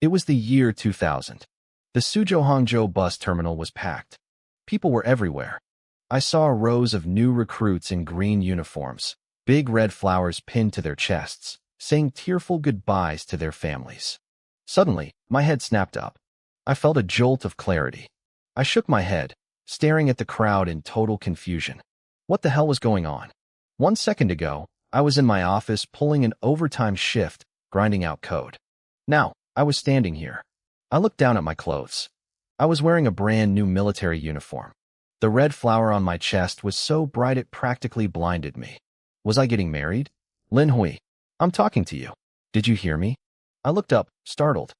It was the year 2000. The Suzhou-Hangzhou bus terminal was packed. People were everywhere. I saw rows of new recruits in green uniforms, big red flowers pinned to their chests, saying tearful goodbyes to their families. Suddenly, my head snapped up. I felt a jolt of clarity. I shook my head, staring at the crowd in total confusion. What the hell was going on? 1 second ago, I was in my office pulling an overtime shift, grinding out code. Now, I was standing here. I looked down at my clothes. I was wearing a brand new military uniform. The red flower on my chest was so bright it practically blinded me. Was I getting married? Lin Hui, I'm talking to you. Did you hear me? I looked up, startled.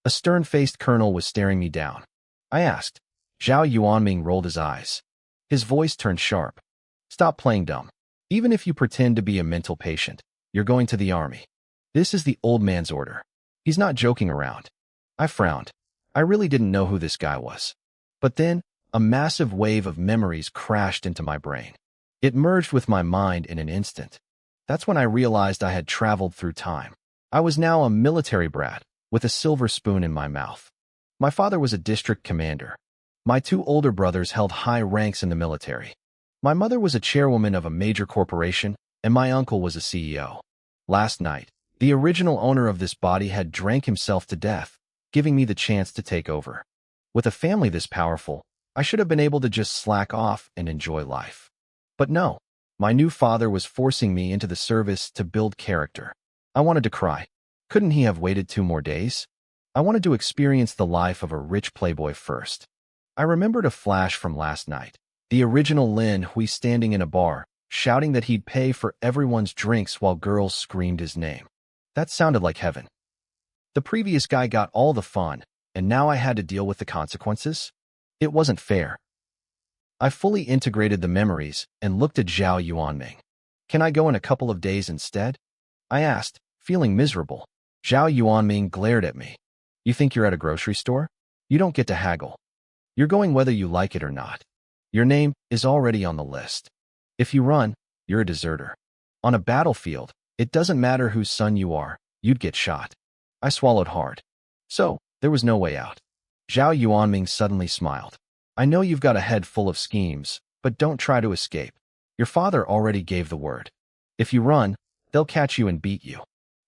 A stern-faced colonel was staring me down. I asked. Zhao Yuanming rolled his eyes. His voice turned sharp. Stop playing dumb. Even if you pretend to be a mental patient, you're going to the army. This is the old man's order. He's not joking around. I frowned. I really didn't know who this guy was. But then, a massive wave of memories crashed into my brain. It merged with my mind in an instant. That's when I realized I had traveled through time. I was now a military brat, with a silver spoon in my mouth. My father was a district commander. My 2 older brothers held high ranks in the military. My mother was a chairwoman of a major corporation, and my uncle was a CEO. Last night, the original owner of this body had drank himself to death, giving me the chance to take over. With a family this powerful, I should have been able to just slack off and enjoy life. But no, my new father was forcing me into the service to build character. I wanted to cry. Couldn't he have waited 2 more days? I wanted to experience the life of a rich playboy first. I remembered a flash from last night. The original Lin Hui standing in a bar, shouting that he'd pay for everyone's drinks while girls screamed his name. That sounded like heaven. The previous guy got all the fun, and now I had to deal with the consequences? It wasn't fair. I fully integrated the memories and looked at Zhao Yuanming. Can I go in a couple of days instead? I asked, feeling miserable. Zhao Yuanming glared at me. You think you're at a grocery store? You don't get to haggle. You're going whether you like it or not. Your name is already on the list. If you run, you're a deserter. On a battlefield, it doesn't matter whose son you are, you'd get shot. I swallowed hard. So, there was no way out. Zhao Yuanming suddenly smiled. I know you've got a head full of schemes, but don't try to escape. Your father already gave the word. If you run, they'll catch you and beat you.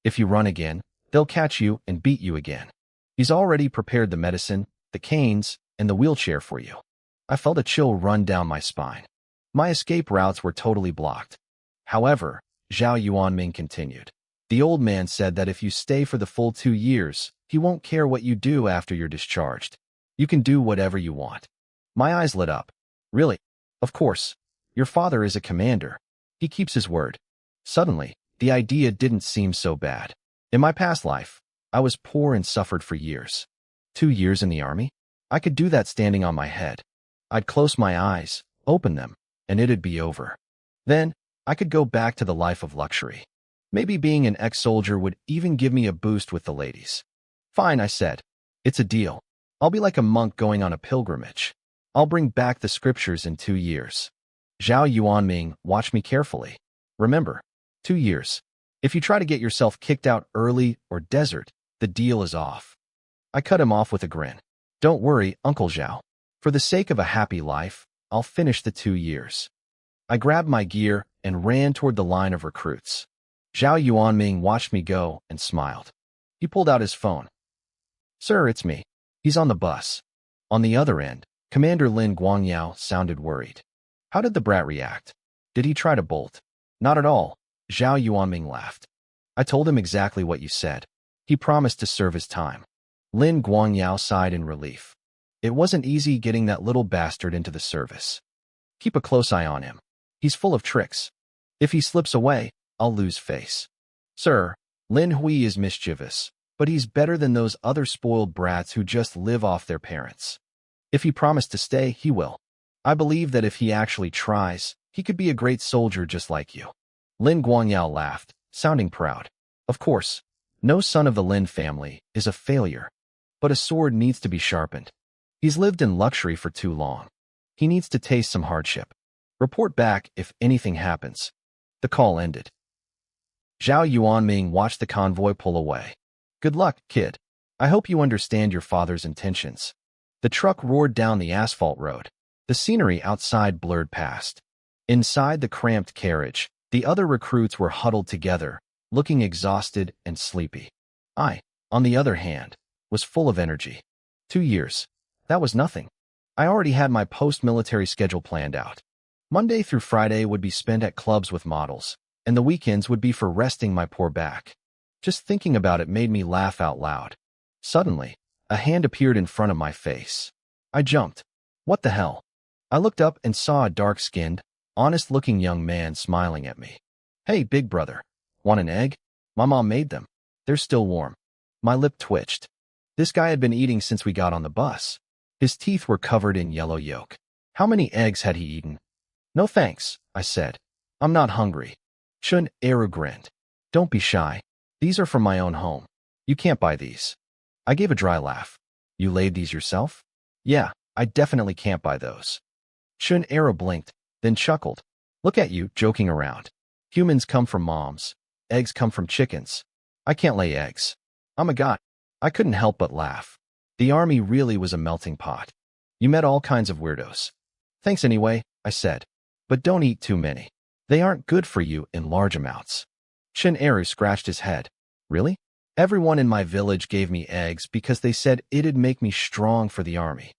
If you run again, they'll catch you and beat you again. He's already prepared the medicine, the canes, and the wheelchair for you. I felt a chill run down my spine. My escape routes were totally blocked. However, Zhao Yuanming continued. The old man said that if you stay for the full 2 years, he won't care what you do after you're discharged. You can do whatever you want. My eyes lit up. Really? Of course. Your father is a commander. He keeps his word. Suddenly, the idea didn't seem so bad. In my past life, I was poor and suffered for years. 2 years in the army? I could do that standing on my head. I'd close my eyes, open them, and it'd be over. Then, I could go back to the life of luxury. Maybe being an ex-soldier would even give me a boost with the ladies. Fine, I said. It's a deal. I'll be like a monk going on a pilgrimage. I'll bring back the scriptures in 2 years. Zhao Yuanming watched me carefully. Remember, 2 years. If you try to get yourself kicked out early or desert, the deal is off. I cut him off with a grin. Don't worry, Uncle Zhao. For the sake of a happy life, I'll finish the 2 years. I grabbed my gear and ran toward the line of recruits. Zhao Yuanming watched me go and smiled. He pulled out his phone. Sir, it's me. He's on the bus. On the other end, Commander Lin Guangyao sounded worried. How did the brat react? Did he try to bolt? Not at all. Zhao Yuanming laughed. I told him exactly what you said. He promised to serve his time. Lin Guangyao sighed in relief. It wasn't easy getting that little bastard into the service. Keep a close eye on him. He's full of tricks. If he slips away, I'll lose face. Sir, Lin Hui is mischievous, but he's better than those other spoiled brats who just live off their parents. If he promised to stay, he will. I believe that if he actually tries, he could be a great soldier just like you. Lin Guangyao laughed, sounding proud. Of course, no son of the Lin family is a failure, but a sword needs to be sharpened. He's lived in luxury for too long. He needs to taste some hardship. Report back if anything happens. The call ended. Zhao Yuanming watched the convoy pull away. Good luck, kid. I hope you understand your father's intentions. The truck roared down the asphalt road. The scenery outside blurred past. Inside the cramped carriage, the other recruits were huddled together, looking exhausted and sleepy. I, on the other hand, was full of energy. 2 years. That was nothing. I already had my post-military schedule planned out. Monday through Friday would be spent at clubs with models, and the weekends would be for resting my poor back. Just thinking about it made me laugh out loud. Suddenly, a hand appeared in front of my face. I jumped. What the hell? I looked up and saw a dark-skinned, honest-looking young man smiling at me. Hey, big brother. Want an egg? My mom made them. They're still warm. My lip twitched. This guy had been eating since we got on the bus. His teeth were covered in yellow yolk. How many eggs had he eaten? No thanks, I said. I'm not hungry. Enro grinned. Don't be shy. These are from my own home. You can't buy these. I gave a dry laugh. You laid these yourself? Yeah, I definitely can't buy those. Enro blinked, then chuckled. Look at you, joking around. Humans come from moms. Eggs come from chickens. I can't lay eggs. I'm a god. I couldn't help but laugh. The army really was a melting pot. You met all kinds of weirdos. Thanks anyway, I said. But don't eat too many. They aren't good for you in large amounts. Enro scratched his head. Really? Everyone in my village gave me eggs because they said it'd make me strong for the army.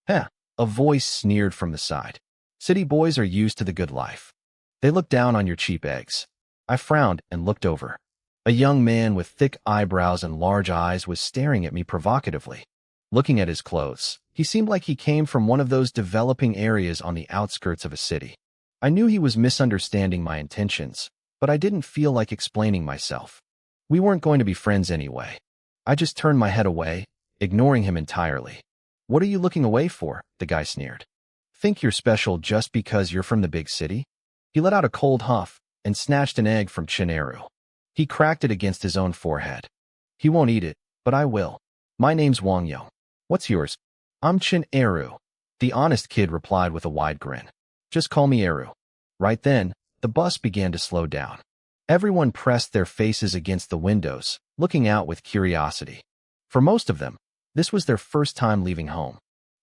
Heh, a voice sneered from the side. City boys are used to the good life. They look down on your cheap eggs. I frowned and looked over. A young man with thick eyebrows and large eyes was staring at me provocatively. Looking at his clothes, he seemed like he came from one of those developing areas on the outskirts of a city. I knew he was misunderstanding my intentions, but I didn't feel like explaining myself. We weren't going to be friends anyway. I just turned my head away, ignoring him entirely. What are you looking away for? The guy sneered. Think you're special just because you're from the big city? He let out a cold huff and snatched an egg from Enro. He cracked it against his own forehead. He won't eat it, but I will. My name's Wangyo. What's yours? I'm Enro. The honest kid replied with a wide grin. Just call me Eru. Right then, the bus began to slow down. Everyone pressed their faces against the windows, looking out with curiosity. For most of them, this was their first time leaving home.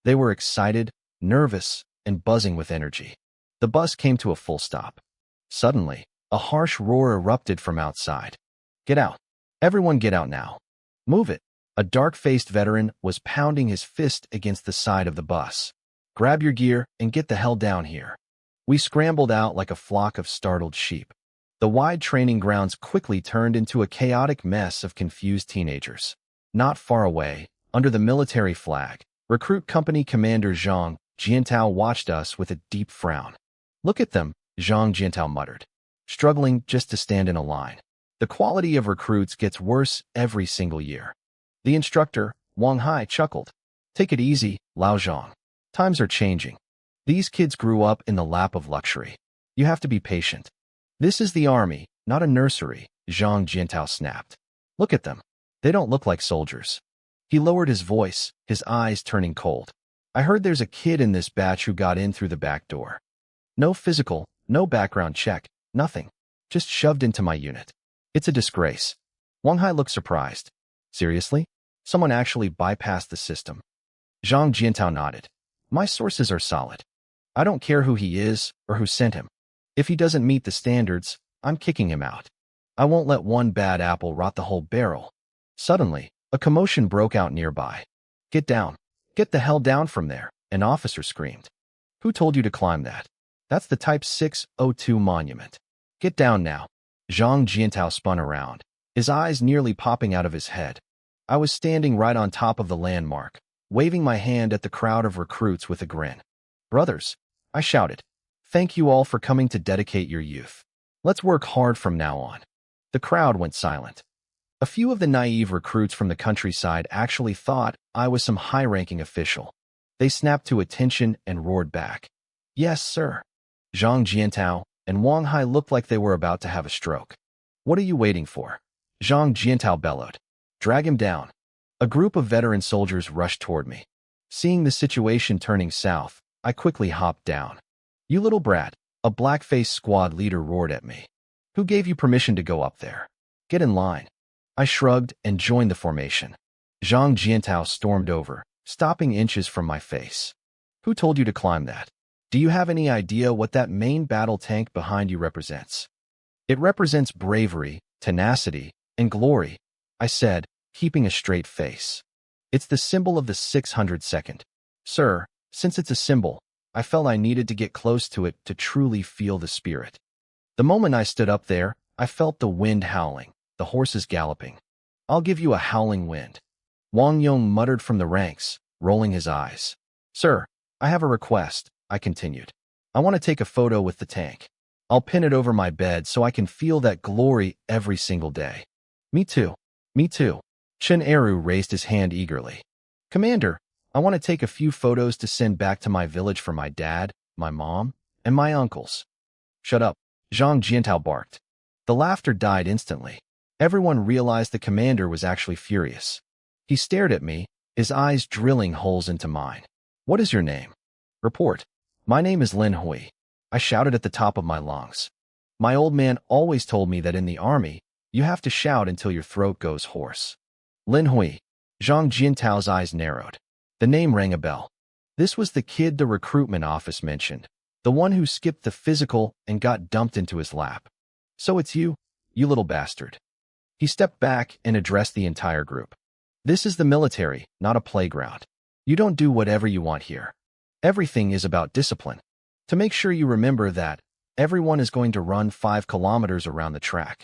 They were excited, nervous, and buzzing with energy. The bus came to a full stop. Suddenly, a harsh roar erupted from outside. Get out. Everyone get out now. Move it. A dark-faced veteran was pounding his fist against the side of the bus. Grab your gear and get the hell down here. We scrambled out like a flock of startled sheep. The wide training grounds quickly turned into a chaotic mess of confused teenagers. Not far away, under the military flag, Recruit Company Commander Zhang Jiantao watched us with a deep frown. Look at them, Zhang Jiantao muttered, struggling just to stand in a line. The quality of recruits gets worse every single year. The instructor, Wang Hai, chuckled. Take it easy, Lao Zhang. Times are changing. These kids grew up in the lap of luxury. You have to be patient. This is the army, not a nursery, Zhang Jiantao snapped. Look at them. They don't look like soldiers. He lowered his voice, his eyes turning cold. I heard there's a kid in this batch who got in through the back door. No physical, no background check, nothing. Just shoved into my unit. It's a disgrace. Wang Hai looked surprised. Seriously? Someone actually bypassed the system. Zhang Jiantao nodded. My sources are solid. I don't care who he is or who sent him. If he doesn't meet the standards, I'm kicking him out. I won't let one bad apple rot the whole barrel. Suddenly, a commotion broke out nearby. Get down. Get the hell down from there, an officer screamed. Who told you to climb that? That's the Type 602 monument. Get down now. Zhang Jiantao spun around, his eyes nearly popping out of his head. I was standing right on top of the landmark, waving my hand at the crowd of recruits with a grin. Brothers, I shouted. Thank you all for coming to dedicate your youth. Let's work hard from now on. The crowd went silent. A few of the naive recruits from the countryside actually thought I was some high-ranking official. They snapped to attention and roared back. Yes, sir. Zhang Jiantao and Wang Hai looked like they were about to have a stroke. What are you waiting for? Zhang Jiantao bellowed. Drag him down. A group of veteran soldiers rushed toward me. Seeing the situation turning south, I quickly hopped down. You little brat, a black-faced squad leader roared at me. Who gave you permission to go up there? Get in line. I shrugged and joined the formation. Zhang Jiantao stormed over, stopping inches from my face. Who told you to climb that? Do you have any idea what that main battle tank behind you represents? It represents bravery, tenacity, and glory, I said, keeping a straight face. It's the symbol of the 602nd. Sir, since it's a symbol, I felt I needed to get close to it to truly feel the spirit. The moment I stood up there, I felt the wind howling, the horses galloping. I'll give you a howling wind. Wang Yong muttered from the ranks, rolling his eyes. Sir, I have a request, I continued. I want to take a photo with the tank. I'll pin it over my bed so I can feel that glory every single day. Me too. Me too. Chen Eru raised his hand eagerly. Commander, I want to take a few photos to send back to my village for my dad, my mom, and my uncles. Shut up, Zhang Jiantao barked. The laughter died instantly. Everyone realized the commander was actually furious. He stared at me, his eyes drilling holes into mine. What is your name? Report. My name is Lin Hui. I shouted at the top of my lungs. My old man always told me that in the army, you have to shout until your throat goes hoarse. Lin Hui. Zhang Jiantao's eyes narrowed. The name rang a bell. This was the kid the recruitment office mentioned, the one who skipped the physical and got dumped into his lap. So it's you little bastard. He stepped back and addressed the entire group. This is the military, not a playground. You don't do whatever you want here. Everything is about discipline. To make sure you remember that, everyone is going to run 5 kilometers around the track.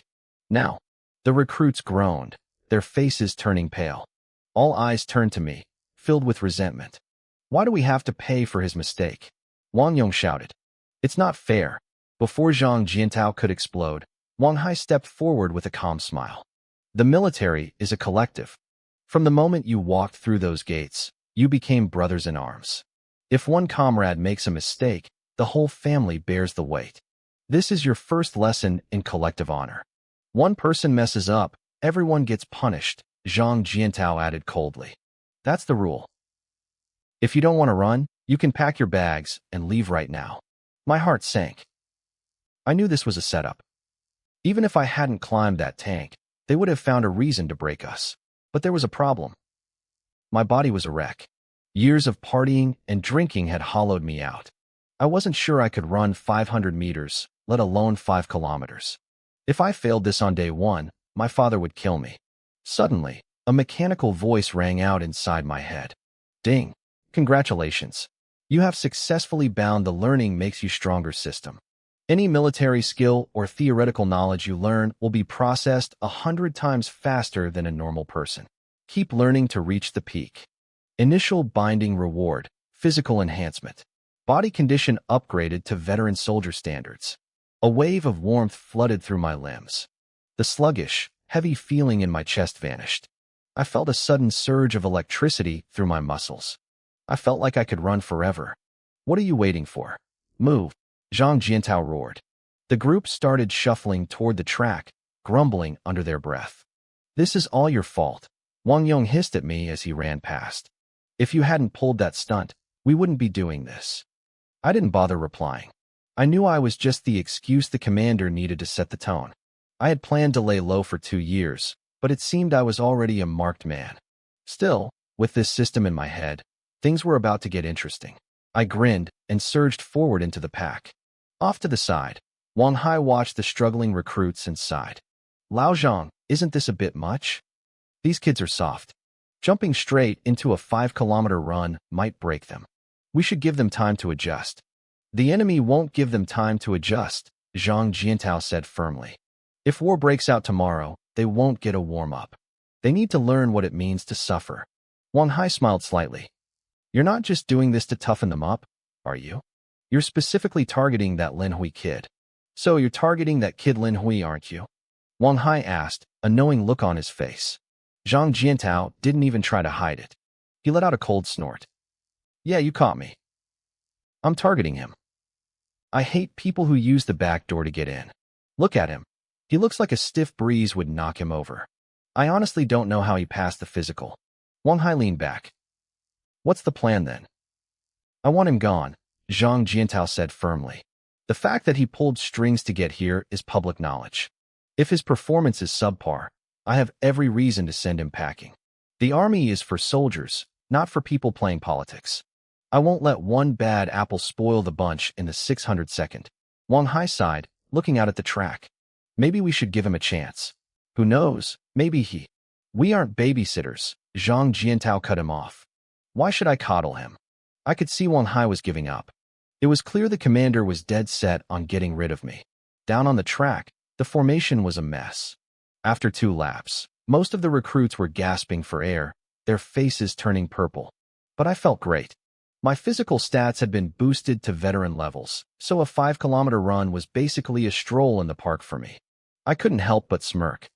Now, the recruits groaned, their faces turning pale. All eyes turned to me, filled with resentment. Why do we have to pay for his mistake? Wang Yong shouted. It's not fair. Before Zhang Jiantao could explode, Wang Hai stepped forward with a calm smile. The military is a collective. From the moment you walked through those gates, you became brothers in arms. If one comrade makes a mistake, the whole family bears the weight. This is your first lesson in collective honor. One person messes up, everyone gets punished, Zhang Jiantao added coldly. That's the rule. If you don't want to run, you can pack your bags and leave right now. My heart sank. I knew this was a setup. Even if I hadn't climbed that tank, they would have found a reason to break us. But there was a problem. My body was a wreck. Years of partying and drinking had hollowed me out. I wasn't sure I could run 500 meters, let alone 5 kilometers. If I failed this on day 1, my father would kill me. Suddenly, a mechanical voice rang out inside my head. Ding! Congratulations. You have successfully bound the learning makes you stronger system. Any military skill or theoretical knowledge you learn will be processed 100 times faster than a normal person. Keep learning to reach the peak. Initial binding reward, physical enhancement. Body condition upgraded to veteran soldier standards. A wave of warmth flooded through my limbs. The sluggish, heavy feeling in my chest vanished. I felt a sudden surge of electricity through my muscles. I felt like I could run forever. What are you waiting for? Move, Zhang Jiantao roared. The group started shuffling toward the track, grumbling under their breath. This is all your fault, Wang Yong hissed at me as he ran past. If you hadn't pulled that stunt, we wouldn't be doing this. I didn't bother replying. I knew I was just the excuse the commander needed to set the tone. I had planned to lay low for 2 years, but it seemed I was already a marked man. Still, with this system in my head, things were about to get interesting. I grinned and surged forward into the pack. Off to the side, Wang Hai watched the struggling recruits and sighed. Lao Zhang, isn't this a bit much? These kids are soft. Jumping straight into a 5-kilometer run might break them. We should give them time to adjust. The enemy won't give them time to adjust, Zhang Jiantao said firmly. If war breaks out tomorrow, they won't get a warm-up. They need to learn what it means to suffer. Wang Hai smiled slightly. You're not just doing this to toughen them up, are you? You're specifically targeting that Lin Hui kid. So you're targeting that kid Lin Hui, aren't you? Wang Hai asked, a knowing look on his face. Zhang Jiantao didn't even try to hide it. He let out a cold snort. Yeah, you caught me. I'm targeting him. I hate people who use the back door to get in. Look at him. He looks like a stiff breeze would knock him over. I honestly don't know how he passed the physical. Wang Hai leaned back. What's the plan then? I want him gone, Zhang Jiantao said firmly. The fact that he pulled strings to get here is public knowledge. If his performance is subpar, I have every reason to send him packing. The army is for soldiers, not for people playing politics. I won't let one bad apple spoil the bunch in the 602nd. Wang Hai sighed, looking out at the track. Maybe we should give him a chance. Who knows, maybe he. We aren't babysitters, Zhang Jiantao cut him off. Why should I coddle him? I could see Wang Hai was giving up. It was clear the commander was dead set on getting rid of me. Down on the track, the formation was a mess. After 2 laps, most of the recruits were gasping for air, their faces turning purple. But I felt great. My physical stats had been boosted to veteran levels, so a 5-kilometer run was basically a stroll in the park for me. I couldn't help but smirk.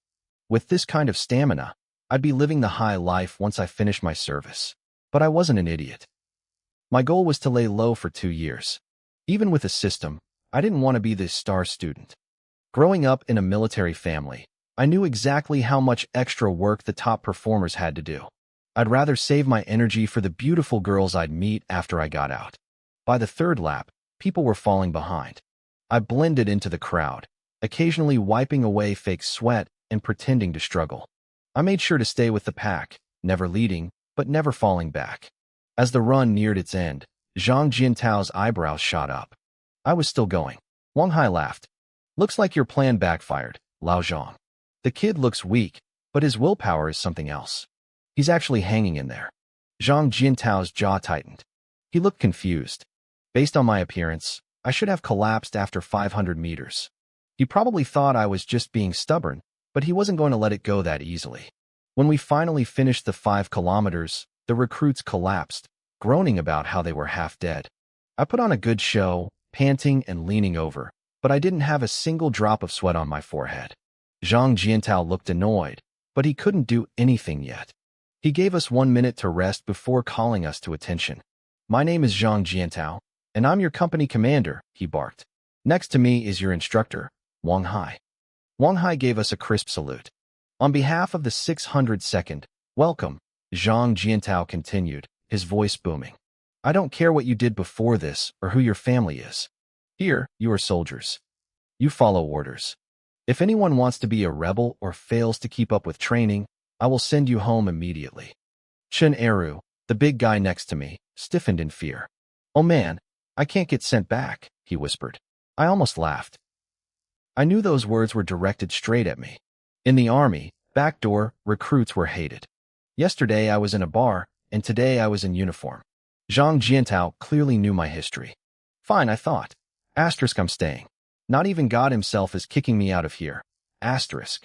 With this kind of stamina, I'd be living the high life once I finished my service. But I wasn't an idiot. My goal was to lay low for 2 years. Even with a system, I didn't want to be this star student. Growing up in a military family, I knew exactly how much extra work the top performers had to do. I'd rather save my energy for the beautiful girls I'd meet after I got out. By the 3rd lap, people were falling behind. I blended into the crowd, occasionally wiping away fake sweat and pretending to struggle. I made sure to stay with the pack, never leading, but never falling back. As the run neared its end, Zhang Jiantao's eyebrows shot up. I was still going. Wang Hai laughed. Looks like your plan backfired, Lao Zhang. The kid looks weak, but his willpower is something else. He's actually hanging in there. Zhang Jiantao's jaw tightened. He looked confused. Based on my appearance, I should have collapsed after 500 meters. He probably thought I was just being stubborn, but he wasn't going to let it go that easily. When we finally finished the 5 kilometers, the recruits collapsed, groaning about how they were half dead. I put on a good show, panting and leaning over, but I didn't have a single drop of sweat on my forehead. Zhang Jiantao looked annoyed, but he couldn't do anything yet. He gave us 1 minute to rest before calling us to attention. My name is Zhang Jiantao, and I'm your company commander, he barked. Next to me is your instructor, Wang Hai. Wang Hai gave us a crisp salute. On behalf of the 602nd, welcome, Zhang Jiantao continued, his voice booming. I don't care what you did before this or who your family is. Here, you are soldiers. You follow orders. If anyone wants to be a rebel or fails to keep up with training, I will send you home immediately. Chen Eru, the big guy next to me, stiffened in fear. Oh man, I can't get sent back, he whispered. I almost laughed. I knew those words were directed straight at me. In the army, backdoor recruits were hated. Yesterday I was in a bar, and today I was in uniform. Zhang Jiantao clearly knew my history. Fine, I thought. Asterisk, I'm staying. Not even God himself is kicking me out of here. Asterisk.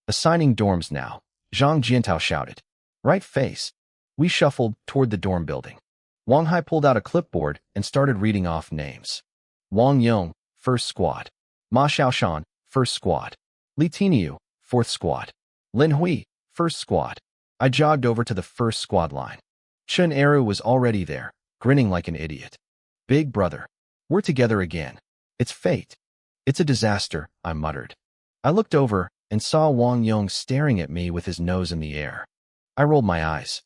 Assigning dorms now, Zhang Jiantao shouted. Right face. We shuffled toward the dorm building. Wang Hai pulled out a clipboard and started reading off names. Wang Yong, 1st Squad. Ma Xiaoshan, 1st Squad. Li Tiniu, 4th Squad. Lin Hui, 1st Squad. I jogged over to the 1st Squad line. Chen Eru was already there, grinning like an idiot. Big brother. We're together again. It's fate. It's a disaster, I muttered. I looked over and saw Wang Yong staring at me with his nose in the air. I rolled my eyes.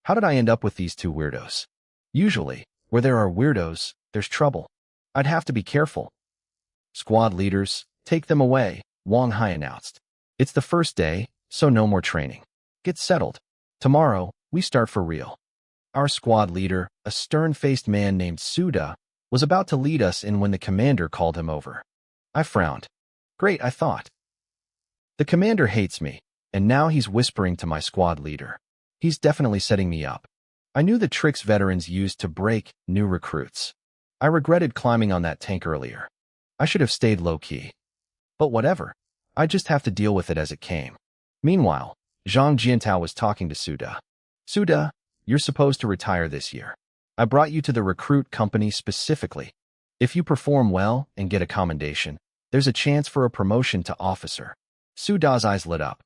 How did I end up with these 2 weirdos? Usually, where there are weirdos, there's trouble. I'd have to be careful. Squad leaders, take them away, Wang Hai announced. It's the first day, so no more training. Get settled. Tomorrow, we start for real. Our squad leader, a stern-faced man named Suda, was about to lead us in when the commander called him over. I frowned. Great, I thought. The commander hates me, and now he's whispering to my squad leader. He's definitely setting me up. I knew the tricks veterans used to break new recruits. I regretted climbing on that tank earlier. I should have stayed low-key. But whatever. I just have to deal with it as it came. Meanwhile, Zhang Jiantao was talking to Suda. Suda, you're supposed to retire this year. I brought you to the recruit company specifically. If you perform well and get a commendation, there's a chance for a promotion to officer. Suda's eyes lit up.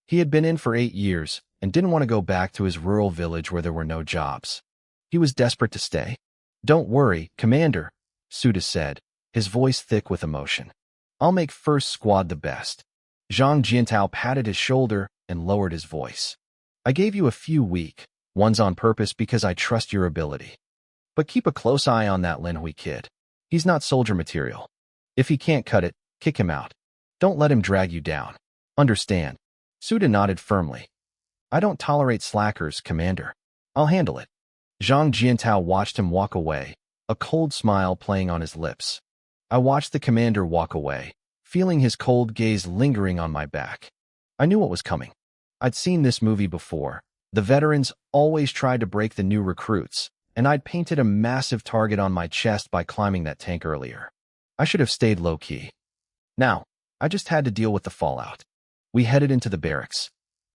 He had been in for 8 years and didn't want to go back to his rural village where there were no jobs. He was desperate to stay. Don't worry, Commander, Suda said, his voice thick with emotion. I'll make 1st Squad the best. Zhang Jiantao patted his shoulder and lowered his voice. I gave you a few weak ones on purpose because I trust your ability. But keep a close eye on that Lin Hui kid. He's not soldier material. If he can't cut it, kick him out. Don't let him drag you down. Understand? Suda nodded firmly. I don't tolerate slackers, Commander. I'll handle it. Zhang Jiantao watched him walk away, a cold smile playing on his lips. I watched the commander walk away, feeling his cold gaze lingering on my back. I knew what was coming. I'd seen this movie before. The veterans always tried to break the new recruits, and I'd painted a massive target on my chest by climbing that tank earlier. I should have stayed low-key. Now, I just had to deal with the fallout. We headed into the barracks.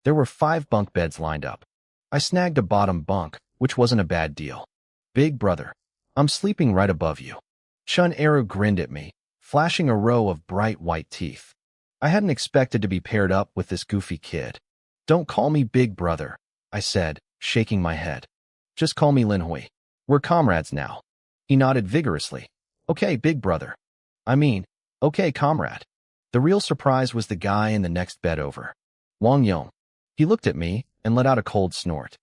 There were 5 bunk beds lined up. I snagged a bottom bunk, which wasn't a bad deal. Big brother, I'm sleeping right above you. Chun Eru grinned at me, flashing a row of bright white teeth. I hadn't expected to be paired up with this goofy kid. Don't call me big brother, I said, shaking my head. Just call me Lin Hui. We're comrades now. He nodded vigorously. Okay, big brother. Okay, comrade. The real surprise was the guy in the next bed over. Wang Yong. He looked at me and let out a cold snort.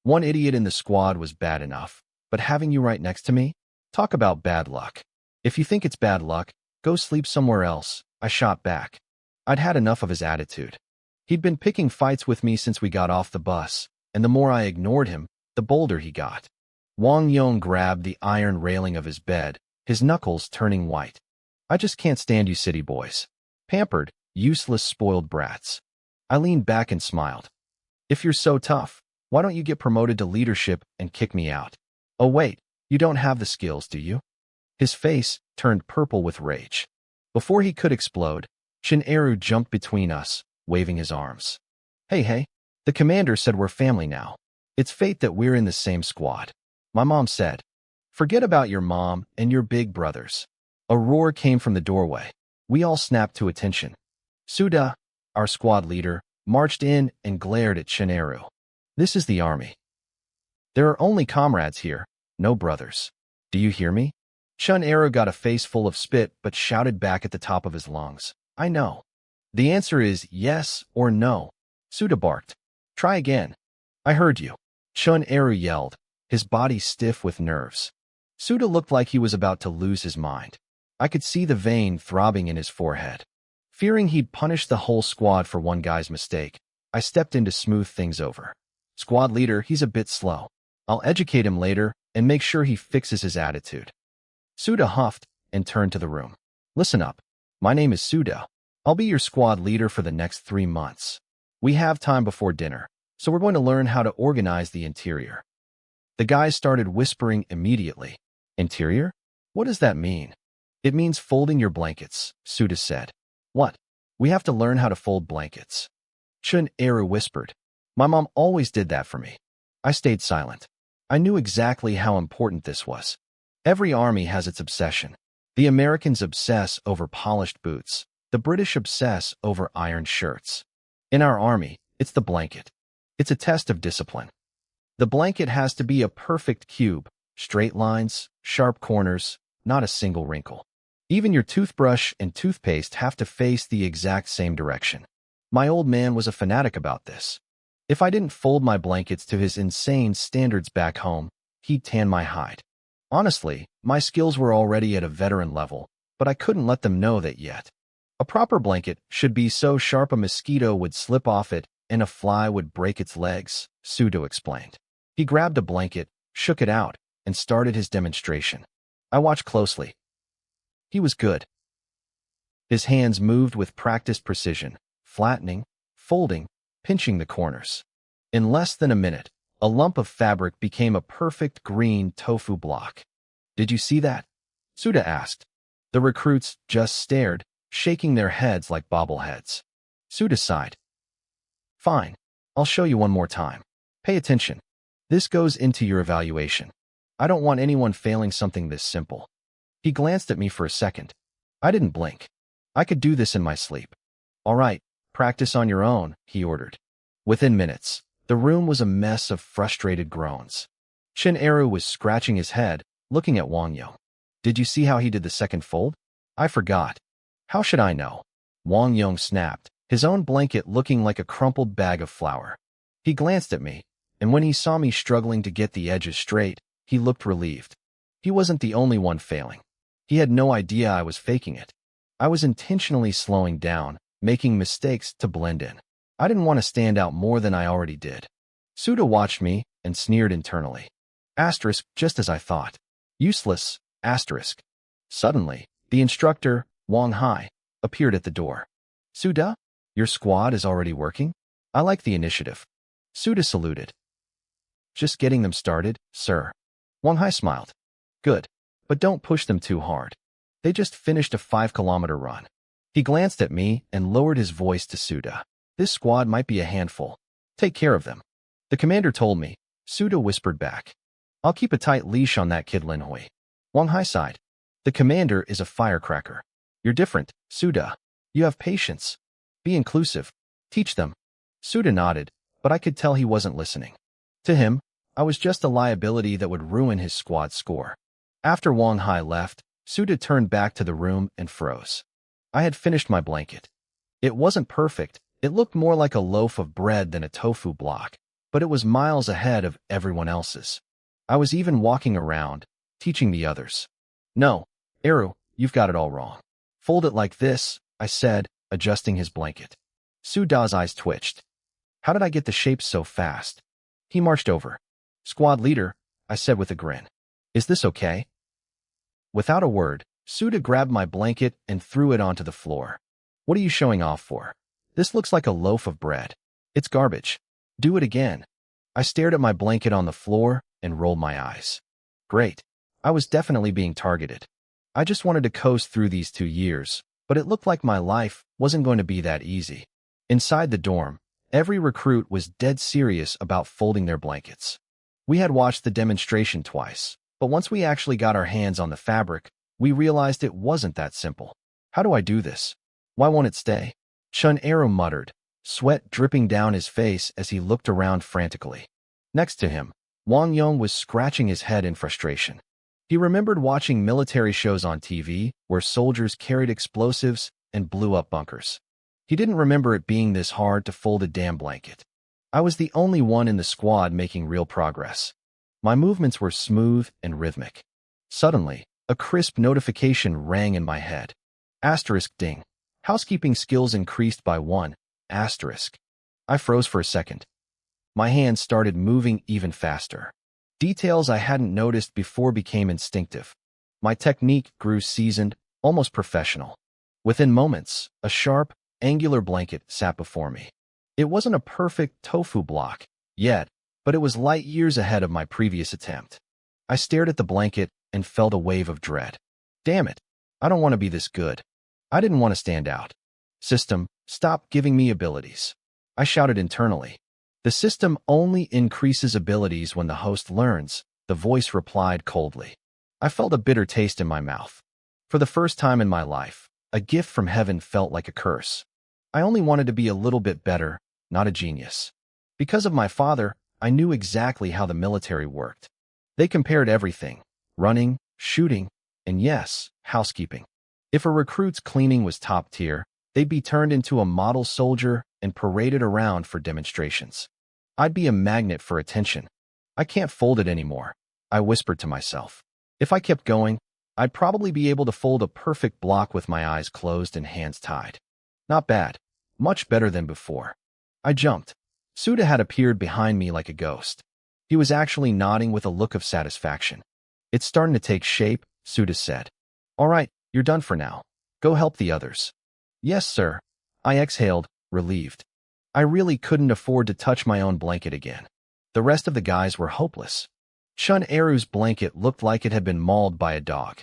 One idiot in the squad was bad enough, but having you right next to me? Talk about bad luck. If you think it's bad luck, go sleep somewhere else, I shot back. I'd had enough of his attitude. He'd been picking fights with me since we got off the bus, and the more I ignored him, the bolder he got. Wang Yong grabbed the iron railing of his bed, his knuckles turning white. I just can't stand you city boys. Pampered, useless, spoiled brats. I leaned back and smiled. If you're so tough, why don't you get promoted to leadership and kick me out? Oh wait, you don't have the skills, do you? His face turned purple with rage. Before he could explode, Chin Eru jumped between us, waving his arms. Hey, the commander said we're family now. It's fate that we're in the same squad. My mom said. Forget about your mom and your big brothers. A roar came from the doorway. We all snapped to attention. Suda, our squad leader, marched in and glared at Chin Eru. This is the army. There are only comrades here, no brothers. Do you hear me? Chun Eru got a face full of spit but shouted back at the top of his lungs. I know. The answer is yes or no. Suda barked. Try again. I heard you. Chun Eru yelled, his body stiff with nerves. Suda looked like he was about to lose his mind. I could see the vein throbbing in his forehead. Fearing he'd punish the whole squad for one guy's mistake, I stepped in to smooth things over. Squad leader, he's a bit slow. I'll educate him later and make sure he fixes his attitude. Suda huffed and turned to the room. Listen up. My name is Suda. I'll be your squad leader for the next 3 months. We have time before dinner, so we're going to learn how to organize the interior. The guys started whispering immediately. Interior? What does that mean? It means folding your blankets, Suda said. What? We have to learn how to fold blankets. Chun Eru whispered. My mom always did that for me. I stayed silent. I knew exactly how important this was. Every army has its obsession. The Americans obsess over polished boots. The British obsess over iron shirts. In our army, it's the blanket. It's a test of discipline. The blanket has to be a perfect cube, straight lines, sharp corners, not a single wrinkle. Even your toothbrush and toothpaste have to face the exact same direction. My old man was a fanatic about this. If I didn't fold my blankets to his insane standards back home, he'd tan my hide. Honestly, my skills were already at a veteran level, but I couldn't let them know that yet. A proper blanket should be so sharp a mosquito would slip off it and a fly would break its legs, Sudo explained. He grabbed a blanket, shook it out, and started his demonstration. I watched closely. He was good. His hands moved with practiced precision, flattening, folding, pinching the corners. In less than a minute, a lump of fabric became a perfect green tofu block. Did you see that? Suda asked. The recruits just stared, shaking their heads like bobbleheads. Suda sighed. Fine, I'll show you one more time. Pay attention. This goes into your evaluation. I don't want anyone failing something this simple. He glanced at me for a second. I didn't blink. I could do this in my sleep. All right, practice on your own, he ordered. Within minutes, the room was a mess of frustrated groans. Chin Eru was scratching his head, looking at Wang Yong. Did you see how he did the second fold? I forgot. How should I know? Wang Yong snapped, his own blanket looking like a crumpled bag of flour. He glanced at me, and when he saw me struggling to get the edges straight, he looked relieved. He wasn't the only one failing. He had no idea I was faking it. I was intentionally slowing down, making mistakes to blend in. I didn't want to stand out more than I already did. Suda watched me and sneered internally. Asterisk, just as I thought. Useless, asterisk. Suddenly, the instructor, Wang Hai, appeared at the door. Suda, your squad is already working? I like the initiative. Suda saluted. Just getting them started, sir. Wang Hai smiled. Good, but don't push them too hard. They just finished a 5-kilometer run. He glanced at me and lowered his voice to Suda. This squad might be a handful. Take care of them. The commander told me. Suda whispered back. I'll keep a tight leash on that kid Lin Hui. Wang Hai sighed. The commander is a firecracker. You're different, Suda. You have patience. Be inclusive. Teach them. Suda nodded, but I could tell he wasn't listening. To him, I was just a liability that would ruin his squad's score. After Wang Hai left, Suda turned back to the room and froze. I had finished my blanket. It wasn't perfect. It looked more like a loaf of bread than a tofu block, but it was miles ahead of everyone else's. I was even walking around, teaching the others. No, Eru, you've got it all wrong. Fold it like this, I said, adjusting his blanket. Suda's eyes twitched. How did I get the shapes so fast? He marched over. Squad leader, I said with a grin. Is this okay? Without a word, Suda grabbed my blanket and threw it onto the floor. What are you showing off for? This looks like a loaf of bread. It's garbage. Do it again. I stared at my blanket on the floor and rolled my eyes. Great. I was definitely being targeted. I just wanted to coast through these 2 years, but it looked like my life wasn't going to be that easy. Inside the dorm, every recruit was dead serious about folding their blankets. We had watched the demonstration twice, but once we actually got our hands on the fabric, we realized it wasn't that simple. How do I do this? Why won't it stay? Chun Eru muttered, sweat dripping down his face as he looked around frantically. Next to him, Wang Yong was scratching his head in frustration. He remembered watching military shows on TV where soldiers carried explosives and blew up bunkers. He didn't remember it being this hard to fold a damn blanket. I was the only one in the squad making real progress. My movements were smooth and rhythmic. Suddenly, a crisp notification rang in my head. Asterisk ding. Housekeeping skills increased by 1. Asterisk. I froze for a second. My hands started moving even faster. Details I hadn't noticed before became instinctive. My technique grew seasoned, almost professional. Within moments, a sharp, angular blanket sat before me. It wasn't a perfect tofu block yet, but it was light years ahead of my previous attempt. I stared at the blanket and felt a wave of dread. Damn it, I don't want to be this good. I didn't want to stand out. System, stop giving me abilities. I shouted internally. The system only increases abilities when the host learns, the voice replied coldly. I felt a bitter taste in my mouth. For the first time in my life, a gift from heaven felt like a curse. I only wanted to be a little bit better, not a genius. Because of my father, I knew exactly how the military worked. They compared everything: running, shooting, and yes, housekeeping. If a recruit's cleaning was top tier, they'd be turned into a model soldier and paraded around for demonstrations. I'd be a magnet for attention. I can't fold it anymore, I whispered to myself. If I kept going, I'd probably be able to fold a perfect block with my eyes closed and hands tied. Not bad. Much better than before. I jumped. Suda had appeared behind me like a ghost. He was actually nodding with a look of satisfaction. It's starting to take shape, Suda said. All right, you're done for now. Go help the others. Yes, sir. I exhaled, relieved. I really couldn't afford to touch my own blanket again. The rest of the guys were hopeless. Chun Eru's blanket looked like it had been mauled by a dog.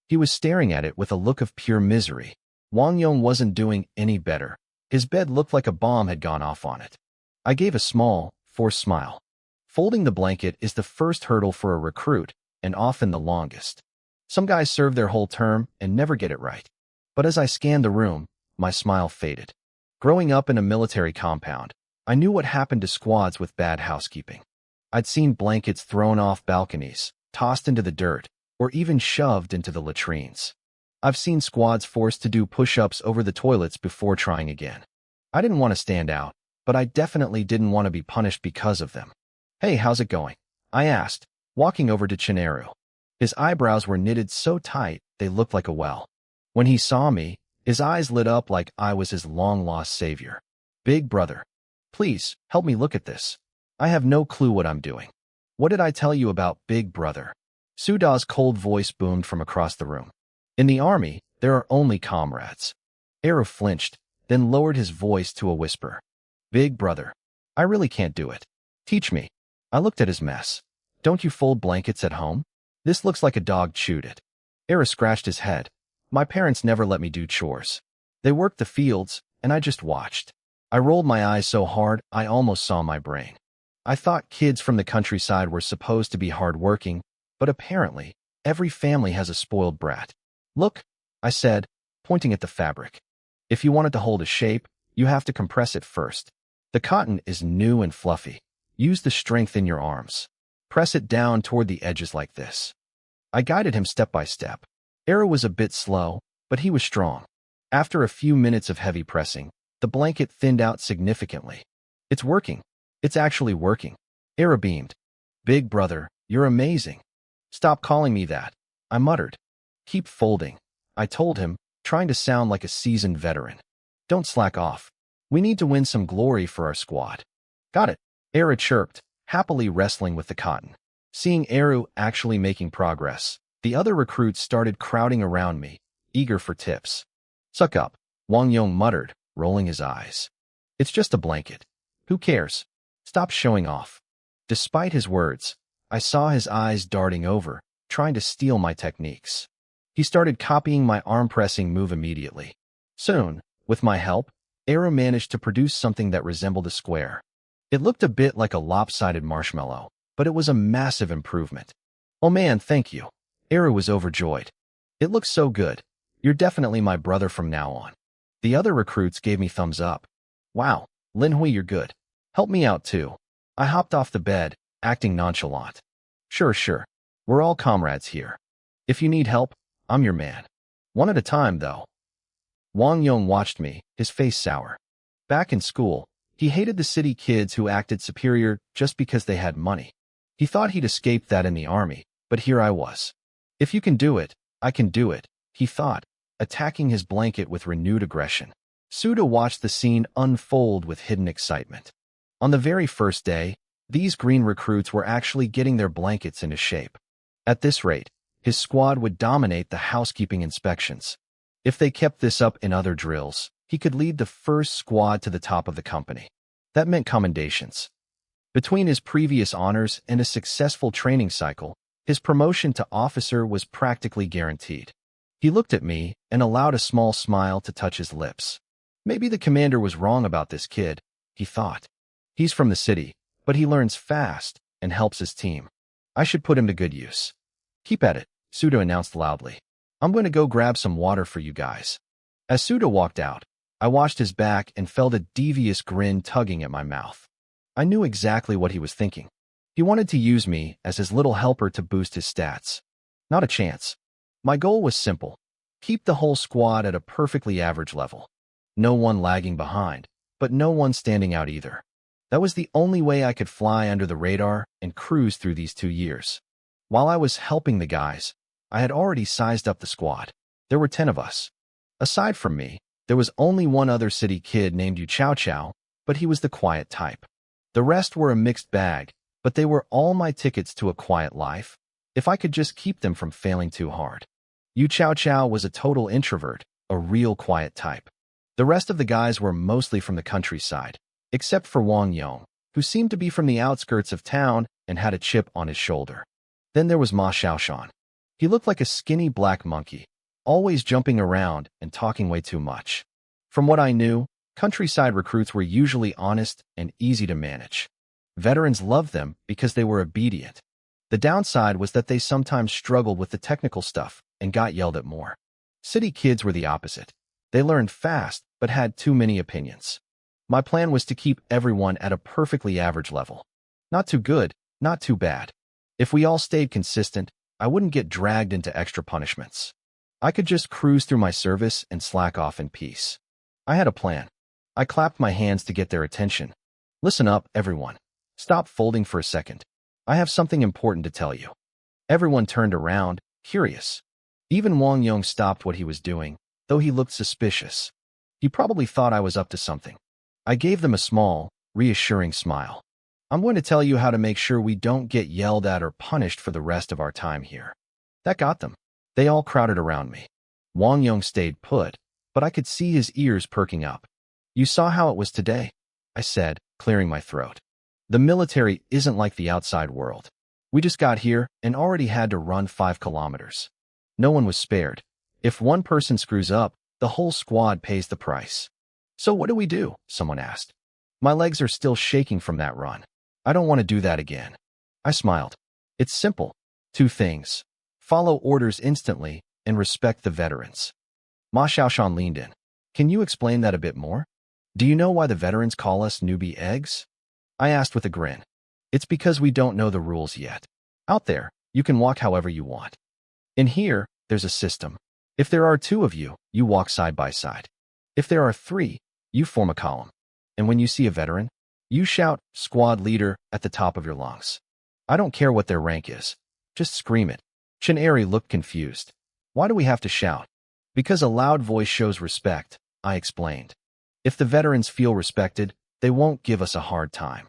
He was staring at it with a look of pure misery. Wang Yong wasn't doing any better. His bed looked like a bomb had gone off on it. I gave a small, forced smile. Folding the blanket is the first hurdle for a recruit, and often the longest. Some guys serve their whole term and never get it right. But as I scanned the room, my smile faded. Growing up in a military compound, I knew what happened to squads with bad housekeeping. I'd seen blankets thrown off balconies, tossed into the dirt, or even shoved into the latrines. I've seen squads forced to do push-ups over the toilets before trying again. I didn't want to stand out, but I definitely didn't want to be punished because of them. Hey, how's it going? I asked, walking over to Chineru. His eyebrows were knitted so tight they looked like a well. When he saw me, his eyes lit up like I was his long-lost savior. Big brother. Please, help me look at this. I have no clue what I'm doing. What did I tell you about Big Brother? Suda's cold voice boomed from across the room. In the army, there are only comrades. Enro flinched, then lowered his voice to a whisper. Big Brother, I really can't do it. Teach me. I looked at his mess. Don't you fold blankets at home? This looks like a dog chewed it. Enro scratched his head. My parents never let me do chores. They worked the fields, and I just watched. I rolled my eyes so hard I almost saw my brain. I thought kids from the countryside were supposed to be hardworking, but apparently, every family has a spoiled brat. Look, I said, pointing at the fabric. If you want it to hold a shape, you have to compress it first. The cotton is new and fluffy. Use the strength in your arms. Press it down toward the edges like this. I guided him step by step. Enro was a bit slow, but he was strong. After a few minutes of heavy pressing, the blanket thinned out significantly. It's working. It's actually working. Enro beamed. Big Brother, you're amazing. Stop calling me that, I muttered. Keep folding, I told him, trying to sound like a seasoned veteran. Don't slack off. We need to win some glory for our squad. Got it, Enro chirped, happily wrestling with the cotton. Seeing Enro actually making progress, the other recruits started crowding around me, eager for tips. Suck up, Wang Yong muttered, rolling his eyes. It's just a blanket. Who cares? Stop showing off. Despite his words, I saw his eyes darting over, trying to steal my techniques. He started copying my arm-pressing move immediately. Soon, with my help, Enro managed to produce something that resembled a square. It looked a bit like a lopsided marshmallow, but it was a massive improvement. Oh man, thank you. Enro was overjoyed. It looks so good. You're definitely my brother from now on. The other recruits gave me thumbs up. Wow, Linhui, you're good. Help me out too. I hopped off the bed, acting nonchalant. Sure. We're all comrades here. If you need help, I'm your man. One at a time, though. Wang Yong watched me, his face sour. Back in school, he hated the city kids who acted superior just because they had money. He thought he'd escaped that in the army, but here I was. If you can do it, I can do it, he thought, attacking his blanket with renewed aggression. Suda watched the scene unfold with hidden excitement. On the very first day, these green recruits were actually getting their blankets into shape. At this rate, his squad would dominate the housekeeping inspections. If they kept this up in other drills, he could lead the first squad to the top of the company. That meant commendations. Between his previous honors and a successful training cycle, his promotion to officer was practically guaranteed. He looked at me and allowed a small smile to touch his lips. Maybe the commander was wrong about this kid, he thought. He's from the city, but he learns fast and helps his team. I should put him to good use. Keep at it, Suda announced loudly. I'm going to go grab some water for you guys. As Suda walked out, I watched his back and felt a devious grin tugging at my mouth. I knew exactly what he was thinking. He wanted to use me as his little helper to boost his stats. Not a chance. My goal was simple. Keep the whole squad at a perfectly average level. No one lagging behind, but no one standing out either. That was the only way I could fly under the radar and cruise through these 2 years. While I was helping the guys, I had already sized up the squad. There were 10 of us. Aside from me, there was only one other city kid named Yu Chow Chow, but he was the quiet type. The rest were a mixed bag, but they were all my tickets to a quiet life, if I could just keep them from failing too hard. Yu Chow Chow was a total introvert, a real quiet type. The rest of the guys were mostly from the countryside, except for Wang Yong, who seemed to be from the outskirts of town and had a chip on his shoulder. Then there was Ma Xiaoshan. He looked like a skinny black monkey, always jumping around and talking way too much. From what I knew, countryside recruits were usually honest and easy to manage. Veterans loved them because they were obedient. The downside was that they sometimes struggled with the technical stuff and got yelled at more. City kids were the opposite. They learned fast but had too many opinions. My plan was to keep everyone at a perfectly average level. Not too good, not too bad. If we all stayed consistent, I wouldn't get dragged into extra punishments. I could just cruise through my service and slack off in peace. I had a plan. I clapped my hands to get their attention. Listen up, everyone. Stop folding for a second. I have something important to tell you. Everyone turned around, curious. Even Wang Yong stopped what he was doing, though he looked suspicious. He probably thought I was up to something. I gave them a small, reassuring smile. I'm going to tell you how to make sure we don't get yelled at or punished for the rest of our time here. That got them. They all crowded around me. Wang Yong stayed put, but I could see his ears perking up. You saw how it was today, I said, clearing my throat. The military isn't like the outside world. We just got here and already had to run 5 kilometers. No one was spared. If one person screws up, the whole squad pays the price. So what do we do? Someone asked. My legs are still shaking from that run. I don't want to do that again. I smiled. It's simple. 2 things. Follow orders instantly and respect the veterans. Ma Xiaoshan leaned in. Can you explain that a bit more? Do you know why the veterans call us newbie eggs? I asked with a grin. It's because we don't know the rules yet. Out there, you can walk however you want. In here, there's a system. If there are 2 of you, you walk side by side. If there are 3, you form a column. And when you see a veteran, you shout, "Squad leader," at the top of your lungs. I don't care what their rank is. Just scream it. Chen Eri looked confused. Why do we have to shout? Because a loud voice shows respect, I explained. If the veterans feel respected, they won't give us a hard time.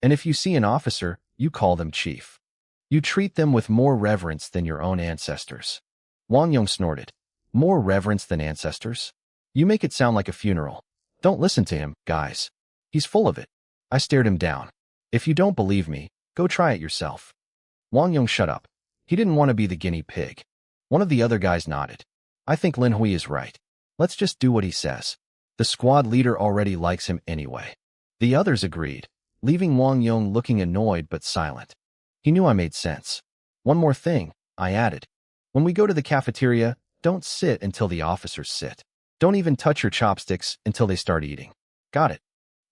And if you see an officer, you call them chief. You treat them with more reverence than your own ancestors. Wang Yong snorted. More reverence than ancestors? You make it sound like a funeral. Don't listen to him, guys. He's full of it. I stared him down. If you don't believe me, go try it yourself. Wang Yong shut up. He didn't want to be the guinea pig. One of the other guys nodded. I think Lin Hui is right. Let's just do what he says. The squad leader already likes him anyway. The others agreed, leaving Wang Yong looking annoyed but silent. He knew I made sense. One more thing, I added. When we go to the cafeteria, don't sit until the officers sit. Don't even touch your chopsticks until they start eating. Got it.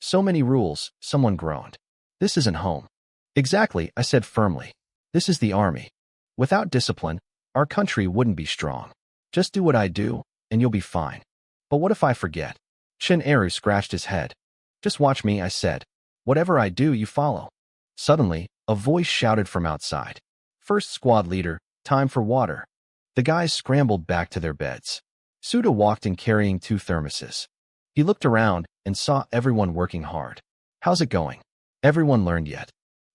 So many rules, someone groaned. This isn't home. Exactly, I said firmly. This is the army. Without discipline, our country wouldn't be strong. Just do what I do, and you'll be fine. But what if I forget? Chen Eru scratched his head. Just watch me, I said. Whatever I do, you follow. Suddenly, a voice shouted from outside. First squad leader, time for water. The guys scrambled back to their beds. Suda walked in carrying 2 thermoses. He looked around and saw everyone working hard. How's it going? Everyone learned yet?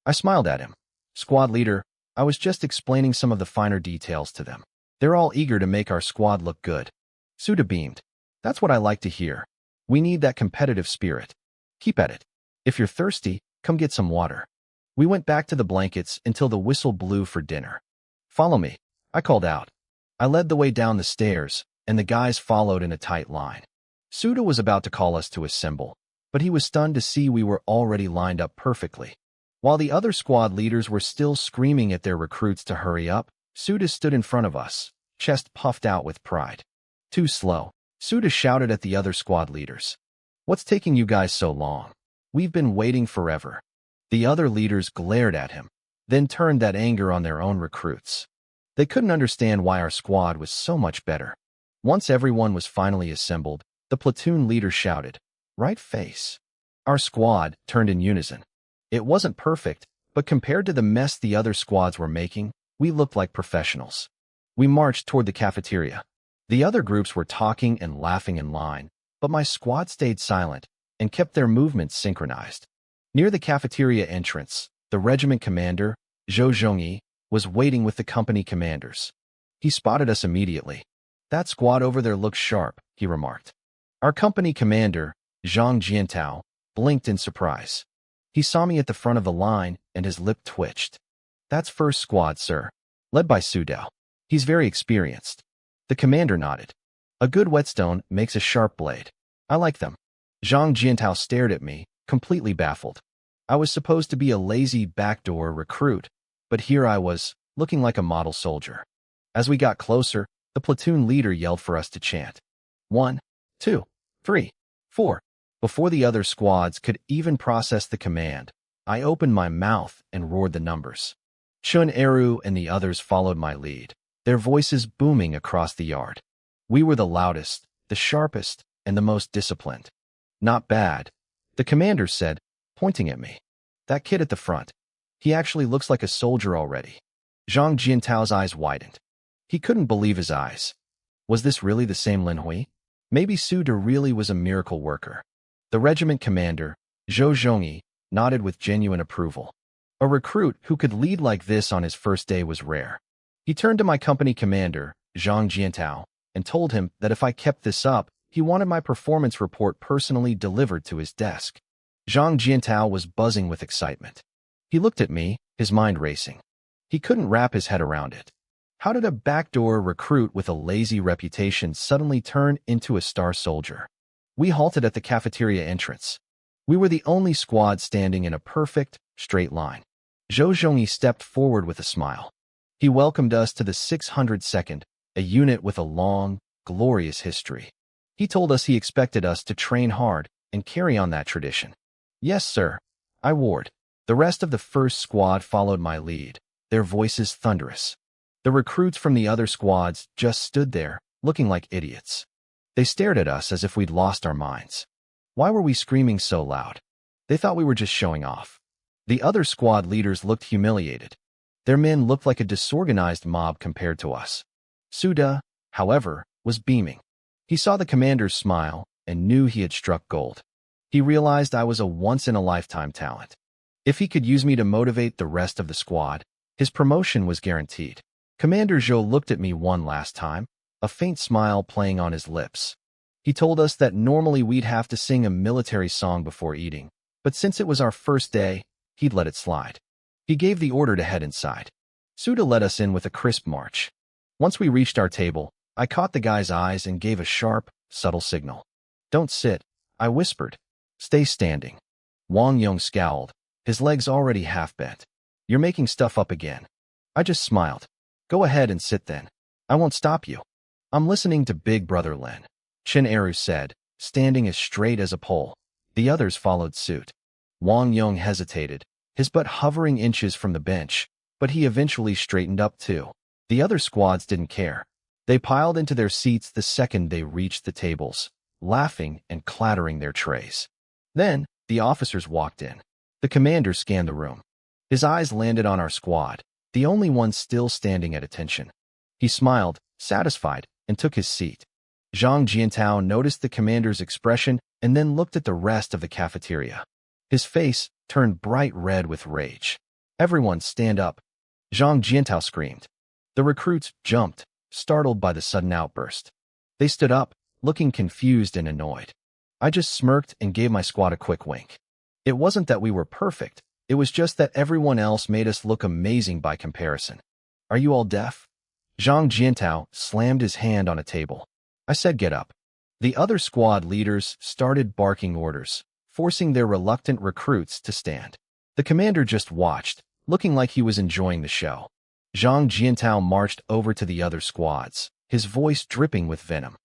I smiled at him. Squad leader, I was just explaining some of the finer details to them. They're all eager to make our squad look good. Suda beamed. That's what I like to hear. We need that competitive spirit. Keep at it. If you're thirsty, come get some water. We went back to the blankets until the whistle blew for dinner. Follow me, I called out. I led the way down the stairs, and the guys followed in a tight line. Suda was about to call us to assemble, but he was stunned to see we were already lined up perfectly. While the other squad leaders were still screaming at their recruits to hurry up, Suda stood in front of us, chest puffed out with pride. Too slow, Suda shouted at the other squad leaders. What's taking you guys so long? We've been waiting forever. The other leaders glared at him, then turned that anger on their own recruits. They couldn't understand why our squad was so much better. Once everyone was finally assembled, the platoon leader shouted, "Right face." Our squad turned in unison. It wasn't perfect, but compared to the mess the other squads were making, we looked like professionals. We marched toward the cafeteria. The other groups were talking and laughing in line, but my squad stayed silent and kept their movements synchronized. Near the cafeteria entrance, the regiment commander, Zhou Zhongyi, was waiting with the company commanders. He spotted us immediately. That squad over there looks sharp, he remarked. Our company commander, Zhang Jiantao, blinked in surprise. He saw me at the front of the line, and his lip twitched. That's first squad, sir. Led by Sudao. He's very experienced. The commander nodded. A good whetstone makes a sharp blade. I like them. Zhang Jiantao stared at me, completely baffled. I was supposed to be a lazy backdoor recruit, but here I was, looking like a model soldier. As we got closer, the platoon leader yelled for us to chant. 1, 2, 3, 4. Before the other squads could even process the command, I opened my mouth and roared the numbers. Chun Eru and the others followed my lead, their voices booming across the yard. We were the loudest, the sharpest, and the most disciplined. Not bad, the commander said, pointing at me. That kid at the front. He actually looks like a soldier already. Zhang Jiantao's eyes widened. He couldn't believe his eyes. Was this really the same Lin Hui? Maybe Suda really was a miracle worker. The regiment commander, Zhou Zhongyi nodded with genuine approval. A recruit who could lead like this on his first day was rare. He turned to my company commander, Zhang Jiantao, and told him that if I kept this up, he wanted my performance report personally delivered to his desk. Zhang Jiantao was buzzing with excitement. He looked at me, his mind racing. He couldn't wrap his head around it. How did a backdoor recruit with a lazy reputation suddenly turn into a star soldier? We halted at the cafeteria entrance. We were the only squad standing in a perfect, straight line. Zhou Zhongyi stepped forward with a smile. He welcomed us to the 602nd, a unit with a long, glorious history. He told us he expected us to train hard and carry on that tradition. Yes, sir, I roared. The rest of the first squad followed my lead, their voices thunderous. The recruits from the other squads just stood there, looking like idiots. They stared at us as if we'd lost our minds. Why were we screaming so loud? They thought we were just showing off. The other squad leaders looked humiliated. Their men looked like a disorganized mob compared to us. Suda, however, was beaming. He saw the commander's smile and knew he had struck gold. He realized I was a once-in-a-lifetime talent. If he could use me to motivate the rest of the squad, his promotion was guaranteed. Commander Zhou looked at me one last time, a faint smile playing on his lips. He told us that normally we'd have to sing a military song before eating, but since it was our first day, he'd let it slide. He gave the order to head inside. Suda led us in with a crisp march. Once we reached our table, I caught the guy's eyes and gave a sharp, subtle signal. Don't sit, I whispered. Stay standing. Wang Yong scowled, his legs already half bent. You're making stuff up again. I just smiled. Go ahead and sit then. I won't stop you. I'm listening to Big Brother Lin, Chen Eru said, standing as straight as a pole. The others followed suit. Wang Yong hesitated, his butt hovering inches from the bench, but he eventually straightened up too. The other squads didn't care. They piled into their seats the second they reached the tables, laughing and clattering their trays. Then, the officers walked in. The commander scanned the room. His eyes landed on our squad, the only one still standing at attention. He smiled, satisfied, and took his seat. Zhang Jiantao noticed the commander's expression and then looked at the rest of the cafeteria. His face turned bright red with rage. Everyone stand up. Zhang Jiantao screamed. The recruits jumped, startled by the sudden outburst. They stood up, looking confused and annoyed. I just smirked and gave my squad a quick wink. It wasn't that we were perfect, it was just that everyone else made us look amazing by comparison. Are you all deaf? Zhang Jiantao slammed his hand on a table. I said get up. The other squad leaders started barking orders, forcing their reluctant recruits to stand. The commander just watched, looking like he was enjoying the show. Zhang Jiantao marched over to the other squads, his voice dripping with venom.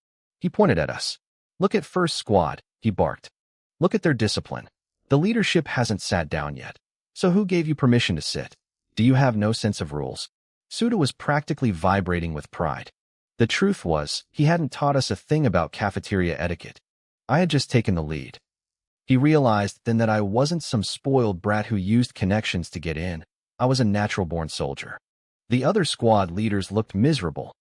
He pointed at us. Look at first squad, he barked. Look at their discipline. The leadership hasn't sat down yet. So who gave you permission to sit? Do you have no sense of rules? Suda was practically vibrating with pride. The truth was, he hadn't taught us a thing about cafeteria etiquette. I had just taken the lead. He realized then that I wasn't some spoiled brat who used connections to get in. I was a natural-born soldier. The other squad leaders looked miserable.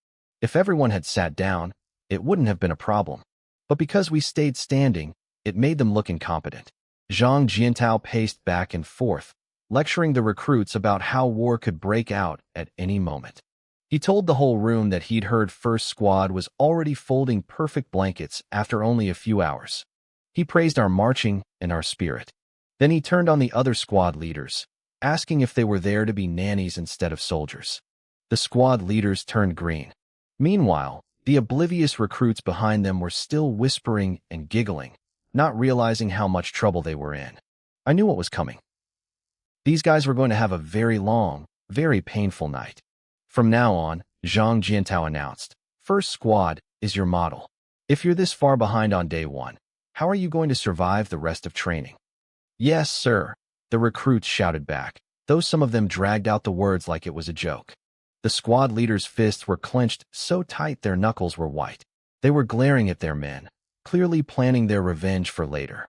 If everyone had sat down, it wouldn't have been a problem. But because we stayed standing, it made them look incompetent. Zhang Jiantao paced back and forth, lecturing the recruits about how war could break out at any moment. He told the whole room that he'd heard First Squad was already folding perfect blankets after only a few hours. He praised our marching and our spirit. Then he turned on the other squad leaders, asking if they were there to be nannies instead of soldiers. The squad leaders turned green. Meanwhile, the oblivious recruits behind them were still whispering and giggling, not realizing how much trouble they were in. I knew what was coming. These guys were going to have a very long, very painful night. From now on, Zhang Jiantao announced, First Squad is your model. If you're this far behind on day one, how are you going to survive the rest of training? Yes, sir, the recruits shouted back, though some of them dragged out the words like it was a joke. The squad leaders' fists were clenched so tight their knuckles were white. They were glaring at their men, clearly planning their revenge for later.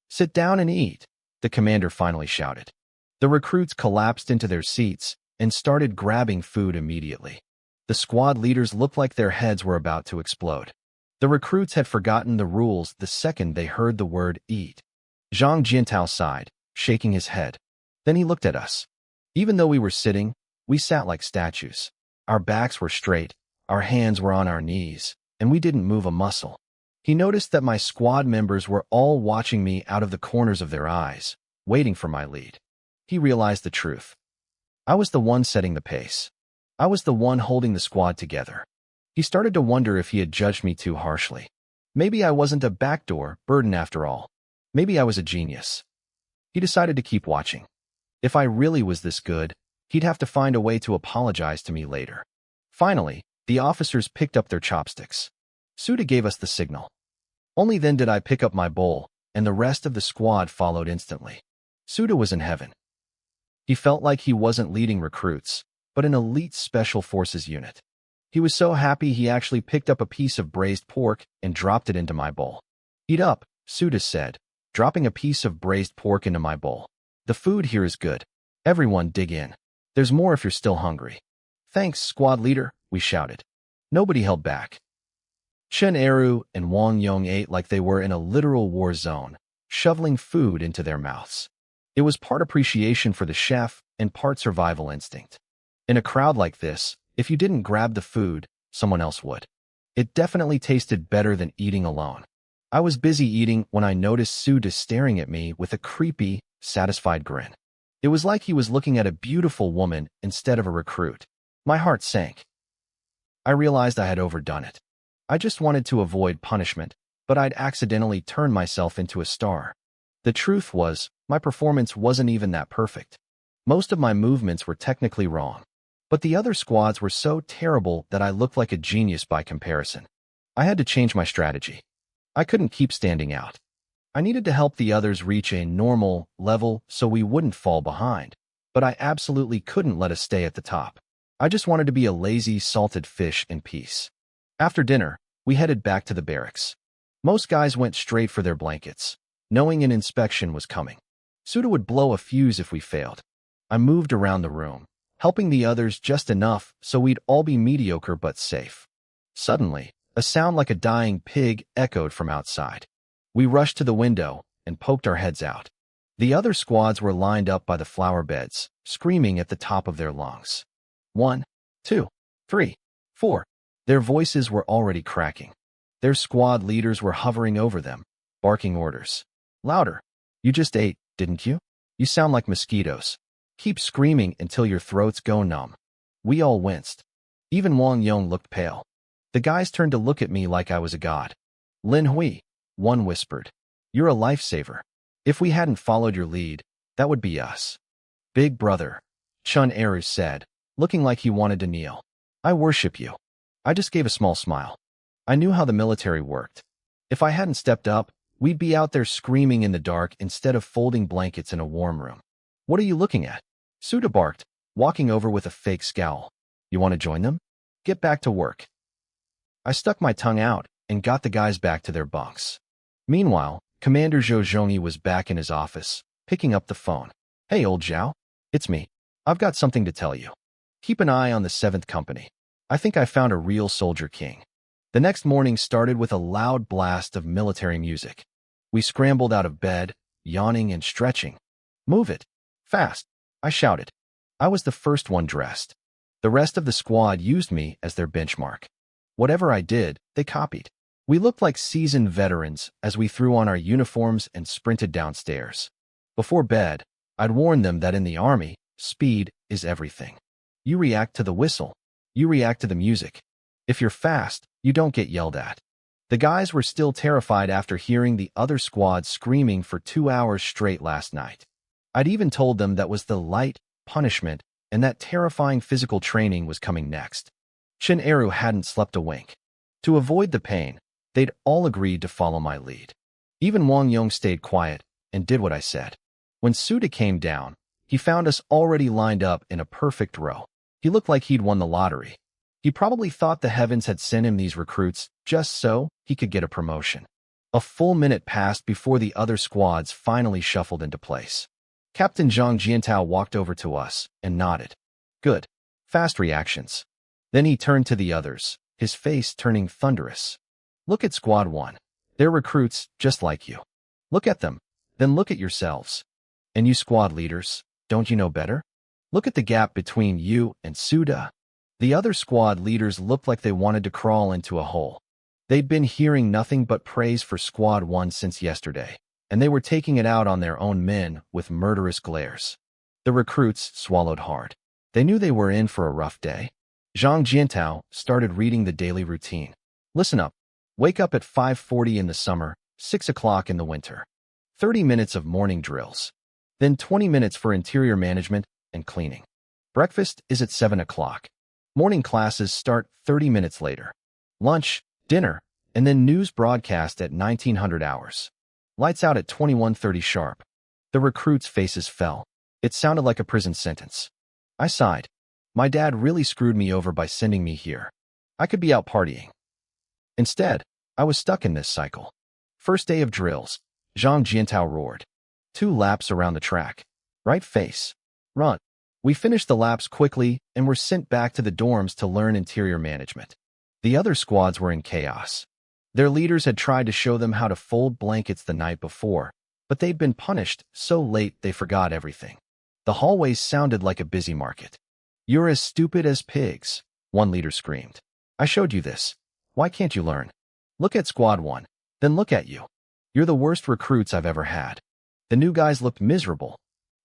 Sit down and eat, the commander finally shouted. The recruits collapsed into their seats and started grabbing food immediately. The squad leaders looked like their heads were about to explode. The recruits had forgotten the rules the second they heard the word eat. Zhang Jiantao sighed, shaking his head. Then he looked at us. Even though we were sitting, we sat like statues. Our backs were straight, our hands were on our knees, and we didn't move a muscle. He noticed that my squad members were all watching me out of the corners of their eyes, waiting for my lead. He realized the truth. I was the one setting the pace. I was the one holding the squad together. He started to wonder if he had judged me too harshly. Maybe I wasn't a backdoor burden after all. Maybe I was a genius. He decided to keep watching. If I really was this good, he'd have to find a way to apologize to me later. Finally, the officers picked up their chopsticks. Suda gave us the signal. Only then did I pick up my bowl, and the rest of the squad followed instantly. Suda was in heaven. He felt like he wasn't leading recruits, but an elite special forces unit. He was so happy he actually picked up a piece of braised pork and dropped it into my bowl. "Eat up," Suda said, dropping a piece of braised pork into my bowl. "The food here is good. Everyone dig in. There's more if you're still hungry." "Thanks, squad leader," we shouted. Nobody held back. Chen Eru and Wang Yong ate like they were in a literal war zone, shoveling food into their mouths. It was part appreciation for the chef and part survival instinct. In a crowd like this, if you didn't grab the food, someone else would. It definitely tasted better than eating alone. I was busy eating when I noticed Suda staring at me with a creepy, satisfied grin. It was like he was looking at a beautiful woman instead of a recruit. My heart sank. I realized I had overdone it. I just wanted to avoid punishment, but I'd accidentally turned myself into a star. The truth was, my performance wasn't even that perfect. Most of my movements were technically wrong, but the other squads were so terrible that I looked like a genius by comparison. I had to change my strategy. I couldn't keep standing out. I needed to help the others reach a normal level so we wouldn't fall behind, but I absolutely couldn't let us stay at the top. I just wanted to be a lazy, salted fish in peace. After dinner, we headed back to the barracks. Most guys went straight for their blankets, knowing an inspection was coming. Suda would blow a fuse if we failed. I moved around the room, helping the others just enough so we'd all be mediocre but safe. Suddenly, a sound like a dying pig echoed from outside. We rushed to the window and poked our heads out. The other squads were lined up by the flower beds, screaming at the top of their lungs. 1, 2, 3, 4. Their voices were already cracking. Their squad leaders were hovering over them, barking orders. "Louder. You just ate, didn't you? You sound like mosquitoes. Keep screaming until your throats go numb." We all winced. Even Wang Yong looked pale. The guys turned to look at me like I was a god. "Lin Hui," one whispered. "You're a lifesaver. If we hadn't followed your lead, that would be us." "Big brother," Chen Eru said, looking like he wanted to kneel. "I worship you." I just gave a small smile. I knew how the military worked. If I hadn't stepped up, we'd be out there screaming in the dark instead of folding blankets in a warm room. "What are you looking at?" Suda barked, walking over with a fake scowl. "You want to join them? Get back to work." I stuck my tongue out and got the guys back to their bunks. Meanwhile, Commander Zhou Zhongyi was back in his office, picking up the phone. "Hey, old Zhao. It's me. I've got something to tell you. Keep an eye on the 7th Company. I think I found a real soldier king." The next morning started with a loud blast of military music. We scrambled out of bed, yawning and stretching. "Move it. Fast," I shouted. I was the first one dressed. The rest of the squad used me as their benchmark. Whatever I did, they copied. We looked like seasoned veterans as we threw on our uniforms and sprinted downstairs. Before bed, I'd warned them that in the army, speed is everything. You react to the whistle. You react to the music. If you're fast, you don't get yelled at. The guys were still terrified after hearing the other squad screaming for 2 hours straight last night. I'd even told them that was the light punishment and that terrifying physical training was coming next. Chen Eru hadn't slept a wink. To avoid the pain, they'd all agreed to follow my lead. Even Wang Yong stayed quiet and did what I said. When Suda came down, he found us already lined up in a perfect row. He looked like he'd won the lottery. He probably thought the heavens had sent him these recruits just so he could get a promotion. A full minute passed before the other squads finally shuffled into place. Captain Zhang Jiantao walked over to us and nodded. "Good. Fast reactions." Then he turned to the others, his face turning thunderous. "Look at Squad 1. They're recruits just like you. Look at them. Then look at yourselves. And you squad leaders, don't you know better? Look at the gap between you and Suda. The other squad leaders looked like they wanted to crawl into a hole. They'd been hearing nothing but praise for Squad 1 since yesterday, and they were taking it out on their own men with murderous glares. The recruits swallowed hard. They knew they were in for a rough day. Zhang Jiantao started reading the daily routine. Listen up. Wake up at 5:40 in the summer, 6 o'clock in the winter. 30 minutes of morning drills. Then 20 minutes for interior management and cleaning. Breakfast is at 7 o'clock. Morning classes start 30 minutes later. Lunch, dinner, and then news broadcast at 1900 hours. Lights out at 21:30 sharp. The recruits' faces fell. It sounded like a prison sentence. I sighed. My dad really screwed me over by sending me here. I could be out partying. Instead, I was stuck in this cycle. First day of drills. Zhang Jiantao roared. 2 laps around the track. Right face. Run. We finished the laps quickly and were sent back to the dorms to learn interior management. The other squads were in chaos. Their leaders had tried to show them how to fold blankets the night before, but they'd been punished so late they forgot everything. The hallways sounded like a busy market. You're as stupid as pigs, one leader screamed. I showed you this. Why can't you learn? Look at Squad 1, then look at you. You're the worst recruits I've ever had. The new guys looked miserable.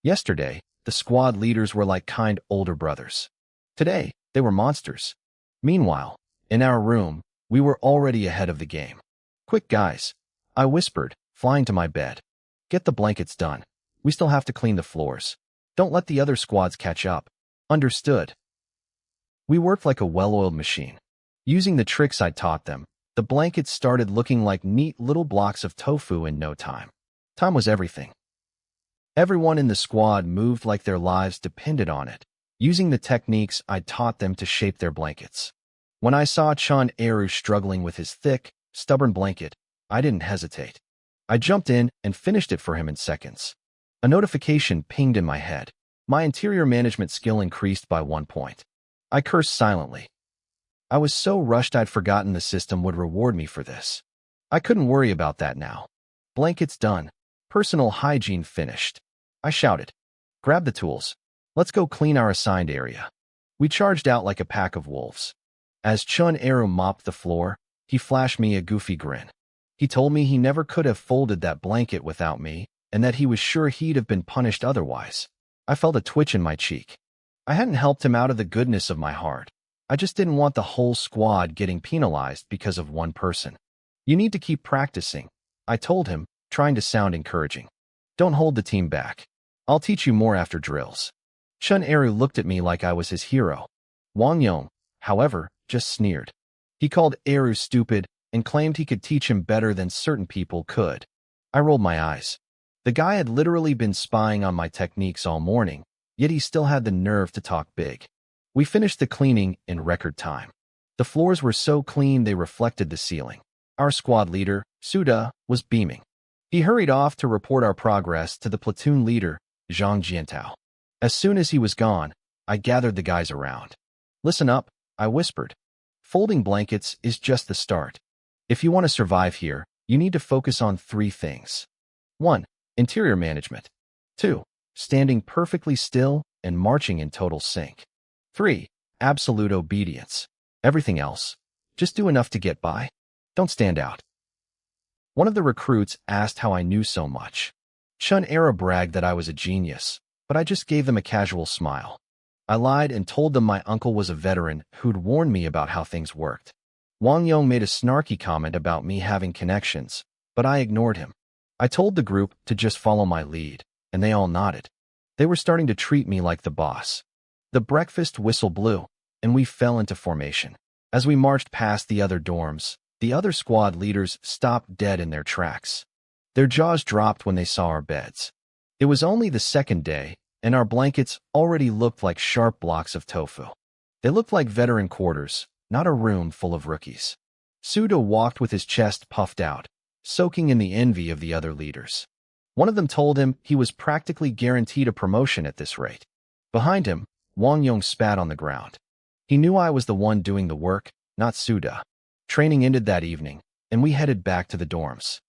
Yesterday, the squad leaders were like kind older brothers. Today, they were monsters. Meanwhile, in our room, we were already ahead of the game. Quick, guys, I whispered, flying to my bed. Get the blankets done. We still have to clean the floors. Don't let the other squads catch up. Understood. We worked like a well-oiled machine. Using the tricks I taught them, the blankets started looking like neat little blocks of tofu in no time. Time was everything. Everyone in the squad moved like their lives depended on it, using the techniques I taught them to shape their blankets. When I saw Chun Eru struggling with his thick, stubborn blanket, I didn't hesitate. I jumped in and finished it for him in seconds. A notification pinged in my head. My interior management skill increased by 1 point. I cursed silently. I was so rushed I'd forgotten the system would reward me for this. I couldn't worry about that now. Blankets done. Personal hygiene finished. I shouted. Grab the tools. Let's go clean our assigned area. We charged out like a pack of wolves. As Chun Eru mopped the floor, he flashed me a goofy grin. He told me he never could have folded that blanket without me, and that he was sure he'd have been punished otherwise. I felt a twitch in my cheek. I hadn't helped him out of the goodness of my heart. I just didn't want the whole squad getting penalized because of one person. You need to keep practicing, I told him, trying to sound encouraging. Don't hold the team back. I'll teach you more after drills. Chun Eru looked at me like I was his hero. Wang Yong, however, just sneered. He called Eru stupid and claimed he could teach him better than certain people could. I rolled my eyes. The guy had literally been spying on my techniques all morning, yet he still had the nerve to talk big. We finished the cleaning in record time. The floors were so clean they reflected the ceiling. Our squad leader, Suda, was beaming. He hurried off to report our progress to the platoon leader, Zhang Jiantao. As soon as he was gone, I gathered the guys around. Listen up, I whispered. Folding blankets is just the start. If you want to survive here, you need to focus on 3 things. 1. Interior management. 2. Standing perfectly still and marching in total sync. 3. Absolute obedience. Everything else, just do enough to get by. Don't stand out. One of the recruits asked how I knew so much. Chun Eru bragged that I was a genius, but I just gave them a casual smile. I lied and told them my uncle was a veteran who'd warned me about how things worked. Wang Yong made a snarky comment about me having connections, but I ignored him. I told the group to just follow my lead, and they all nodded. They were starting to treat me like the boss. The breakfast whistle blew, and we fell into formation. As we marched past the other dorms, the other squad leaders stopped dead in their tracks. Their jaws dropped when they saw our beds. It was only the second day, and our blankets already looked like sharp blocks of tofu. They looked like veteran quarters, not a room full of rookies. Suda walked with his chest puffed out, soaking in the envy of the other leaders. One of them told him he was practically guaranteed a promotion at this rate. Behind him, Wang Yong spat on the ground. He knew I was the one doing the work, not Suda. Training ended that evening, and we headed back to the dorms.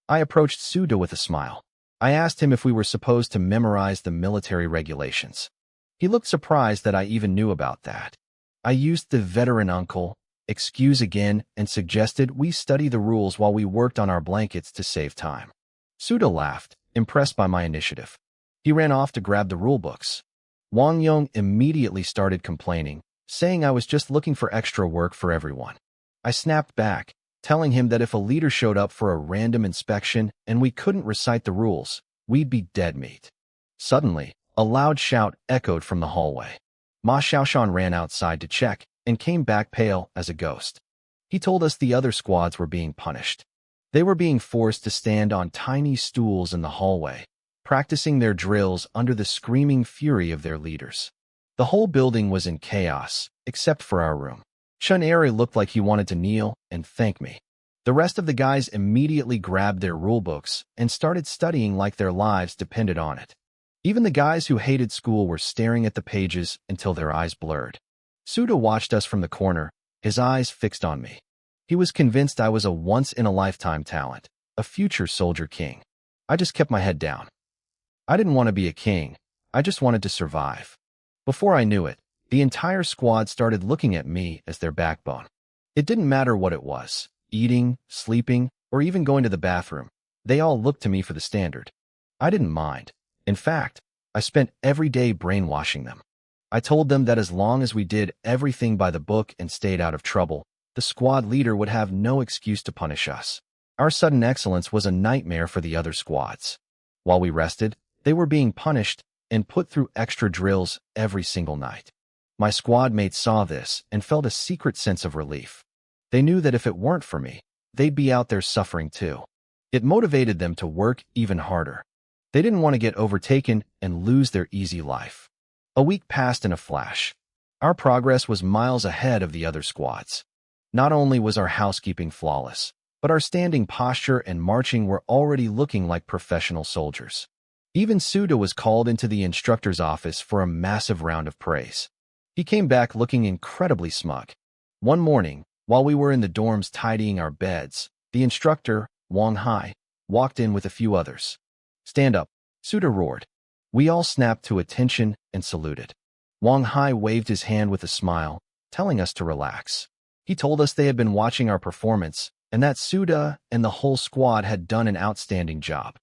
I approached Suda with a smile. I asked him if we were supposed to memorize the military regulations. He looked surprised that I even knew about that. I used the veteran uncle excuse again and suggested we study the rules while we worked on our blankets to save time. Suda laughed, impressed by my initiative. He ran off to grab the rulebooks. Wang Yong immediately started complaining, saying I was just looking for extra work for everyone. I snapped back, telling him that if a leader showed up for a random inspection and we couldn't recite the rules, we'd be dead meat. Suddenly, a loud shout echoed from the hallway. Ma Xiaoshan ran outside to check and came back pale as a ghost. He told us the other squads were being punished. They were being forced to stand on tiny stools in the hallway, practicing their drills under the screaming fury of their leaders. The whole building was in chaos, except for our room. Chun Eri looked like he wanted to kneel and thank me. The rest of the guys immediately grabbed their rulebooks and started studying like their lives depended on it. Even the guys who hated school were staring at the pages until their eyes blurred. Suda watched us from the corner, his eyes fixed on me. He was convinced I was a once-in-a-lifetime talent, a future soldier king. I just kept my head down. I didn't want to be a king, I just wanted to survive. Before I knew it, the entire squad started looking at me as their backbone. It didn't matter what it was, eating, sleeping, or even going to the bathroom. They all looked to me for the standard. I didn't mind. In fact, I spent every day brainwashing them. I told them that as long as we did everything by the book and stayed out of trouble, the squad leader would have no excuse to punish us. Our sudden excellence was a nightmare for the other squads. While we rested, they were being punished and put through extra drills every single night. My squad mates saw this and felt a secret sense of relief. They knew that if it weren't for me, they'd be out there suffering too. It motivated them to work even harder. They didn't want to get overtaken and lose their easy life. A week passed in a flash. Our progress was miles ahead of the other squads. Not only was our housekeeping flawless, but our standing posture and marching were already looking like professional soldiers. Even Suda was called into the instructor's office for a massive round of praise. He came back looking incredibly smug. One morning, while we were in the dorms tidying our beds, the instructor, Wang Hai, walked in with a few others. "Stand up," Suda roared. We all snapped to attention and saluted. Wang Hai waved his hand with a smile, telling us to relax. He told us they had been watching our performance and that Suda and the whole squad had done an outstanding job.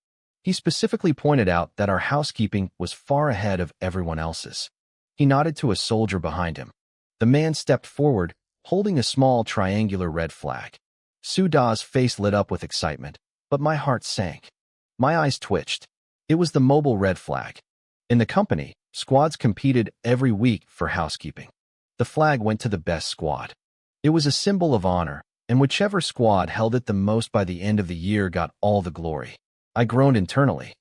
He specifically pointed out that our housekeeping was far ahead of everyone else's. He nodded to a soldier behind him. The man stepped forward, holding a small triangular red flag. Suda's face lit up with excitement, but my heart sank. My eyes twitched. It was the mobile red flag. In the company, squads competed every week for housekeeping. The flag went to the best squad. It was a symbol of honor, and whichever squad held it the most by the end of the year got all the glory. I groaned internally.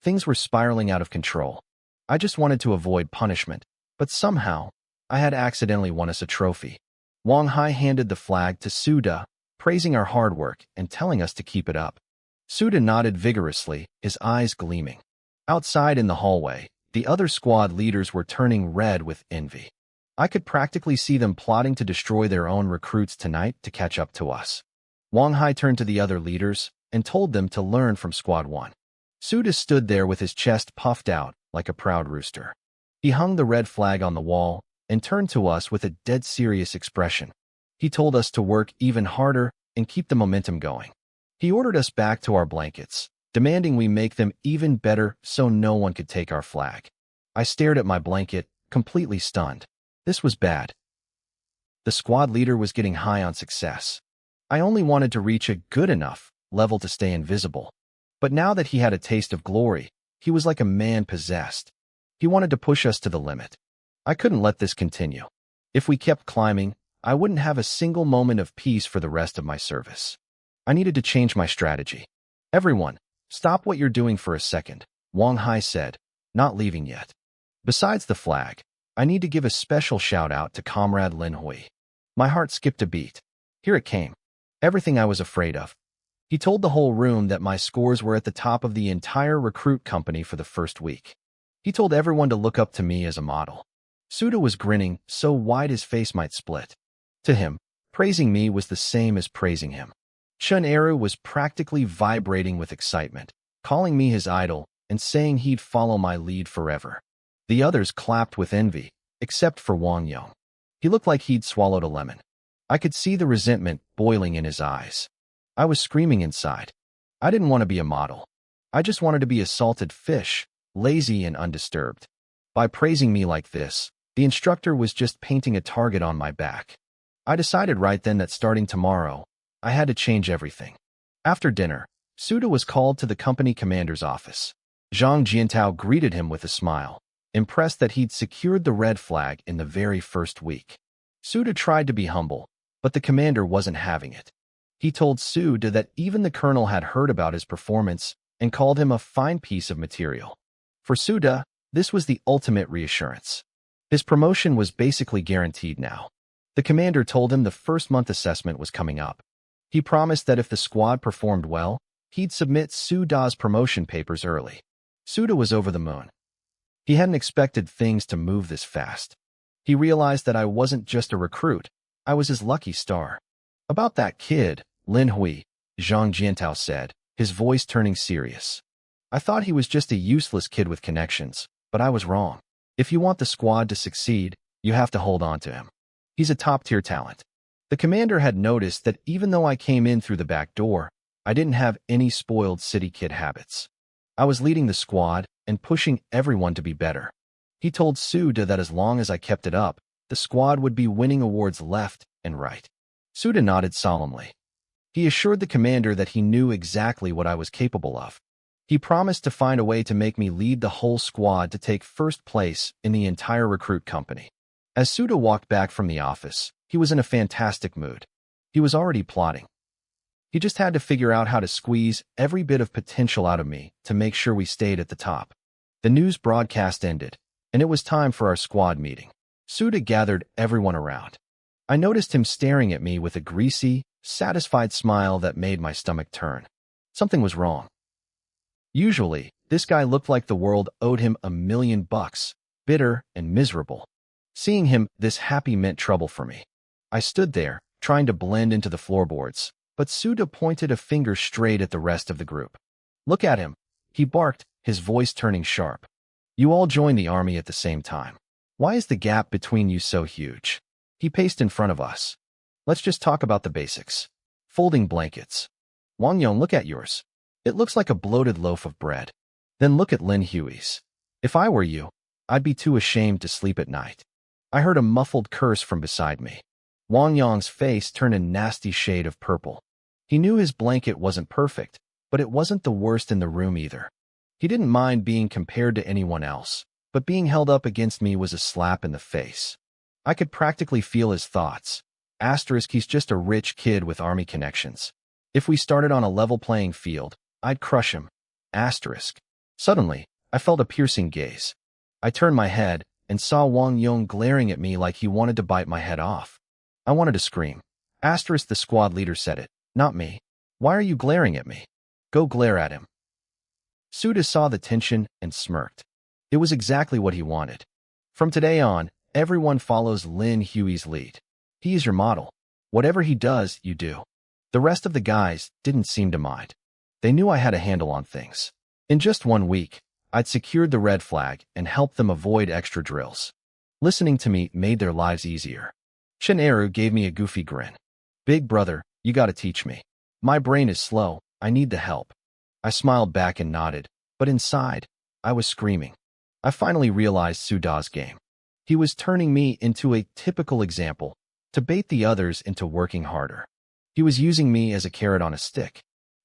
Things were spiraling out of control. I just wanted to avoid punishment, but somehow, I had accidentally won us a trophy. Wang Hai handed the flag to Suda, praising our hard work and telling us to keep it up. Suda nodded vigorously, his eyes gleaming. Outside in the hallway, the other squad leaders were turning red with envy. I could practically see them plotting to destroy their own recruits tonight to catch up to us. Wang Hai turned to the other leaders and told them to learn from Squad 1. Suda stood there with his chest puffed out like a proud rooster. He hung the red flag on the wall and turned to us with a dead serious expression. He told us to work even harder and keep the momentum going. He ordered us back to our blankets, demanding we make them even better so no one could take our flag. I stared at my blanket, completely stunned. This was bad. The squad leader was getting high on success. I only wanted to reach a good enough level to stay invisible. But now that he had a taste of glory, he was like a man possessed. He wanted to push us to the limit. I couldn't let this continue. If we kept climbing, I wouldn't have a single moment of peace for the rest of my service. I needed to change my strategy. "Everyone, stop what you're doing for a second," Wang Hai said, not leaving yet. "Besides the flag, I need to give a special shout-out to Comrade Lin Hui." My heart skipped a beat. Here it came. Everything I was afraid of. He told the whole room that my scores were at the top of the entire recruit company for the first week. He told everyone to look up to me as a model. Suda was grinning so wide his face might split. To him, praising me was the same as praising him. Chun Eru was practically vibrating with excitement. calling me his idol and saying he'd follow my lead forever. The others clapped with envy, except for Wang Yong. He looked like he'd swallowed a lemon. I could see the resentment boiling in his eyes. I was screaming inside. I didn't want to be a model. I just wanted to be a salted fish, lazy and undisturbed. By praising me like this, the instructor was just painting a target on my back. I decided right then that starting tomorrow, I had to change everything. After dinner, Suda was called to the company commander's office. Zhang Jiantao greeted him with a smile, impressed that he'd secured the red flag in the very first week. Suda tried to be humble, but the commander wasn't having it. He told Suda that even the colonel had heard about his performance and called him a fine piece of material. For Suda, this was the ultimate reassurance. His promotion was basically guaranteed now. The commander told him the first month assessment was coming up. He promised that if the squad performed well, he'd submit Suda's promotion papers early. Suda was over the moon. He hadn't expected things to move this fast. He realized that I wasn't just a recruit, I was his lucky star. About that kid, Lin Hui, Zhang Jiantao said, his voice turning serious. I thought he was just a useless kid with connections, but I was wrong. If you want the squad to succeed, you have to hold on to him. He's a top-tier talent. The commander had noticed that even though I came in through the back door, I didn't have any spoiled city kid habits. I was leading the squad and pushing everyone to be better. He told Suda that as long as I kept it up, the squad would be winning awards left and right. Suda nodded solemnly. He assured the commander that he knew exactly what I was capable of. He promised to find a way to make me lead the whole squad to take first place in the entire recruit company. As Suda walked back from the office, he was in a fantastic mood. He was already plotting. He just had to figure out how to squeeze every bit of potential out of me to make sure we stayed at the top. The news broadcast ended, and it was time for our squad meeting. Suda gathered everyone around. I noticed him staring at me with a greasy, satisfied smile that made my stomach turn. Something was wrong. Usually, this guy looked like the world owed him $1 million, bitter and miserable. Seeing him this happy meant trouble for me. I stood there, trying to blend into the floorboards, but Suda pointed a finger straight at the rest of the group. Look at him, he barked, his voice turning sharp. You all joined the army at the same time. Why is the gap between you so huge? He paced in front of us. Let's just talk about the basics. Folding blankets. Wang Yong, look at yours. It looks like a bloated loaf of bread. Then look at Lin Hui's. If I were you, I'd be too ashamed to sleep at night. I heard a muffled curse from beside me. Wang Yong's face turned a nasty shade of purple. He knew his blanket wasn't perfect, but it wasn't the worst in the room either. He didn't mind being compared to anyone else, but being held up against me was a slap in the face. I could practically feel his thoughts. Asterisk, he's just a rich kid with army connections. If we started on a level playing field, I'd crush him. Asterisk. Suddenly, I felt a piercing gaze. I turned my head and saw Wang Yong glaring at me like he wanted to bite my head off. I wanted to scream. Asterisk, the squad leader said it, not me. Why are you glaring at me? Go glare at him. Suda saw the tension and smirked. It was exactly what he wanted. From today on, everyone follows Lin Hui's lead. He is your model. Whatever he does, you do. The rest of the guys didn't seem to mind. They knew I had a handle on things. In just 1 week, I'd secured the red flag and helped them avoid extra drills. Listening to me made their lives easier. Chen Eru gave me a goofy grin. Big brother, you gotta teach me. My brain is slow, I need the help. I smiled back and nodded, but inside, I was screaming. I finally realized Suda's game. He was turning me into a typical example, to bait the others into working harder. He was using me as a carrot on a stick.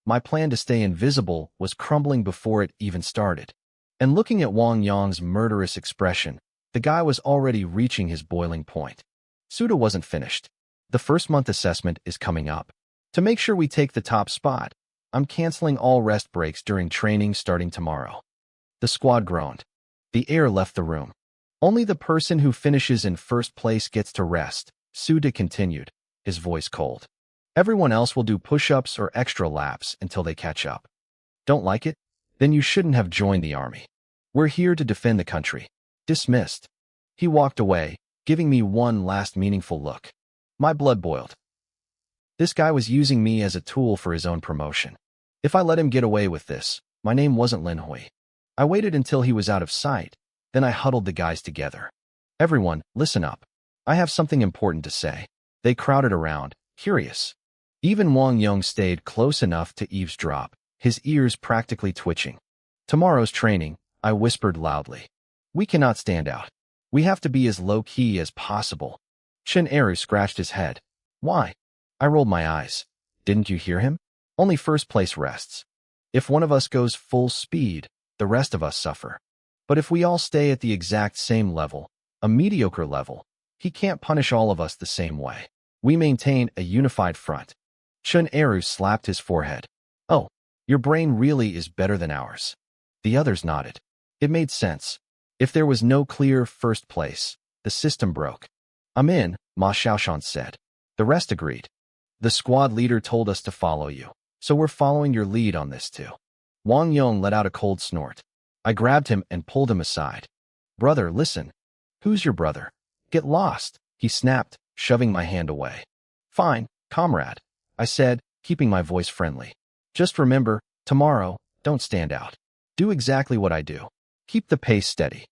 My plan to stay invisible was crumbling before it even started. And looking at Wang Yong's murderous expression, the guy was already reaching his boiling point. Suda wasn't finished. The first month assessment is coming up. To make sure we take the top spot, I'm canceling all rest breaks during training starting tomorrow. The squad groaned. The air left the room. Only the person who finishes in first place gets to rest, Suda continued, his voice cold. Everyone else will do push-ups or extra laps until they catch up. Don't like it? Then you shouldn't have joined the army. We're here to defend the country. Dismissed. He walked away, giving me one last meaningful look. My blood boiled. This guy was using me as a tool for his own promotion. If I let him get away with this, My name wasn't Linhui. I waited until he was out of sight. Then I huddled the guys together. Everyone, listen up. I have something important to say. They crowded around, curious. Even Wang Yong stayed close enough to eavesdrop, his ears practically twitching. Tomorrow's training, I whispered loudly. We cannot stand out. We have to be as low-key as possible. Chen Eru scratched his head. Why? I rolled my eyes. Didn't you hear him? Only first place rests. If one of us goes full speed, the rest of us suffer. But if we all stay at the exact same level, a mediocre level, he can't punish all of us the same way. We maintain a unified front. Chen Eru slapped his forehead. Oh, your brain really is better than ours. The others nodded. It made sense. If there was no clear first place, the system broke. I'm in, Ma Xiaoshan said. The rest agreed. The squad leader told us to follow you, so we're following your lead on this too. Wang Yong let out a cold snort. I grabbed him and pulled him aside. Brother, listen. Who's your brother? Get lost, he snapped, shoving my hand away. Fine, comrade, I said, keeping my voice friendly. Just remember, tomorrow, don't stand out. Do exactly what I do. Keep the pace steady.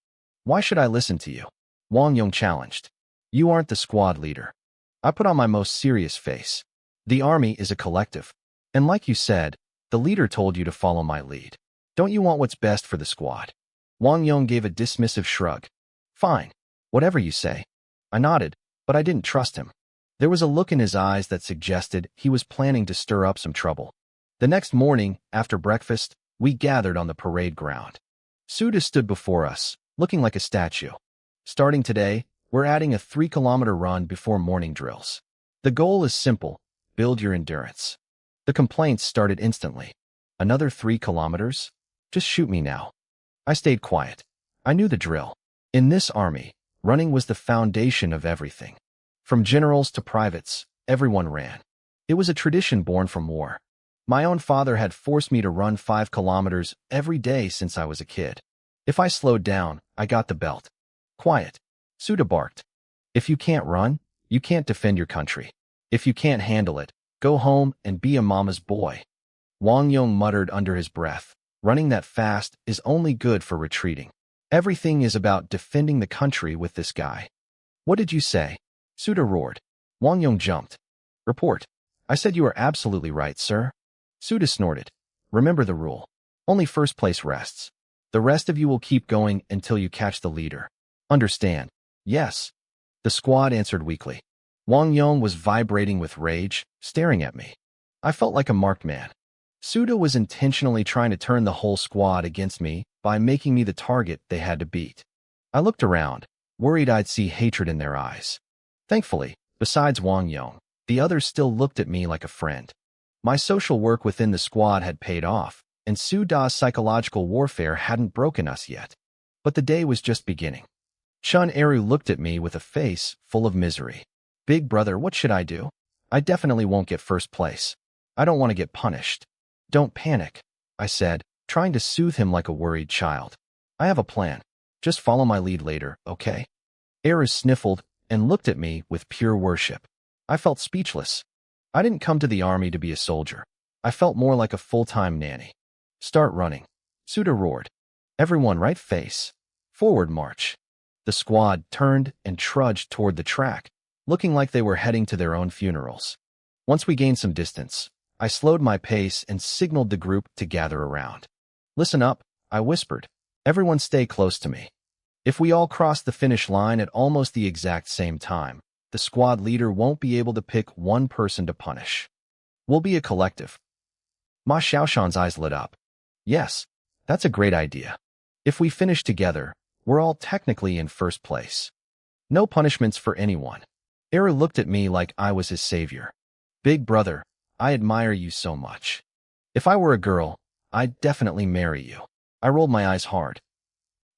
Why should I listen to you? Wang Yong challenged. You aren't the squad leader. I put on my most serious face. The army is a collective. And like you said, the leader told you to follow my lead. Don't you want what's best for the squad? Wang Yong gave a dismissive shrug. Fine. Whatever you say. I nodded, but I didn't trust him. There was a look in his eyes that suggested he was planning to stir up some trouble. The next morning, after breakfast, we gathered on the parade ground. Suda stood before us, looking like a statue. Starting today, we're adding a 3-kilometer run before morning drills. The goal is simple: build your endurance. The complaints started instantly. Another 3 kilometers? Just shoot me now. I stayed quiet. I knew the drill. In this army, running was the foundation of everything. From generals to privates, everyone ran. It was a tradition born from war. My own father had forced me to run 5 kilometers every day since I was a kid. If I slowed down, I got the belt. Quiet. Suda barked. If you can't run, you can't defend your country. If you can't handle it, go home and be a mama's boy. Wang Yong muttered under his breath. Running that fast is only good for retreating. Everything is about defending the country with this guy. What did you say? Suda roared. Wang Yong jumped. Report. I said you are absolutely right, sir. Suda snorted. Remember the rule. Only first place rests. The rest of you will keep going until you catch the leader. Understand? Yes. The squad answered weakly. Wang Yong was vibrating with rage, staring at me. I felt like a marked man. Suda was intentionally trying to turn the whole squad against me by making me the target they had to beat. I looked around, worried I'd see hatred in their eyes. Thankfully, besides Wang Yong, the others still looked at me like a friend. My social work within the squad had paid off, and Suda's psychological warfare hadn't broken us yet. But the day was just beginning. Chen Eru looked at me with a face full of misery. Big brother, what should I do? I definitely won't get first place. I don't want to get punished. Don't panic, I said, trying to soothe him like a worried child. I have a plan. Just follow my lead later, okay? Eru sniffled and looked at me with pure worship. I felt speechless. I didn't come to the army to be a soldier. I felt more like a full-time nanny. Start running. Suda roared. Everyone right face. Forward march. The squad turned and trudged toward the track, looking like they were heading to their own funerals. Once we gained some distance, I slowed my pace and signaled the group to gather around. Listen up, I whispered. Everyone stay close to me. If we all cross the finish line at almost the exact same time, the squad leader won't be able to pick one person to punish. We'll be a collective. Ma Xiaoshan's eyes lit up. Yes, that's a great idea. If we finish together, we're all technically in first place. No punishments for anyone. Eru looked at me like I was his savior. Big brother, I admire you so much. If I were a girl, I'd definitely marry you. I rolled my eyes hard.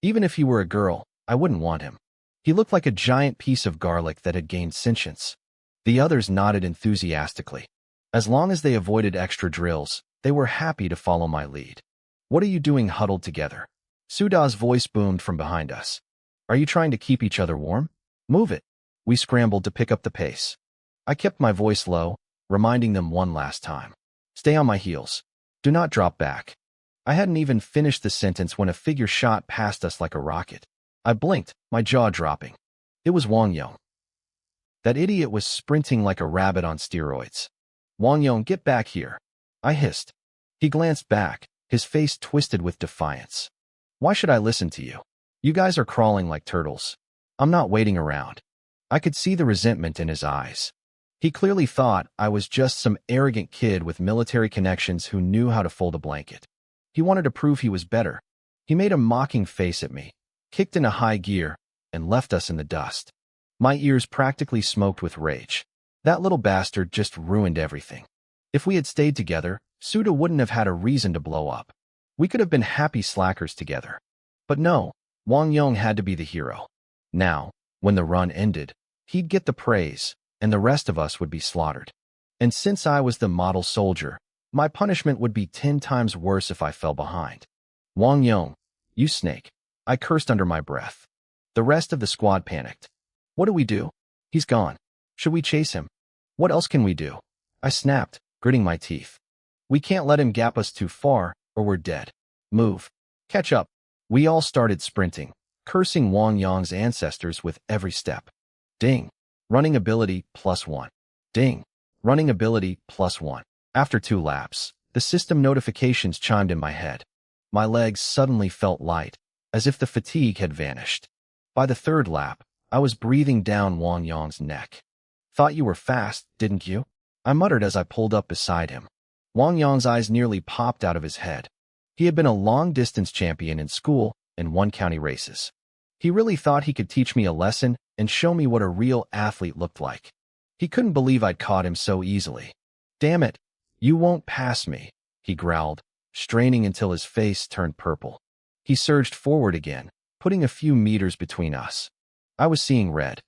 Even if he were a girl, I wouldn't want him. He looked like a giant piece of garlic that had gained sentience. The others nodded enthusiastically. As long as they avoided extra drills, they were happy to follow my lead. What are you doing huddled together? Suda's voice boomed from behind us. Are you trying to keep each other warm? Move it. We scrambled to pick up the pace. I kept my voice low, reminding them one last time. Stay on my heels. Do not drop back. I hadn't even finished the sentence when a figure shot past us like a rocket. I blinked, my jaw dropping. It was Wang Yong. That idiot was sprinting like a rabbit on steroids. Wang Yong, get back here. I hissed. He glanced back, his face twisted with defiance. Why should I listen to you? You guys are crawling like turtles. I'm not waiting around. I could see the resentment in his eyes. He clearly thought I was just some arrogant kid with military connections who knew how to fold a blanket. He wanted to prove he was better. He made a mocking face at me, kicked into high gear, and left us in the dust. My ears practically smoked with rage. That little bastard just ruined everything. If we had stayed together, Suda wouldn't have had a reason to blow up. We could have been happy slackers together. But no, Wang Yong had to be the hero. Now, when the run ended, he'd get the praise, and the rest of us would be slaughtered. And since I was the model soldier, my punishment would be 10 times worse if I fell behind. Wang Yong, you snake. I cursed under my breath. The rest of the squad panicked. What do we do? He's gone. Should we chase him? What else can we do? I snapped, gritting my teeth. We can't let him gap us too far, or we're dead. Move. Catch up. We all started sprinting, cursing Wang Yong's ancestors with every step. Ding. Running ability +1. Ding. Running ability +1. After 2 laps, the system notifications chimed in my head. My legs suddenly felt light, as if the fatigue had vanished. By the 3rd lap, I was breathing down Wang Yong's neck. Thought you were fast, didn't you? I muttered as I pulled up beside him. Wang Yong's eyes nearly popped out of his head. He had been a long-distance champion in school and won county races. He really thought he could teach me a lesson and show me what a real athlete looked like. He couldn't believe I'd caught him so easily. Damn it, you won't pass me, he growled, straining until his face turned purple. He surged forward again, putting a few meters between us. I was seeing red.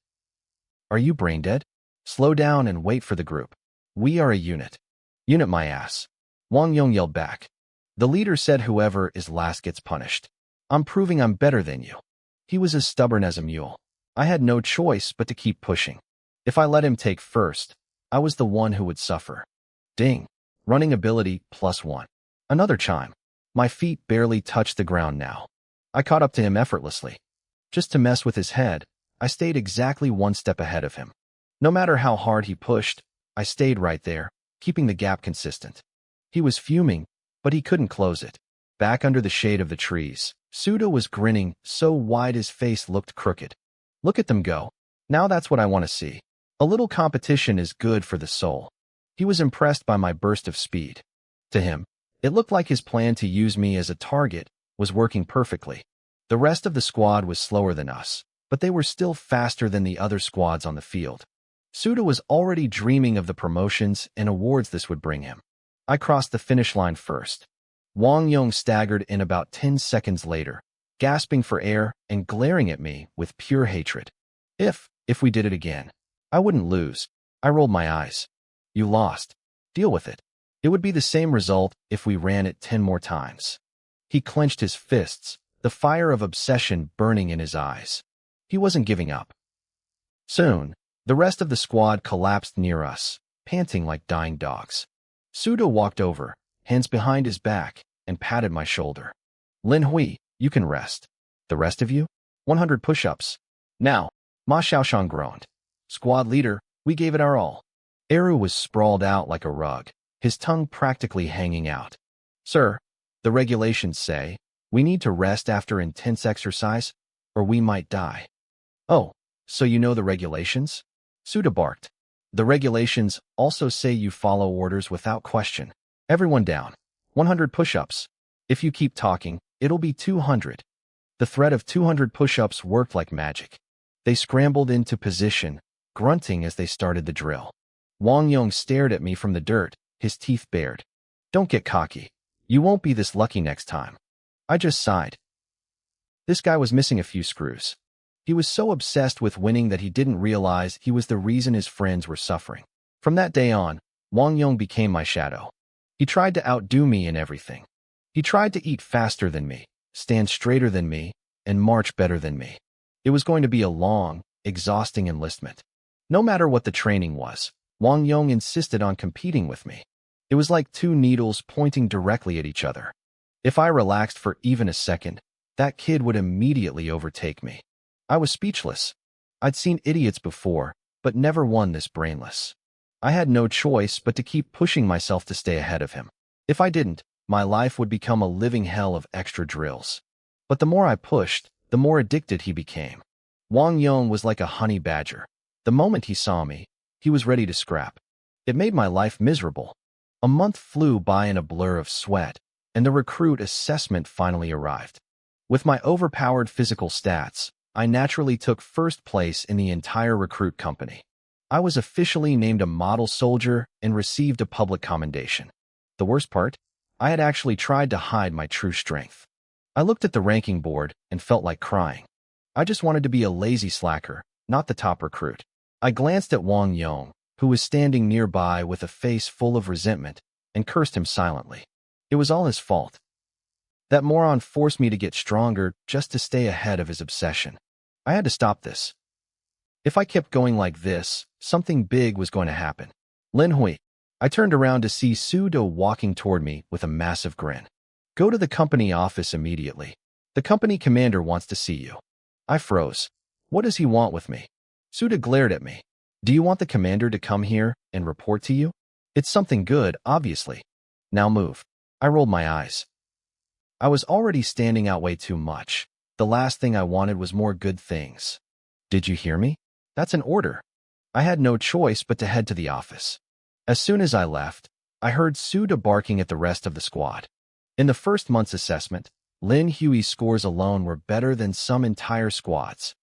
Are you brain dead? Slow down and wait for the group. We are a unit. Unit my ass. Wang Yong yelled back. The leader said whoever is last gets punished. I'm proving I'm better than you. He was as stubborn as a mule. I had no choice but to keep pushing. If I let him take first, I was the one who would suffer. Ding. Running ability +1. Another chime. My feet barely touched the ground now. I caught up to him effortlessly. Just to mess with his head, I stayed exactly 1 step ahead of him. No matter how hard he pushed, I stayed right there, keeping the gap consistent. He was fuming, but he couldn't close it. Back under the shade of the trees, Suda was grinning so wide his face looked crooked. Look at them go. Now that's what I want to see. A little competition is good for the soul. He was impressed by my burst of speed. To him, it looked like his plan to use me as a target was working perfectly. The rest of the squad was slower than us, but they were still faster than the other squads on the field. Suda was already dreaming of the promotions and awards this would bring him. I crossed the finish line first. Wang Yong staggered in about 10 seconds later, gasping for air and glaring at me with pure hatred. If we did it again, I wouldn't lose. I rolled my eyes. You lost. Deal with it. It would be the same result if we ran it 10 more times. He clenched his fists, the fire of obsession burning in his eyes. He wasn't giving up. Soon, the rest of the squad collapsed near us, panting like dying dogs. Suda walked over, hands behind his back, and patted my shoulder. Lin Hui, you can rest. The rest of you? 100 push-ups. Now, Ma Xiaoshan groaned. Squad leader, we gave it our all. Eru was sprawled out like a rug, his tongue practically hanging out. Sir, the regulations say, we need to rest after intense exercise, or we might die. Oh, so you know the regulations? Suda barked. The regulations also say you follow orders without question. Everyone down. 100 push-ups. If you keep talking, it'll be 200. The threat of 200 push-ups worked like magic. They scrambled into position, grunting as they started the drill. Wang Yong stared at me from the dirt, his teeth bared. Don't get cocky. You won't be this lucky next time. I just sighed. This guy was missing a few screws. He was so obsessed with winning that he didn't realize he was the reason his friends were suffering. From that day on, Wang Yong became my shadow. He tried to outdo me in everything. He tried to eat faster than me, stand straighter than me, and march better than me. It was going to be a long, exhausting enlistment. No matter what the training was, Wang Yong insisted on competing with me. It was like 2 needles pointing directly at each other. If I relaxed for even a second, that kid would immediately overtake me. I was speechless. I'd seen idiots before, but never one this brainless. I had no choice but to keep pushing myself to stay ahead of him. If I didn't, my life would become a living hell of extra drills. But the more I pushed, the more addicted he became. Wang Yong was like a honey badger. The moment he saw me, he was ready to scrap. It made my life miserable. A month flew by in a blur of sweat, and the recruit assessment finally arrived. With my overpowered physical stats, I naturally took first place in the entire recruit company. I was officially named a model soldier and received a public commendation. The worst part? I had actually tried to hide my true strength. I looked at the ranking board and felt like crying. I just wanted to be a lazy slacker, not the top recruit. I glanced at Wang Yong, who was standing nearby with a face full of resentment, and cursed him silently. It was all his fault. That moron forced me to get stronger just to stay ahead of his obsession. I had to stop this. If I kept going like this, something big was going to happen. Lin Hui. I turned around to see Su De walking toward me with a massive grin. Go to the company office immediately. The company commander wants to see you. I froze. What does he want with me? Su De glared at me. Do you want the commander to come here and report to you? It's something good, obviously. Now move. I rolled my eyes. I was already standing out way too much. The last thing I wanted was more good things. Did you hear me? That's an order. I had no choice but to head to the office. As soon as I left, I heard Su De barking at the rest of the squad. In the first month's assessment, Lin Hui's scores alone were better than some entire squads.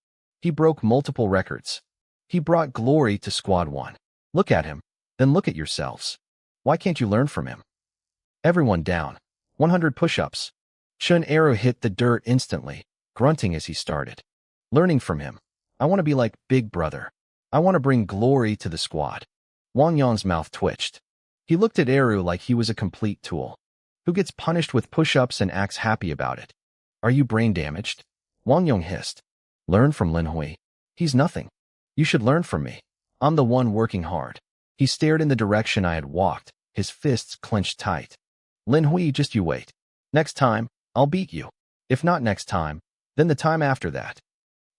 He broke multiple records. He brought glory to Squad 1. Look at him, then look at yourselves. Why can't you learn from him? Everyone down. 100 push-ups. Chun Arrow hit the dirt instantly, grunting as he started. Learning from him. I want to be like Big Brother. I want to bring glory to the squad. Wang Yong's mouth twitched. He looked at Eru like he was a complete tool, who gets punished with push-ups and acts happy about it. Are you brain damaged? Wang Yong hissed. Learn from Lin Hui. He's nothing. You should learn from me. I'm the one working hard. He stared in the direction I had walked, his fists clenched tight. Lin Hui, just you wait. Next time, I'll beat you. If not next time, then the time after that.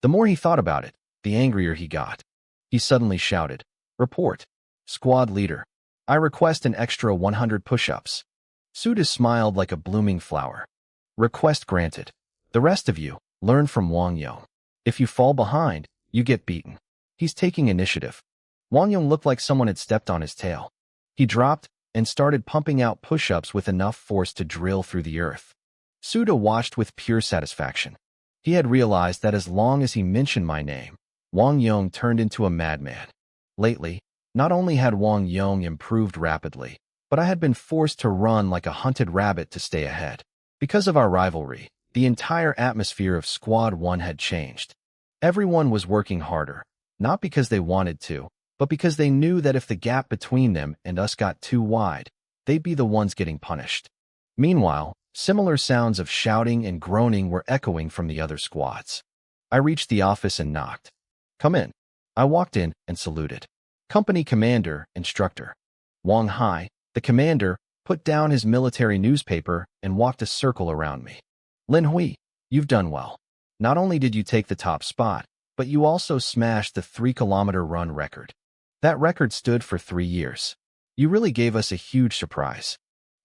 The more he thought about it, the angrier he got. He suddenly shouted, Report. Squad leader. I request an extra 100 push-ups. Su De smiled like a blooming flower. Request granted. The rest of you, learn from Wang Yong. If you fall behind, you get beaten. He's taking initiative. Wang Yong looked like someone had stepped on his tail. He dropped and started pumping out push-ups with enough force to drill through the earth. Su De watched with pure satisfaction. He had realized that as long as he mentioned my name, Wang Yong turned into a madman. Lately, not only had Wang Yong improved rapidly, but I had been forced to run like a hunted rabbit to stay ahead. Because of our rivalry, the entire atmosphere of Squad 1 had changed. Everyone was working harder, not because they wanted to, but because they knew that if the gap between them and us got too wide, they'd be the ones getting punished. Meanwhile, similar sounds of shouting and groaning were echoing from the other squads. I reached the office and knocked. Come in. I walked in and saluted. Company commander, instructor. Wang Hai, the commander, put down his military newspaper and walked a circle around me. Lin Hui, you've done well. Not only did you take the top spot, but you also smashed the 3-kilometer run record. That record stood for 3 years. You really gave us a huge surprise.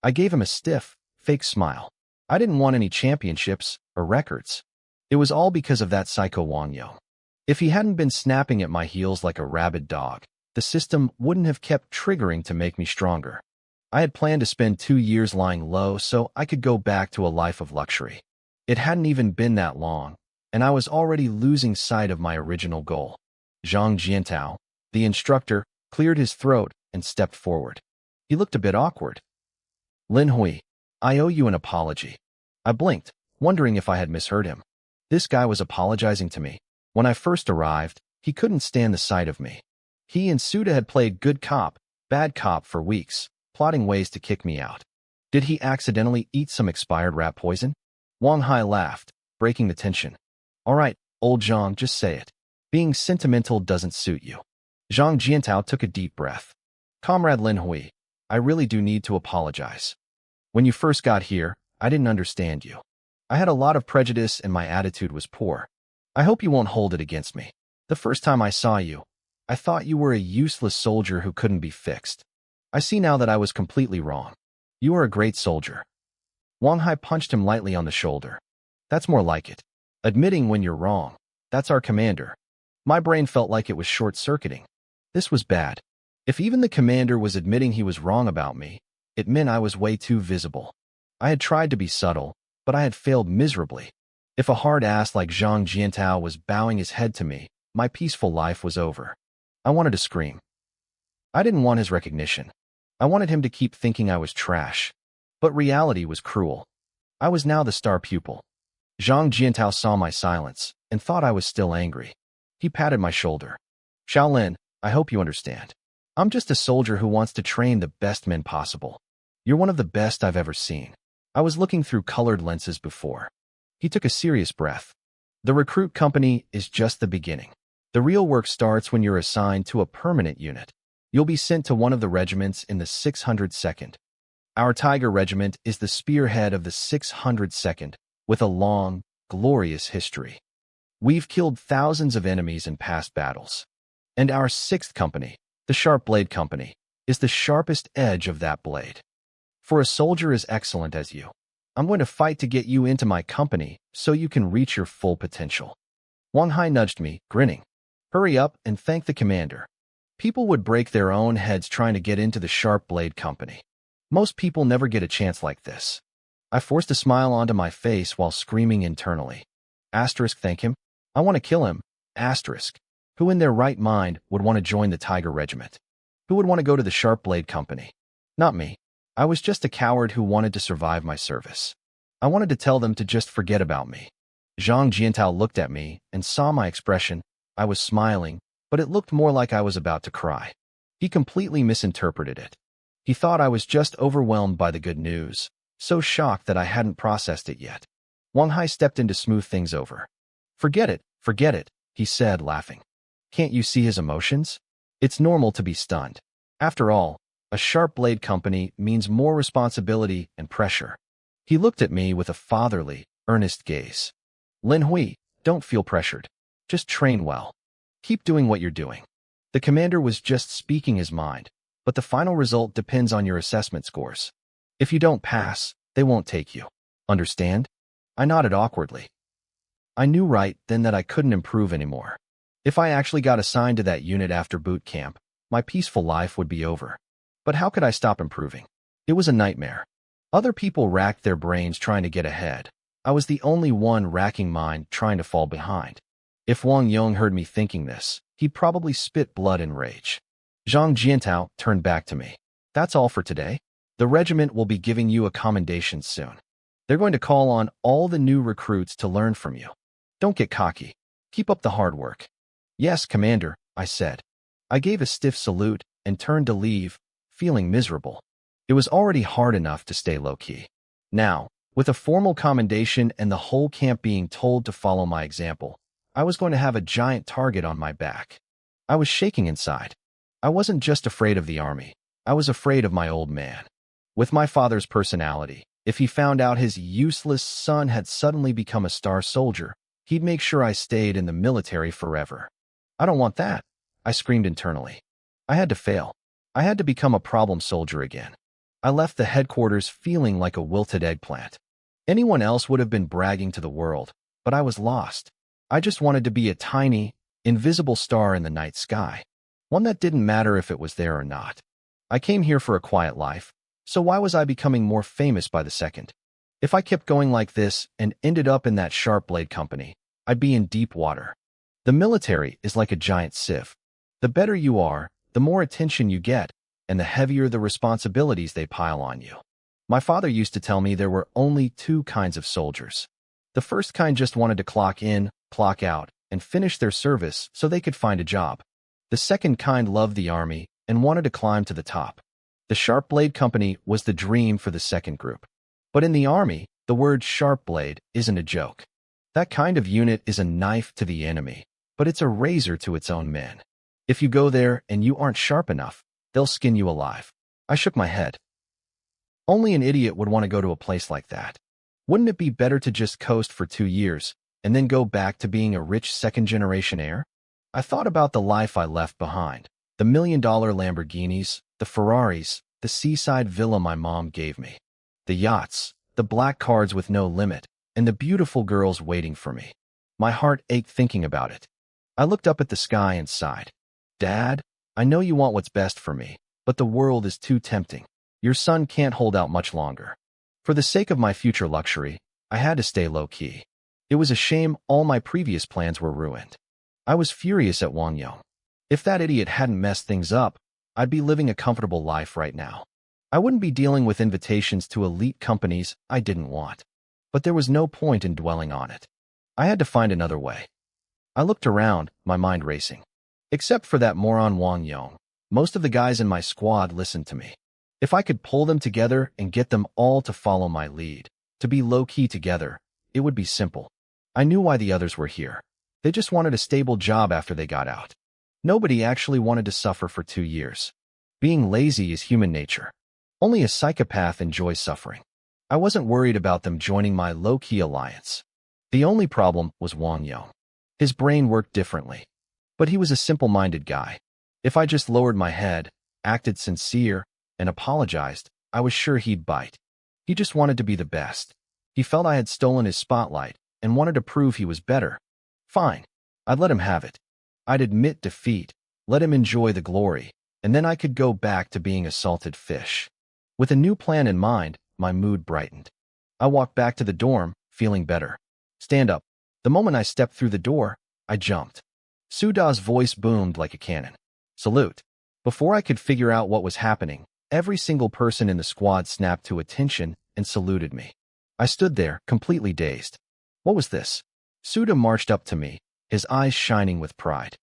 I gave him a stiff, fake smile. I didn't want any championships or records. It was all because of that psycho Wang Yong. If he hadn't been snapping at my heels like a rabid dog, the system wouldn't have kept triggering to make me stronger. I had planned to spend 2 years lying low so I could go back to a life of luxury. It hadn't even been that long, and I was already losing sight of my original goal. Zhang Jiantao, the instructor, cleared his throat and stepped forward. He looked a bit awkward. Lin Hui, I owe you an apology. I blinked, wondering if I had misheard him. This guy was apologizing to me. When I first arrived, he couldn't stand the sight of me. He and Su De had played good cop, bad cop for weeks, plotting ways to kick me out. Did he accidentally eat some expired rat poison? Wang Hai laughed, breaking the tension. All right, old Zhang, just say it. Being sentimental doesn't suit you. Zhang Jiantao took a deep breath. Comrade Lin Hui, I really do need to apologize. When you first got here, I didn't understand you. I had a lot of prejudice and my attitude was poor. I hope you won't hold it against me. The first time I saw you, I thought you were a useless soldier who couldn't be fixed. I see now that I was completely wrong. You are a great soldier. Wang Hai punched him lightly on the shoulder. That's more like it. Admitting when you're wrong. That's our commander. My brain felt like it was short-circuiting. This was bad. If even the commander was admitting he was wrong about me, it meant I was way too visible. I had tried to be subtle, but I had failed miserably. If a hard ass like Zhang Jiantao was bowing his head to me, my peaceful life was over. I wanted to scream. I didn't want his recognition. I wanted him to keep thinking I was trash. But reality was cruel. I was now the star pupil. Zhang Jiantao saw my silence and thought I was still angry. He patted my shoulder. Shaolin, I hope you understand. I'm just a soldier who wants to train the best men possible. You're one of the best I've ever seen. I was looking through colored lenses before. He took a serious breath. The recruit company is just the beginning. The real work starts when you're assigned to a permanent unit. You'll be sent to one of the regiments in the 602nd. Our Tiger Regiment is the spearhead of the 602nd, with a long, glorious history. We've killed thousands of enemies in past battles. And our 6th Company, the Sharp Blade Company, is the sharpest edge of that blade. For a soldier as excellent as you, I'm going to fight to get you into my company so you can reach your full potential. Wang Hai nudged me, grinning. Hurry up and thank the commander. People would break their own heads trying to get into the Sharp Blade Company. Most people never get a chance like this. I forced a smile onto my face while screaming internally. Asterisk, thank him? I want to kill him. Asterisk. Who in their right mind would want to join the Tiger Regiment? Who would want to go to the Sharp Blade Company? Not me. I was just a coward who wanted to survive my service. I wanted to tell them to just forget about me. Zhang Jiantao looked at me and saw my expression. I was smiling, but it looked more like I was about to cry. He completely misinterpreted it. He thought I was just overwhelmed by the good news, so shocked that I hadn't processed it yet. Wang Hai stepped in to smooth things over. Forget it, he said, laughing. Can't you see his emotions? It's normal to be stunned. After all, a Sharp Blade Company means more responsibility and pressure. He looked at me with a fatherly, earnest gaze. Lin Hui, don't feel pressured. Just train well. Keep doing what you're doing. The commander was just speaking his mind, but the final result depends on your assessment scores. If you don't pass, they won't take you. Understand? I nodded awkwardly. I knew right then that I couldn't improve anymore. If I actually got assigned to that unit after boot camp, my peaceful life would be over. But how could I stop improving? It was a nightmare. Other people racked their brains trying to get ahead. I was the only one racking mine trying to fall behind. If Wang Yong heard me thinking this, he'd probably spit blood in rage. Zhang Jiantao turned back to me. That's all for today. The regiment will be giving you a commendation soon. They're going to call on all the new recruits to learn from you. Don't get cocky. Keep up the hard work. Yes, Commander, I said. I gave a stiff salute and turned to leave, feeling miserable. It was already hard enough to stay low-key. Now, with a formal commendation and the whole camp being told to follow my example, I was going to have a giant target on my back. I was shaking inside. I wasn't just afraid of the army. I was afraid of my old man. With my father's personality, if he found out his useless son had suddenly become a star soldier, he'd make sure I stayed in the military forever. I don't want that, I screamed internally. I had to fail. I had to become a problem soldier again. I left the headquarters feeling like a wilted eggplant. Anyone else would have been bragging to the world, but I was lost. I just wanted to be a tiny, invisible star in the night sky. One that didn't matter if it was there or not. I came here for a quiet life, so why was I becoming more famous by the second? If I kept going like this and ended up in that Sharp Blade Company, I'd be in deep water. The military is like a giant sieve. The better you are, the more attention you get, and the heavier the responsibilities they pile on you. My father used to tell me there were only two kinds of soldiers. The first kind just wanted to clock in, clock out, and finish their service so they could find a job. The second kind loved the army and wanted to climb to the top. The Sharp Blade Company was the dream for the second group. But in the army, the word sharp blade isn't a joke. That kind of unit is a knife to the enemy, but it's a razor to its own men. If you go there and you aren't sharp enough, they'll skin you alive. I shook my head. Only an idiot would want to go to a place like that. Wouldn't it be better to just coast for 2 years and then go back to being a rich second-generation heir? I thought about the life I left behind, the million-dollar Lamborghinis, the Ferraris, the seaside villa my mom gave me, the yachts, the black cards with no limit, and the beautiful girls waiting for me. My heart ached thinking about it. I looked up at the sky and sighed. Dad, I know you want what's best for me, but the world is too tempting. Your son can't hold out much longer. For the sake of my future luxury, I had to stay low-key. It was a shame all my previous plans were ruined. I was furious at Wang Yong. If that idiot hadn't messed things up, I'd be living a comfortable life right now. I wouldn't be dealing with invitations to elite companies I didn't want. But there was no point in dwelling on it. I had to find another way. I looked around, my mind racing. Except for that moron Wang Yong, most of the guys in my squad listened to me. If I could pull them together and get them all to follow my lead, to be low-key together, it would be simple. I knew why the others were here. They just wanted a stable job after they got out. Nobody actually wanted to suffer for 2 years. Being lazy is human nature. Only a psychopath enjoys suffering. I wasn't worried about them joining my low-key alliance. The only problem was Wang Yong. His brain worked differently. But he was a simple-minded guy. If I just lowered my head, acted sincere, and apologized, I was sure he'd bite. He just wanted to be the best. He felt I had stolen his spotlight and wanted to prove he was better. Fine. I'd let him have it. I'd admit defeat, let him enjoy the glory, and then I could go back to being a salted fish. With a new plan in mind, my mood brightened. I walked back to the dorm, feeling better. Stand up. The moment I stepped through the door, I jumped. Suda's voice boomed like a cannon. Salute. Before I could figure out what was happening, every single person in the squad snapped to attention and saluted me. I stood there, completely dazed. What was this? Suda marched up to me, his eyes shining with pride.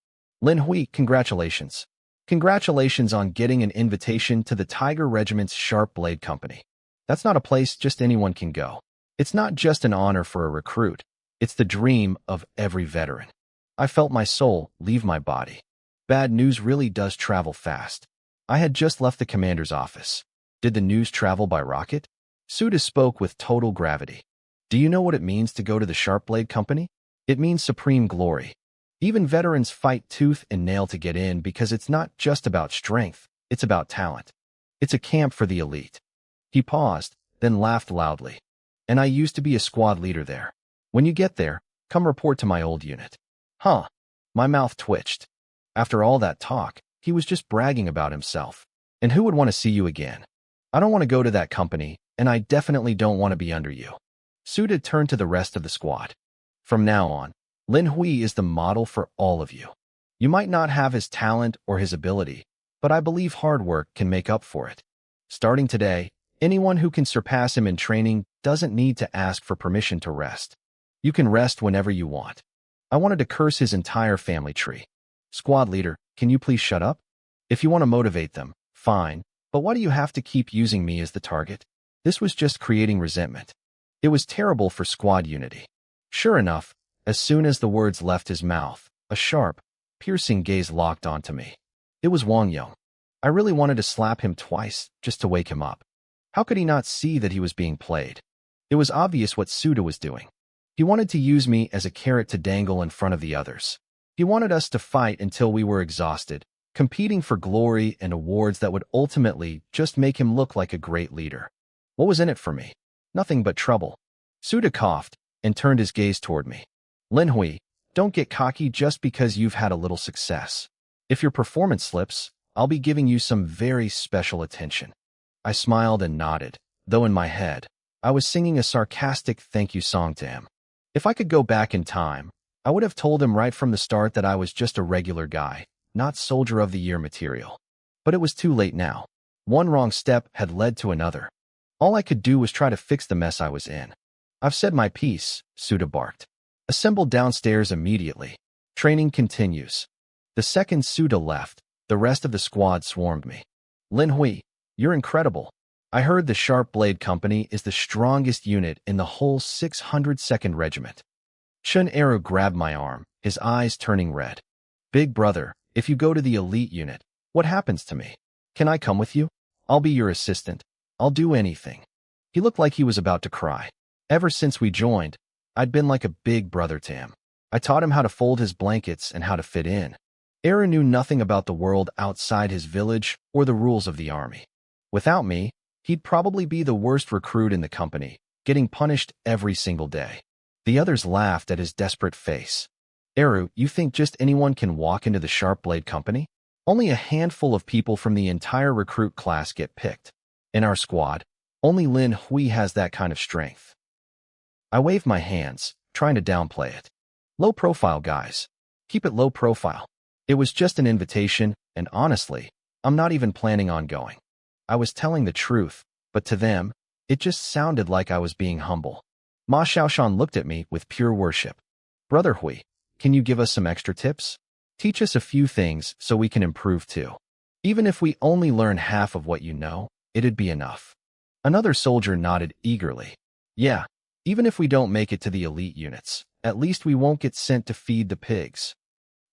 Lin Hui, congratulations. Congratulations on getting an invitation to the Tiger Regiment's Sharp Blade Company. That's not a place just anyone can go. It's not just an honor for a recruit. It's the dream of every veteran. I felt my soul leave my body. Bad news really does travel fast. I had just left the commander's office. Did the news travel by rocket? Suda spoke with total gravity. Do you know what it means to go to the Sharp Blade Company? It means supreme glory. Even veterans fight tooth and nail to get in because it's not just about strength, it's about talent. It's a camp for the elite. He paused, then laughed loudly. And I used to be a squad leader there. When you get there, come report to my old unit. Huh. My mouth twitched. After all that talk, he was just bragging about himself. And who would want to see you again? I don't want to go to that company, and I definitely don't want to be under you. Suda turned to the rest of the squad. From now on, Lin Hui is the model for all of you. You might not have his talent or his ability, but I believe hard work can make up for it. Starting today, anyone who can surpass him in training doesn't need to ask for permission to rest. You can rest whenever you want. I wanted to curse his entire family tree. Squad leader, can you please shut up? If you want to motivate them, fine, but why do you have to keep using me as the target? This was just creating resentment. It was terrible for squad unity. Sure enough, as soon as the words left his mouth, a sharp, piercing gaze locked onto me. It was Wang Yong. I really wanted to slap him twice, just to wake him up. How could he not see that he was being played? It was obvious what Suda was doing. He wanted to use me as a carrot to dangle in front of the others. He wanted us to fight until we were exhausted, competing for glory and awards that would ultimately just make him look like a great leader. What was in it for me? Nothing but trouble. Suda coughed and turned his gaze toward me. Lin Hui, don't get cocky just because you've had a little success. If your performance slips, I'll be giving you some very special attention. I smiled and nodded, though in my head, I was singing a sarcastic thank you song to him. If I could go back in time, I would have told him right from the start that I was just a regular guy, not Soldier of the Year material. But it was too late now. One wrong step had led to another. All I could do was try to fix the mess I was in. I've said my piece, Suda barked. Assemble downstairs immediately. Training continues. The second Suda left, the rest of the squad swarmed me. Lin Hui, you're incredible. I heard the Sharp Blade Company is the strongest unit in the whole 602nd Regiment. Chun Eru grabbed my arm, his eyes turning red. Big brother, if you go to the elite unit, what happens to me? Can I come with you? I'll be your assistant. I'll do anything. He looked like he was about to cry. Ever since we joined, I'd been like a big brother to him. I taught him how to fold his blankets and how to fit in. Eru knew nothing about the world outside his village or the rules of the army. Without me, he'd probably be the worst recruit in the company, getting punished every single day. The others laughed at his desperate face. Eru, you think just anyone can walk into the Sharp Blade Company? Only a handful of people from the entire recruit class get picked. In our squad, only Lin Hui has that kind of strength. I waved my hands, trying to downplay it. Low profile, guys. Keep it low profile. It was just an invitation, and honestly, I'm not even planning on going. I was telling the truth, but to them, it just sounded like I was being humble. Ma Xiaoshan looked at me with pure worship. Brother Hui, can you give us some extra tips? Teach us a few things so we can improve too. Even if we only learn half of what you know, it'd be enough. Another soldier nodded eagerly. Yeah, even if we don't make it to the elite units, at least we won't get sent to feed the pigs.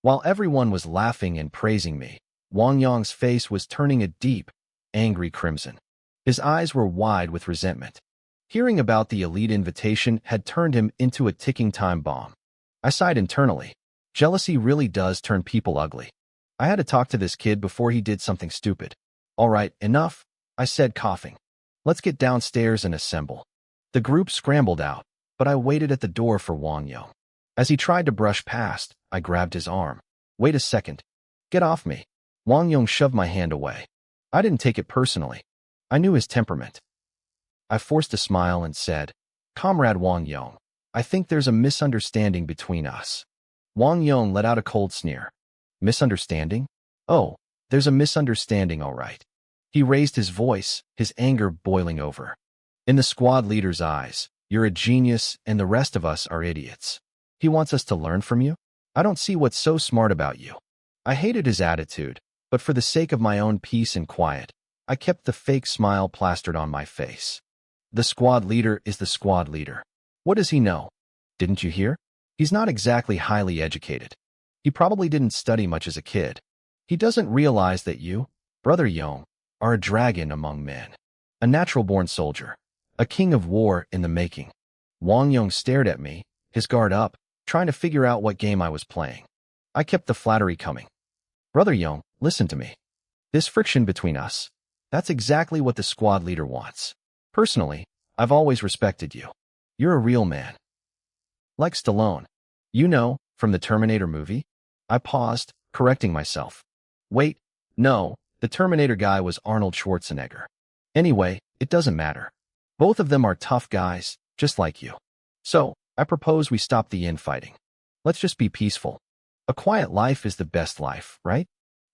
While everyone was laughing and praising me, Wang Yong's face was turning a deep, angry crimson. His eyes were wide with resentment. Hearing about the elite invitation had turned him into a ticking time bomb. I sighed internally. Jealousy really does turn people ugly. I had to talk to this kid before he did something stupid. All right, enough, I said, coughing. Let's get downstairs and assemble. The group scrambled out, but I waited at the door for Wang Yong. As he tried to brush past, I grabbed his arm. Wait a second. Get off me. Wang Yong shoved my hand away. I didn't take it personally. I knew his temperament. I forced a smile and said, Comrade Wang Yong, I think there's a misunderstanding between us. Wang Yong let out a cold sneer. Misunderstanding? Oh, there's a misunderstanding, all right. He raised his voice, his anger boiling over. In the squad leader's eyes, you're a genius and the rest of us are idiots. He wants us to learn from you? I don't see what's so smart about you. I hated his attitude, but for the sake of my own peace and quiet, I kept the fake smile plastered on my face. The squad leader is the squad leader. What does he know? Didn't you hear? He's not exactly highly educated. He probably didn't study much as a kid. He doesn't realize that you, Brother Yong, are a dragon among men. A natural-born soldier. A king of war in the making. Wang Yong stared at me, his guard up, trying to figure out what game I was playing. I kept the flattery coming. Brother Yong, listen to me. This friction between us, that's exactly what the squad leader wants. Personally, I've always respected you. You're a real man. Like Stallone. You know, from the Terminator movie? I paused, correcting myself. Wait, no, the Terminator guy was Arnold Schwarzenegger. Anyway, it doesn't matter. Both of them are tough guys, just like you. So, I propose we stop the infighting. Let's just be peaceful. A quiet life is the best life, right?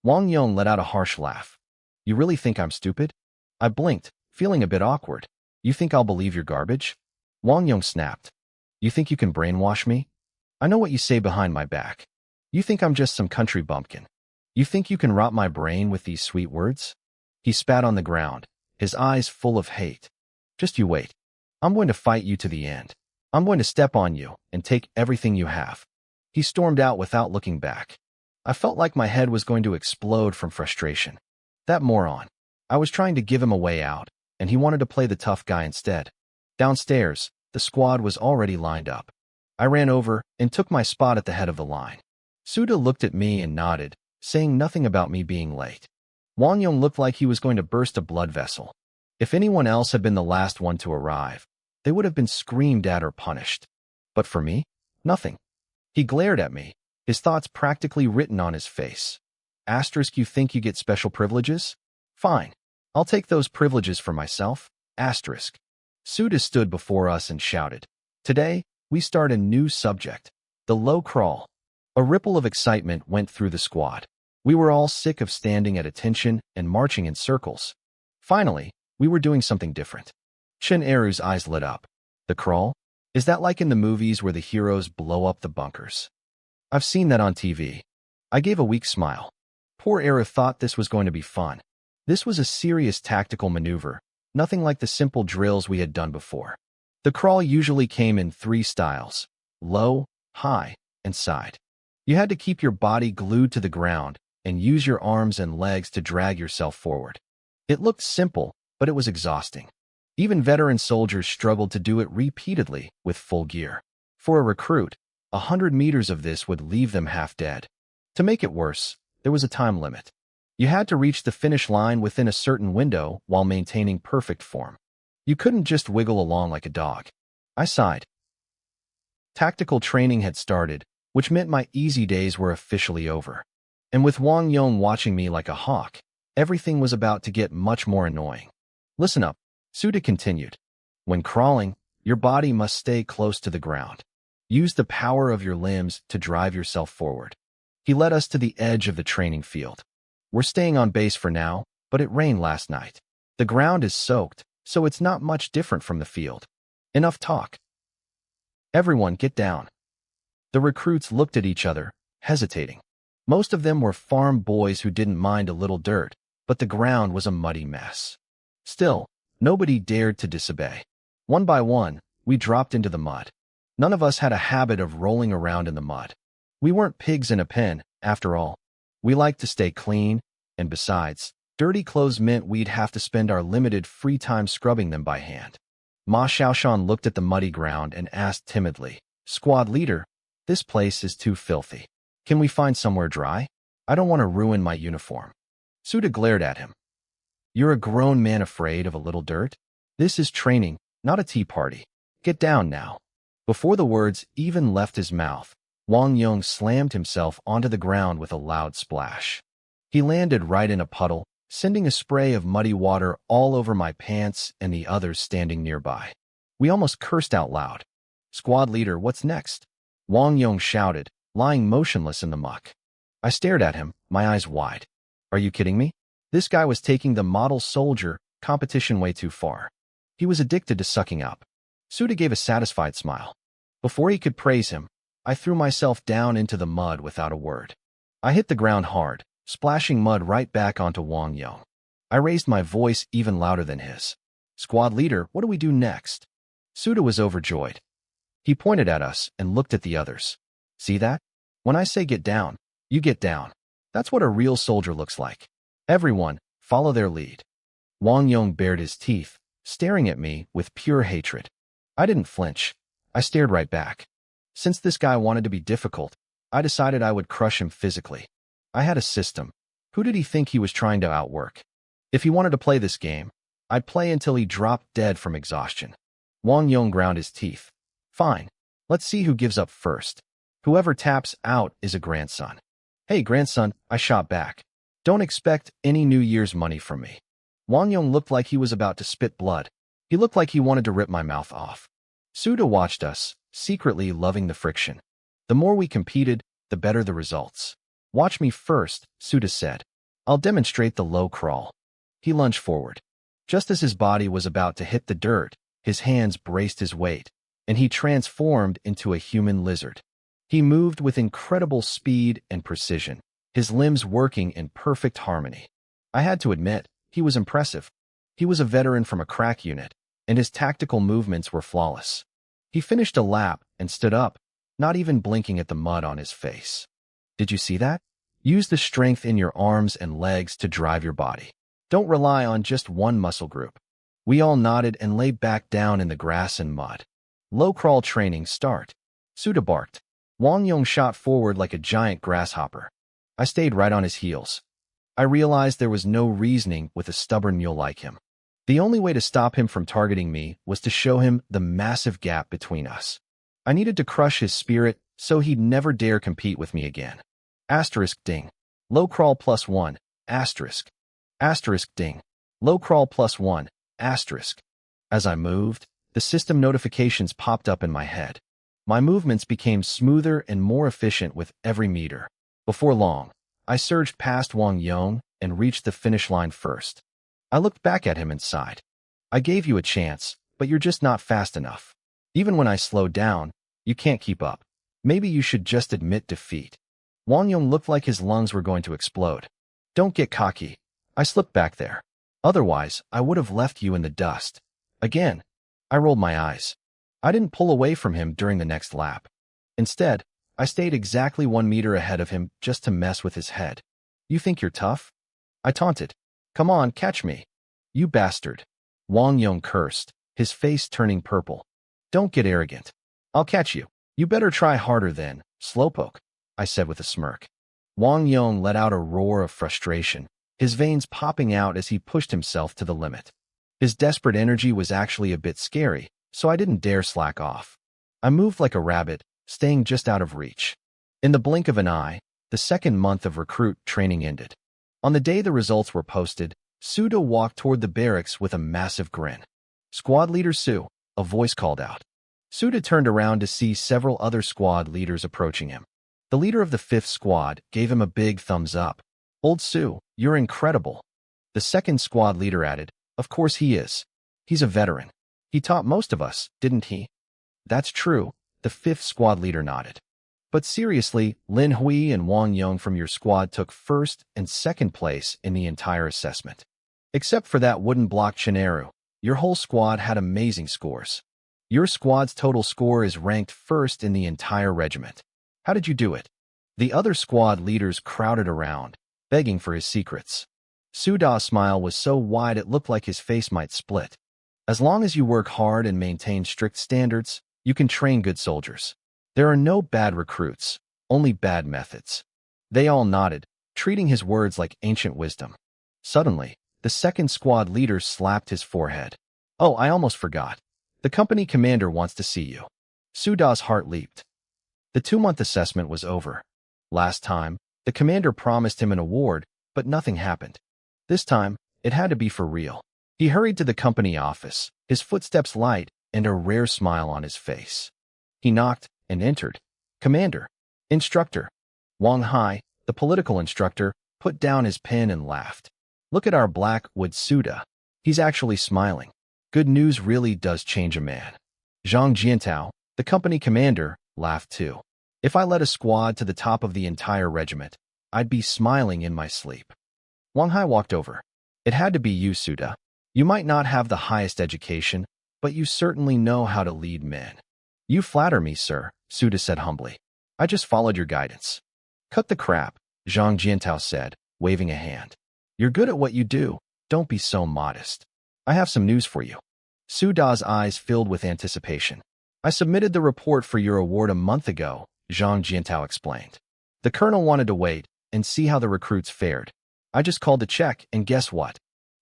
Wang Yong let out a harsh laugh. You really think I'm stupid? I blinked, feeling a bit awkward. You think I'll believe your garbage? Wang Yong snapped. You think you can brainwash me? I know what you say behind my back. You think I'm just some country bumpkin. You think you can rot my brain with these sweet words? He spat on the ground, his eyes full of hate. Just you wait. I'm going to fight you to the end. I'm going to step on you and take everything you have. He stormed out without looking back. I felt like my head was going to explode from frustration. That moron. I was trying to give him a way out, and he wanted to play the tough guy instead. Downstairs, the squad was already lined up. I ran over and took my spot at the head of the line. Suda looked at me and nodded, saying nothing about me being late. Wang Yong looked like he was going to burst a blood vessel. If anyone else had been the last one to arrive, they would have been screamed at or punished. But for me, nothing. He glared at me, his thoughts practically written on his face. Asterisk, you think you get special privileges? Fine. I'll take those privileges for myself. Asterisk. Suda stood before us and shouted. Today, we start a new subject. The low crawl. A ripple of excitement went through the squad. We were all sick of standing at attention and marching in circles. Finally, we were doing something different. Chen Eru's eyes lit up. The crawl? Is that like in the movies where the heroes blow up the bunkers? I've seen that on TV. I gave a weak smile. Poor Eru thought this was going to be fun. This was a serious tactical maneuver, nothing like the simple drills we had done before. The crawl usually came in 3 styles: low, high, and side. You had to keep your body glued to the ground and use your arms and legs to drag yourself forward. It looked simple, but it was exhausting. Even veteran soldiers struggled to do it repeatedly with full gear. For a recruit, 100 meters of this would leave them half dead. To make it worse, there was a time limit. You had to reach the finish line within a certain window while maintaining perfect form. You couldn't just wiggle along like a dog. I sighed. Tactical training had started, which meant my easy days were officially over. And with Wang Yong watching me like a hawk, everything was about to get much more annoying. Listen up, Suda continued. When crawling, your body must stay close to the ground. Use the power of your limbs to drive yourself forward. He led us to the edge of the training field. We're staying on base for now, but it rained last night. The ground is soaked, so it's not much different from the field. Enough talk. Everyone get down. The recruits looked at each other, hesitating. Most of them were farm boys who didn't mind a little dirt, but the ground was a muddy mess. Still, nobody dared to disobey. One by one, we dropped into the mud. None of us had a habit of rolling around in the mud. We weren't pigs in a pen, after all. We liked to stay clean, and besides, dirty clothes meant we'd have to spend our limited free time scrubbing them by hand. Ma Xiaoshan looked at the muddy ground and asked timidly, "Squad leader, this place is too filthy. Can we find somewhere dry? I don't want to ruin my uniform." Suda glared at him. "You're a grown man afraid of a little dirt? This is training, not a tea party. Get down now." Before the words even left his mouth, Wang Yong slammed himself onto the ground with a loud splash. He landed right in a puddle, sending a spray of muddy water all over my pants and the others standing nearby. We almost cursed out loud. "Squad leader, what's next?" Wang Yong shouted, lying motionless in the muck. I stared at him, my eyes wide. Are you kidding me? This guy was taking the model soldier competition way too far. He was addicted to sucking up. Suda gave a satisfied smile. Before he could praise him, I threw myself down into the mud without a word. I hit the ground hard, splashing mud right back onto Wang Yong. I raised my voice even louder than his. "Squad leader, what do we do next?" Suda was overjoyed. He pointed at us and looked at the others. "See that? When I say get down, you get down. That's what a real soldier looks like. Everyone, follow their lead." Wang Yong bared his teeth, staring at me with pure hatred. I didn't flinch. I stared right back. Since this guy wanted to be difficult, I decided I would crush him physically. I had a system. Who did he think he was trying to outwork? If he wanted to play this game, I'd play until he dropped dead from exhaustion. Wang Yong ground his teeth. "Fine. Let's see who gives up first. Whoever taps out is a grandson." "Hey, grandson," I shot back. "Don't expect any New Year's money from me." Wang Yong looked like he was about to spit blood. He looked like he wanted to rip my mouth off. Suda watched us, secretly loving the friction. The more we competed, the better the results. "Watch me first," Suda said. "I'll demonstrate the low crawl." He lunged forward. Just as his body was about to hit the dirt, his hands braced his weight, and he transformed into a human lizard. He moved with incredible speed and precision, his limbs working in perfect harmony. I had to admit, he was impressive. He was a veteran from a crack unit, and his tactical movements were flawless. He finished a lap and stood up, not even blinking at the mud on his face. "Did you see that? Use the strength in your arms and legs to drive your body. Don't rely on just one muscle group." We all nodded and lay back down in the grass and mud. "Low crawl training start." Suda barked. Wang Yong shot forward like a giant grasshopper. I stayed right on his heels. I realized there was no reasoning with a stubborn mule like him. The only way to stop him from targeting me was to show him the massive gap between us. I needed to crush his spirit so he'd never dare compete with me again. Asterisk ding. Low crawl +1, asterisk. Asterisk ding. Low crawl +1, asterisk. As I moved, the system notifications popped up in my head. My movements became smoother and more efficient with every meter. Before long, I surged past Wang Yong and reached the finish line first. I looked back at him and sighed. "I gave you a chance, but you're just not fast enough. Even when I slowed down, you can't keep up. Maybe you should just admit defeat." Wang Yong looked like his lungs were going to explode. "Don't get cocky." I slipped back there. "Otherwise, I would have left you in the dust." Again, I rolled my eyes. I didn't pull away from him during the next lap. Instead, I stayed exactly 1 meter ahead of him just to mess with his head. "You think you're tough?" I taunted. "Come on, catch me. You bastard." Wang Yong cursed, his face turning purple. Don't get arrogant. I'll catch you. You better try harder then, slowpoke, I said with a smirk. Wang Yong let out a roar of frustration, his veins popping out as he pushed himself to the limit. His desperate energy was actually a bit scary, so I didn't dare slack off. I moved like a rabbit, staying just out of reach. In the blink of an eye, the second month of recruit training ended. On the day the results were posted, Suda walked toward the barracks with a massive grin. Squad Leader Su, a voice called out. Suda turned around to see several other squad leaders approaching him. The leader of the 5th squad gave him a big thumbs up. Old Su, you're incredible. The 2nd squad leader added, of course he is. He's a veteran. He taught most of us, didn't he? That's true, the 5th squad leader nodded. But seriously, Lin Hui and Wang Yong from your squad took 1st and 2nd place in the entire assessment. Except for that wooden block Chineru, your whole squad had amazing scores. Your squad's total score is ranked 1st in the entire regiment. How did you do it? The other squad leaders crowded around, begging for his secrets. Suda's smile was so wide it looked like his face might split. As long as you work hard and maintain strict standards, you can train good soldiers. There are no bad recruits, only bad methods. They all nodded, treating his words like ancient wisdom. Suddenly, the 2nd squad leader slapped his forehead. Oh, I almost forgot. The company commander wants to see you. Suda's heart leaped. The 2-month assessment was over. Last time, the commander promised him an award, but nothing happened. This time, it had to be for real. He hurried to the company office, his footsteps light and a rare smile on his face. He knocked and entered. Commander. Instructor. Wang Hai, the political instructor, put down his pen and laughed. Look at our Blackwood Suda. He's actually smiling. Good news really does change a man. Zhang Jiantao, the company commander, laughed too. If I led a squad to the top of the entire regiment, I'd be smiling in my sleep. Wang Hai walked over. It had to be you, Suda. You might not have the highest education, but you certainly know how to lead men. You flatter me, sir, Suda said humbly. I just followed your guidance. Cut the crap, Zhang Jiantao said, waving a hand. You're good at what you do. Don't be so modest. I have some news for you. Suda's eyes filled with anticipation. I submitted the report for your award a month ago, Zhang Jiantao explained. The colonel wanted to wait and see how the recruits fared. I just called to check, and guess what?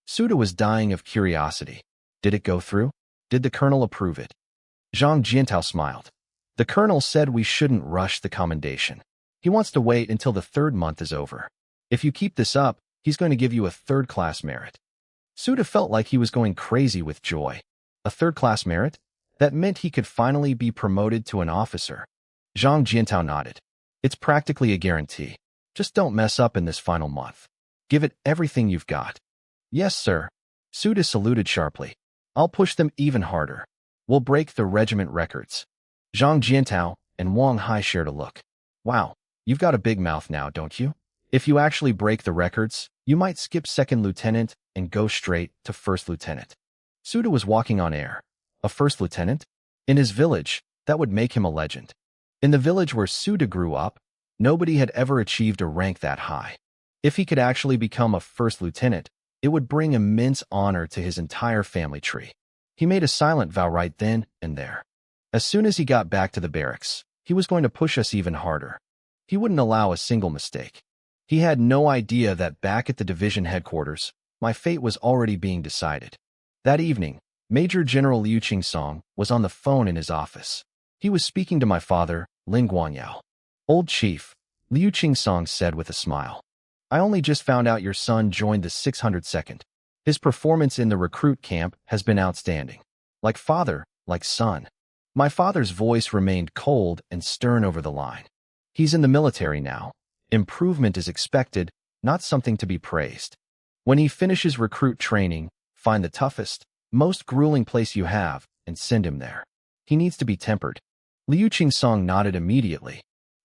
Suda was dying of curiosity. Did it go through? Did the colonel approve it? Zhang Jiantao smiled. The colonel said we shouldn't rush the commendation. He wants to wait until the 3rd month is over. If you keep this up, he's going to give you a 3rd-class merit. Suda felt like he was going crazy with joy. A 3rd-class merit? That meant he could finally be promoted to an officer. Zhang Jiantao nodded. It's practically a guarantee. Just don't mess up in this final month. Give it everything you've got. Yes, sir. Suda saluted sharply. I'll push them even harder. We'll break the regiment records. Zhang Jiantao and Wang Hai shared a look. Wow, you've got a big mouth now, don't you? If you actually break the records, you might skip 2nd lieutenant and go straight to 1st lieutenant. Suda was walking on air. A 1st lieutenant? In his village, that would make him a legend. In the village where Suda grew up, nobody had ever achieved a rank that high. If he could actually become a 1st lieutenant, it would bring immense honor to his entire family tree. He made a silent vow right then and there. As soon as he got back to the barracks, he was going to push us even harder. He wouldn't allow a single mistake. He had no idea that back at the division headquarters, my fate was already being decided. That evening, Major General Liu Qingsong was on the phone in his office. He was speaking to my father, Lin Guanyao. Old chief, Liu Qingsong said with a smile. I only just found out your son joined the 602nd. His performance in the recruit camp has been outstanding. Like father, like son. My father's voice remained cold and stern over the line. He's in the military now. Improvement is expected, not something to be praised. When he finishes recruit training, find the toughest, most grueling place you have and send him there. He needs to be tempered. Liu Qingsong nodded immediately.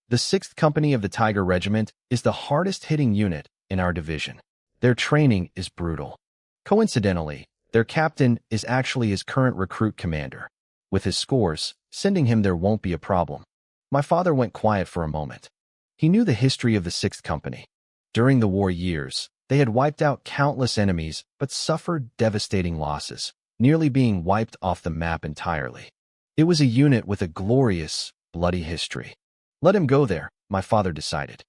The 6th Company of the Tiger Regiment is the hardest-hitting unit in our division. Their training is brutal. Coincidentally, their captain is actually his current recruit commander. With his scores, sending him there won't be a problem. My father went quiet for a moment. He knew the history of the 6th Company. During the war years, they had wiped out countless enemies but suffered devastating losses. nearly being wiped off the map entirely. It was a unit with a glorious, bloody history. Let him go there, my father decided.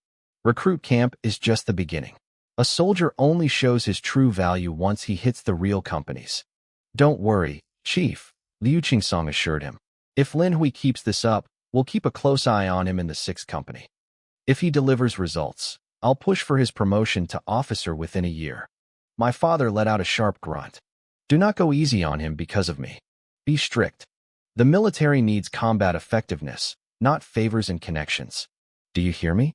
Recruit camp is just the beginning. A soldier only shows his true value once he hits the real companies. Don't worry, Chief, Liu Qingsong assured him. If Lin Hui keeps this up, we'll keep a close eye on him in the 6th company. If he delivers results, I'll push for his promotion to officer within a year. My father let out a sharp grunt. Do not go easy on him because of me. Be strict. The military needs combat effectiveness, not favors and connections. Do you hear me?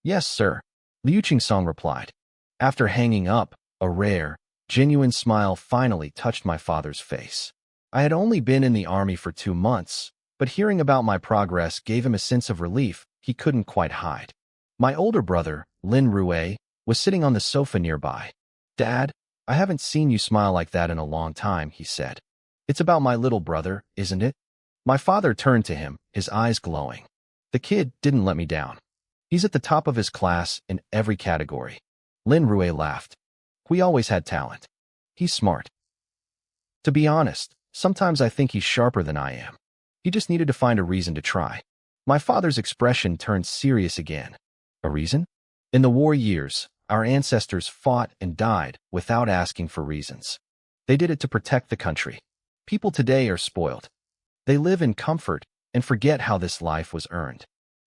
Yes, sir, Liu Qingsong replied. After hanging up, a rare, genuine smile finally touched my father's face. I had only been in the army for 2 months, but hearing about my progress gave him a sense of relief he couldn't quite hide. My older brother, Lin Rue, was sitting on the sofa nearby. Dad, I haven't seen you smile like that in a long time, he said. It's about my little brother, isn't it? My father turned to him, his eyes glowing. The kid didn't let me down. He's at the top of his class in every category. Lin Rue laughed. We always had talent. He's smart. To be honest, sometimes I think he's sharper than I am. He just needed to find a reason to try. My father's expression turned serious again. A reason? In the war years, our ancestors fought and died without asking for reasons. They did it to protect the country. People today are spoiled. They live in comfort and forget how this life was earned.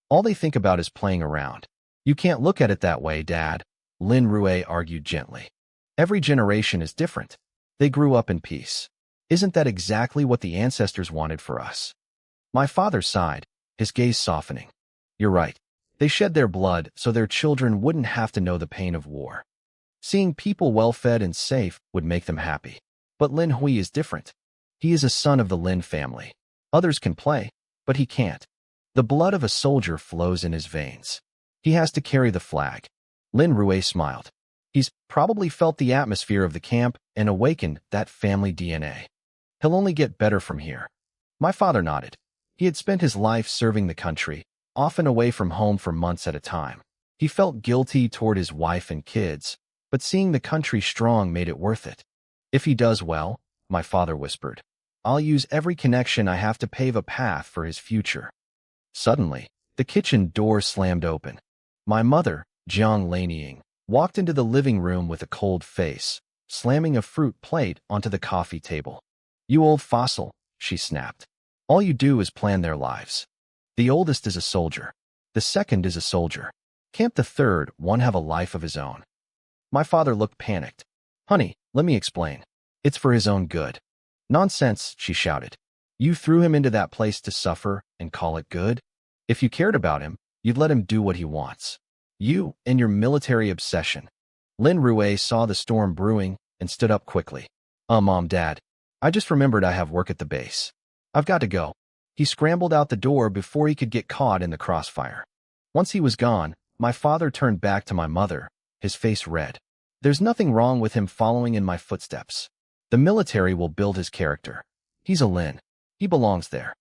All they think about is playing around. You can't look at it that way, Dad, Lin Rue argued gently. Every generation is different. They grew up in peace. Isn't that exactly what the ancestors wanted for us? My father sighed, his gaze softening. You're right. They shed their blood so their children wouldn't have to know the pain of war. Seeing people well-fed and safe would make them happy. But Lin Hui is different. He is a son of the Lin family. Others can play, but he can't. The blood of a soldier flows in his veins. He has to carry the flag. Lin Rue smiled. He's probably felt the atmosphere of the camp and awakened that family DNA. He'll only get better from here. My father nodded. He had spent his life serving the country, often away from home for months at a time. He felt guilty toward his wife and kids, but seeing the country strong made it worth it. If he does well, my father whispered, I'll use every connection I have to pave a path for his future. Suddenly, the kitchen door slammed open. My mother, Jiang Lanying, walked into the living room with a cold face, slamming a fruit plate onto the coffee table. You old fossil, she snapped. All you do is plan their lives. The oldest is a soldier. The second is a soldier. Can't the third one have a life of his own? My father looked panicked. Honey, let me explain. It's for his own good. Nonsense, she shouted. You threw him into that place to suffer and call it good? If you cared about him, you'd let him do what he wants. You and your military obsession. Lin Rue saw the storm brewing and stood up quickly. Mom, Dad, I just remembered I have work at the base. I've got to go. He scrambled out the door before he could get caught in the crossfire. Once he was gone, my father turned back to my mother, his face red. There's nothing wrong with him following in my footsteps. The military will build his character. He's a Lin. He belongs there.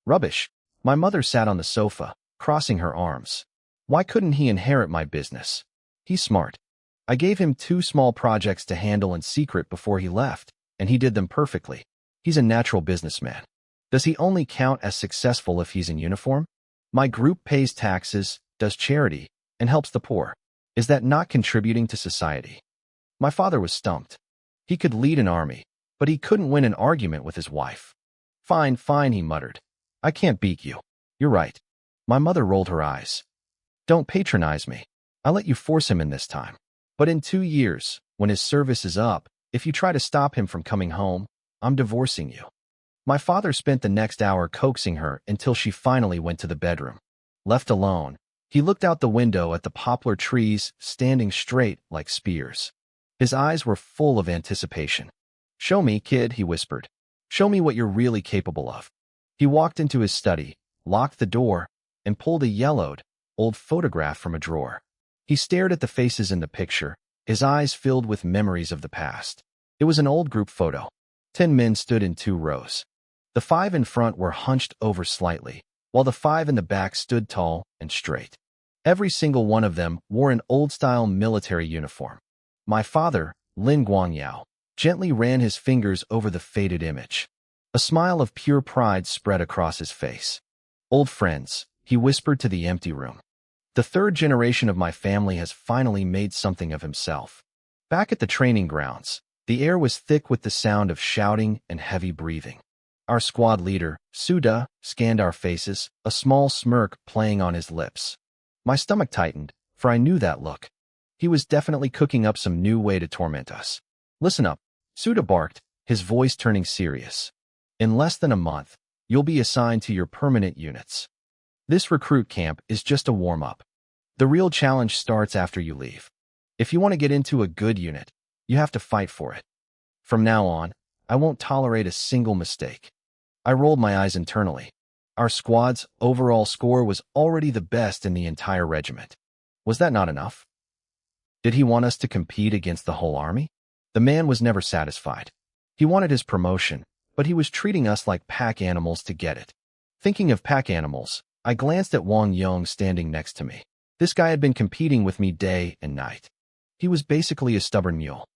Rubbish. My mother sat on the sofa, crossing her arms. Why couldn't he inherit my business? He's smart. I gave him 2 small projects to handle in secret before he left, and he did them perfectly. He's a natural businessman. Does he only count as successful if he's in uniform? My group pays taxes, does charity, and helps the poor. Is that not contributing to society? My father was stumped. He could lead an army, but he couldn't win an argument with his wife. Fine, fine, he muttered. I can't beat you. You're right. My mother rolled her eyes. Don't patronize me. I'll let you force him in this time. But in 2 years, when his service is up, if you try to stop him from coming home, I'm divorcing you. My father spent the next hour coaxing her until she finally went to the bedroom. Left alone, he looked out the window at the poplar trees standing straight like spears. His eyes were full of anticipation. Show me, kid, he whispered. Show me what you're really capable of. He walked into his study, locked the door, and pulled a yellowed, old photograph from a drawer. He stared at the faces in the picture, his eyes filled with memories of the past. It was an old group photo. 10 men stood in 2 rows. The 5 in front were hunched over slightly, while the 5 in the back stood tall and straight. Every single one of them wore an old-style military uniform. My father, Lin Guangyao, gently ran his fingers over the faded image. A smile of pure pride spread across his face. "Old friends," he whispered to the empty room. "The third generation of my family has finally made something of himself." Back at the training grounds, the air was thick with the sound of shouting and heavy breathing. Our squad leader, Suda, scanned our faces, a small smirk playing on his lips. My stomach tightened, for I knew that look. He was definitely cooking up some new way to torment us. "Listen up," Suda barked, his voice turning serious. "In less than a month, you'll be assigned to your permanent units. This recruit camp is just a warm-up. The real challenge starts after you leave. If you want to get into a good unit, you have to fight for it. From now on, I won't tolerate a single mistake." I rolled my eyes internally. Our squad's overall score was already the best in the entire regiment. Was that not enough? Did he want us to compete against the whole army? The man was never satisfied. He wanted his promotion, but he was treating us like pack animals to get it. Thinking of pack animals, I glanced at Wang Yong standing next to me. This guy had been competing with me day and night. He was basically a stubborn mule.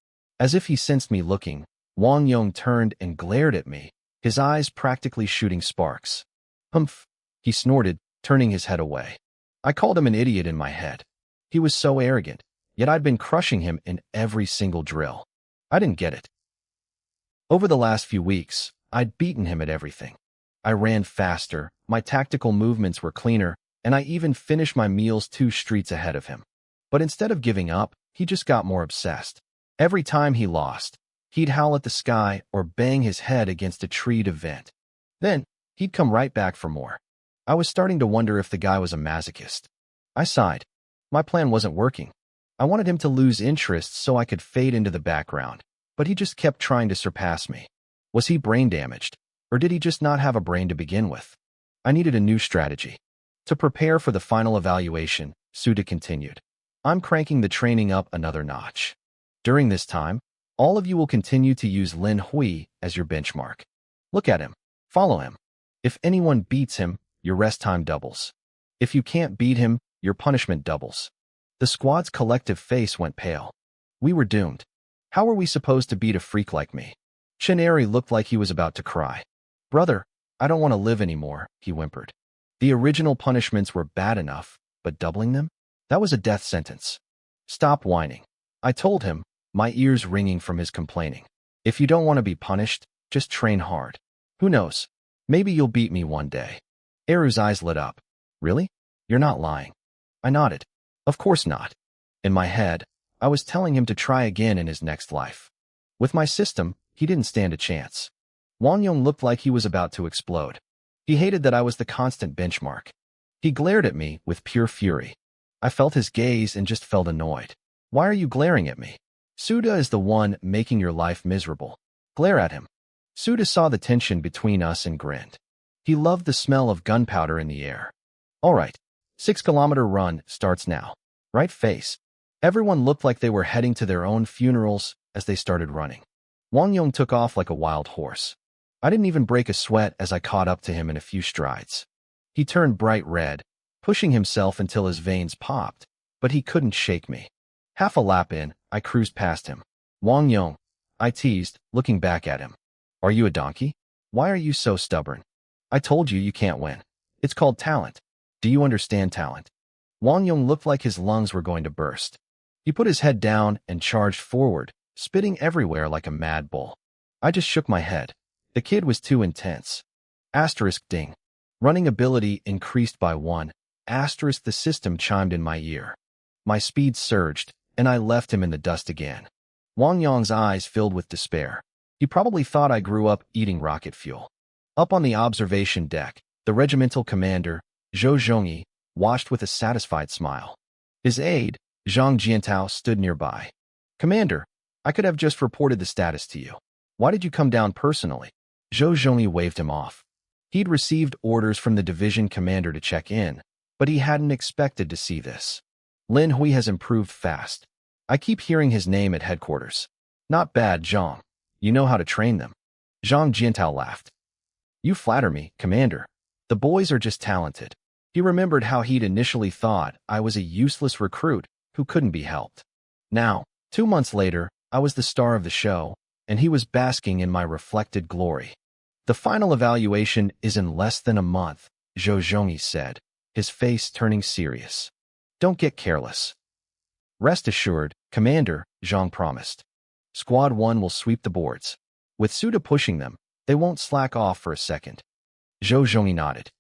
As if he sensed me looking, Wang Yong turned and glared at me, his eyes practically shooting sparks. "Humph," he snorted, turning his head away. I called him an idiot in my head. He was so arrogant, yet I'd been crushing him in every single drill. I didn't get it. Over the last few weeks, I'd beaten him at everything. I ran faster, my tactical movements were cleaner, and I even finished my meals 2 streets ahead of him. But instead of giving up, he just got more obsessed. Every time he lost, he'd howl at the sky or bang his head against a tree to vent. Then, he'd come right back for more. I was starting to wonder if the guy was a masochist. I sighed. My plan wasn't working. I wanted him to lose interest so I could fade into the background, but he just kept trying to surpass me. Was he brain damaged, or did he just not have a brain to begin with? I needed a new strategy. To prepare for the final evaluation, Suda continued, "I'm cranking the training up another notch. During this time, all of you will continue to use Lin Hui as your benchmark. Look at him. Follow him. If anyone beats him, your rest time doubles. If you can't beat him, your punishment doubles." The squad's collective face went pale. We were doomed. How were we supposed to beat a freak like me? Chineri looked like he was about to cry. "Brother, I don't want to live anymore," he whimpered. The original punishments were bad enough, but doubling them? That was a death sentence. "Stop whining," I told him, my ears ringing from his complaining. "If you don't want to be punished, just train hard. Who knows? Maybe you'll beat me one day." Eru's eyes lit up. "Really? You're not lying." I nodded. "Of course not." In my head, I was telling him to try again in his next life. With my system, he didn't stand a chance. Wang Yong looked like he was about to explode. He hated that I was the constant benchmark. He glared at me with pure fury. I felt his gaze and just felt annoyed. "Why are you glaring at me? Suda is the one making your life miserable. Glare at him." Suda saw the tension between us and grinned. He loved the smell of gunpowder in the air. "All right, 6-kilometer run starts now. Right face." Everyone looked like they were heading to their own funerals as they started running. Wang Yong took off like a wild horse. I didn't even break a sweat as I caught up to him in a few strides. He turned bright red, pushing himself until his veins popped, but he couldn't shake me. Half a lap in, I cruised past him. "Wang Yong," I teased, looking back at him. "Are you a donkey? Why are you so stubborn? I told you you can't win. It's called talent. Do you understand talent?" Wang Yong looked like his lungs were going to burst. He put his head down and charged forward, spitting everywhere like a mad bull. I just shook my head. The kid was too intense. Asterisk ding. Running ability increased by 1. Asterisk the system chimed in my ear. My speed surged, and I left him in the dust again. Wang Yong's eyes filled with despair. He probably thought I grew up eating rocket fuel. Up on the observation deck, the regimental commander, Zhou Zhongyi, watched with a satisfied smile. His aide, Zhang Jiantao, stood nearby. "Commander, I could have just reported the status to you. Why did you come down personally?" Zhou Zhongyi waved him off. He'd received orders from the division commander to check in, but he hadn't expected to see this. "Lin Hui has improved fast. I keep hearing his name at headquarters." "Not bad, Zhang. You know how to train them." Zhang Jiantao laughed. "You flatter me, Commander. The boys are just talented." He remembered how he'd initially thought I was a useless recruit who couldn't be helped. Now, 2 months later, I was the star of the show, and he was basking in my reflected glory. The final evaluation is in less than a month, Zhou Zhongyi said, his face turning serious. Don't get careless. Rest assured, Commander, Zhang promised. Squad 1 will sweep the boards. With Suda pushing them, they won't slack off for a second. Zhou Zhongyi nodded.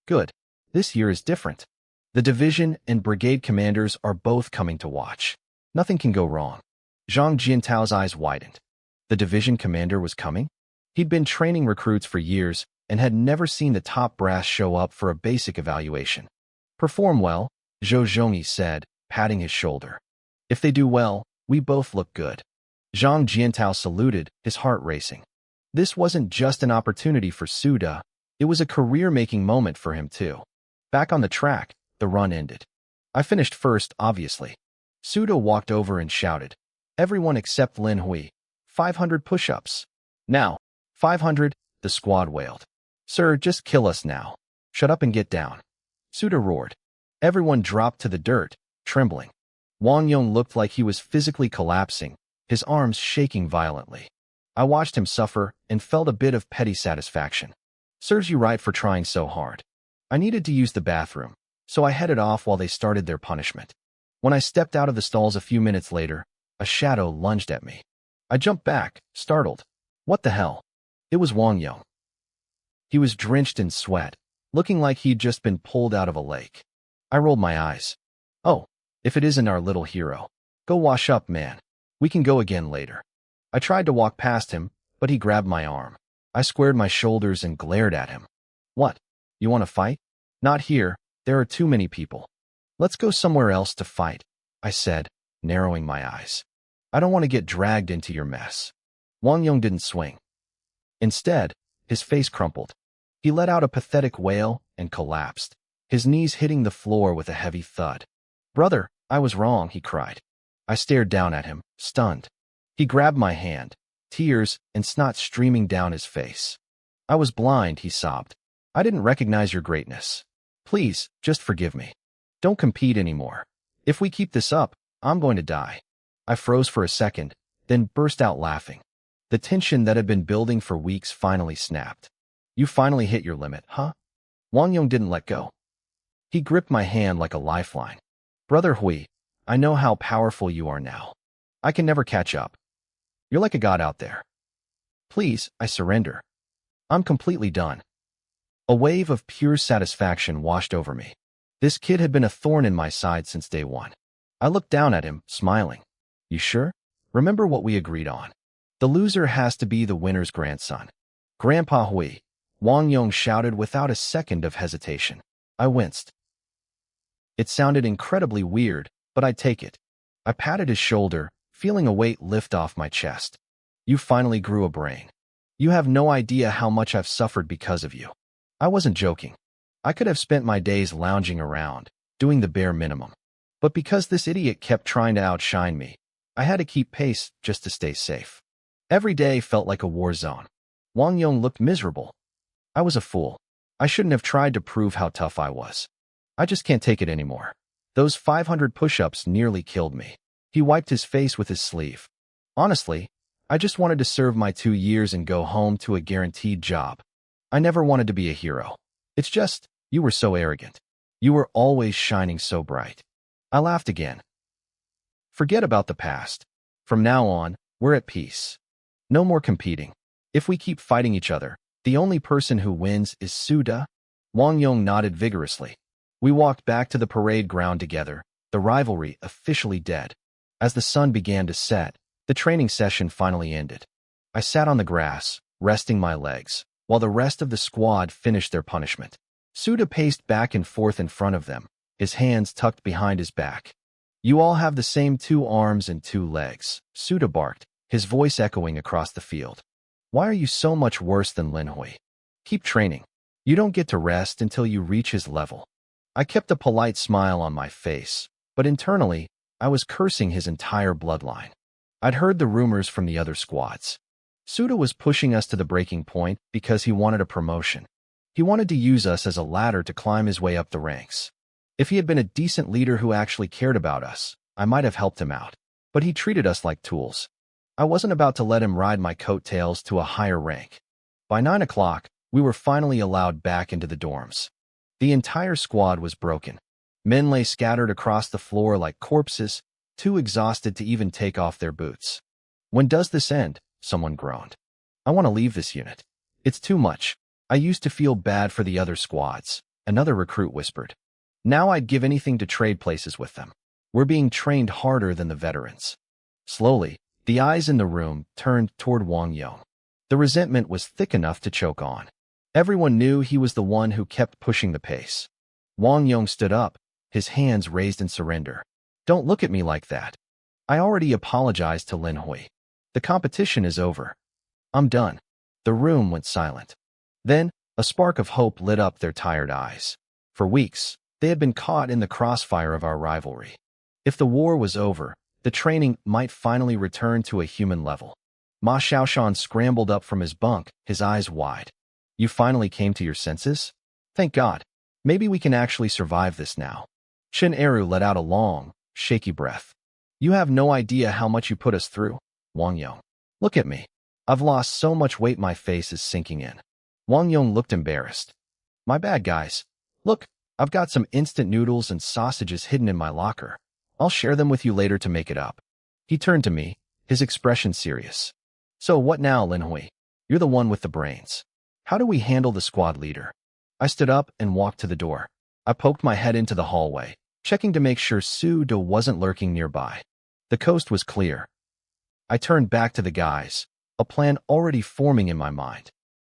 Good. This year is different. The division and brigade commanders are both coming to watch. Nothing can go wrong. Zhang Jiantao's eyes widened. The division commander was coming? He'd been training recruits for years and had never seen the top brass show up for a basic evaluation. Perform well, Zhou Zhongyi said, patting his shoulder. If they do well, we both look good. Zhang Jiantao saluted, his heart racing. This wasn't just an opportunity for Suda, it was a career-making moment for him too. Back on the track, the run ended. I finished first, obviously. Suda walked over and shouted, everyone except Lin Hui, 500 push-ups. Now, 500, the squad wailed. Sir, just kill us now. Shut up and get down. Suda roared. Everyone dropped to the dirt, trembling. Wang Yong looked like he was physically collapsing, his arms shaking violently. I watched him suffer and felt a bit of petty satisfaction. Serves you right for trying so hard. I needed to use the bathroom, so I headed off while they started their punishment. When I stepped out of the stalls a few minutes later, a shadow lunged at me. I jumped back, startled. What the hell? It was Wang Yong. He was drenched in sweat, looking like he'd just been pulled out of a lake. I rolled my eyes. Oh, if it isn't our little hero. Go wash up, man. We can go again later. I tried to walk past him, but he grabbed my arm. I squared my shoulders and glared at him. What? You want to fight? Not here, there are too many people. Let's go somewhere else to fight, I said, narrowing my eyes. I don't want to get dragged into your mess. Wang Yong didn't swing. Instead, his face crumpled. He let out a pathetic wail and collapsed, his knees hitting the floor with a heavy thud. Brother, I was wrong, he cried. I stared down at him, stunned. He grabbed my hand, tears and snot streaming down his face. I was blind, he sobbed. I didn't recognize your greatness. Please, just forgive me. Don't compete anymore. If we keep this up, I'm going to die. I froze for a second, then burst out laughing. The tension that had been building for weeks finally snapped. You finally hit your limit, huh? Wang Yong didn't let go. He gripped my hand like a lifeline. Brother Hui, I know how powerful you are now. I can never catch up. You're like a god out there. Please, I surrender. I'm completely done. A wave of pure satisfaction washed over me. This kid had been a thorn in my side since day one. I looked down at him, smiling. You sure? Remember what we agreed on. The loser has to be the winner's grandson. Grandpa Hui, Wang Yong shouted without a second of hesitation. I winced. It sounded incredibly weird, but I'd take it. I patted his shoulder, feeling a weight lift off my chest. You finally grew a brain. You have no idea how much I've suffered because of you. I wasn't joking. I could have spent my days lounging around, doing the bare minimum. But because this idiot kept trying to outshine me, I had to keep pace just to stay safe. Every day felt like a war zone. Wang Yong looked miserable. I was a fool. I shouldn't have tried to prove how tough I was. I just can't take it anymore. Those 500 push-ups nearly killed me. He wiped his face with his sleeve. Honestly, I just wanted to serve my 2 years and go home to a guaranteed job. I never wanted to be a hero. It's just, you were so arrogant. You were always shining so bright. I laughed again. Forget about the past. From now on, we're at peace. No more competing. If we keep fighting each other, the only person who wins is Suda. Wang Yong nodded vigorously. We walked back to the parade ground together, the rivalry officially dead. As the sun began to set, the training session finally ended. I sat on the grass, resting my legs, while the rest of the squad finished their punishment. Suda paced back and forth in front of them, his hands tucked behind his back. You all have the same 2 arms and 2 legs, Suda barked, his voice echoing across the field. Why are you so much worse than Lin Hui? Keep training. You don't get to rest until you reach his level. I kept a polite smile on my face, but internally, I was cursing his entire bloodline. I'd heard the rumors from the other squads. Suda was pushing us to the breaking point because he wanted a promotion. He wanted to use us as a ladder to climb his way up the ranks. If he had been a decent leader who actually cared about us, I might have helped him out. But he treated us like tools. I wasn't about to let him ride my coattails to a higher rank. By 9 o'clock, we were finally allowed back into the dorms. The entire squad was broken. Men lay scattered across the floor like corpses, too exhausted to even take off their boots. "When does this end?" someone groaned. "I want to leave this unit. It's too much. I used to feel bad for the other squads," another recruit whispered. "Now I'd give anything to trade places with them. We're being trained harder than the veterans." Slowly, the eyes in the room turned toward Wang Yong. The resentment was thick enough to choke on. Everyone knew he was the one who kept pushing the pace. Wang Yong stood up, his hands raised in surrender. "Don't look at me like that. I already apologized to Lin Hui. The competition is over. I'm done." The room went silent. Then, a spark of hope lit up their tired eyes. For weeks, they had been caught in the crossfire of our rivalry. If the war was over, the training might finally return to a human level. Ma Xiaoshan scrambled up from his bunk, his eyes wide. "You finally came to your senses? Thank God. Maybe we can actually survive this now." Shin Eru let out a long, shaky breath. "You have no idea how much you put us through, Wang Yong. Look at me. I've lost so much weight my face is sinking in." Wang Yong looked embarrassed. "My bad, guys. Look, I've got some instant noodles and sausages hidden in my locker. I'll share them with you later to make it up." He turned to me, his expression serious. "So what now, Lin Hui? You're the one with the brains. How do we handle the squad leader?" I stood up and walked to the door. I poked my head into the hallway, checking to make sure Su Do wasn't lurking nearby. The coast was clear. I turned back to the guys, a plan already forming in my mind.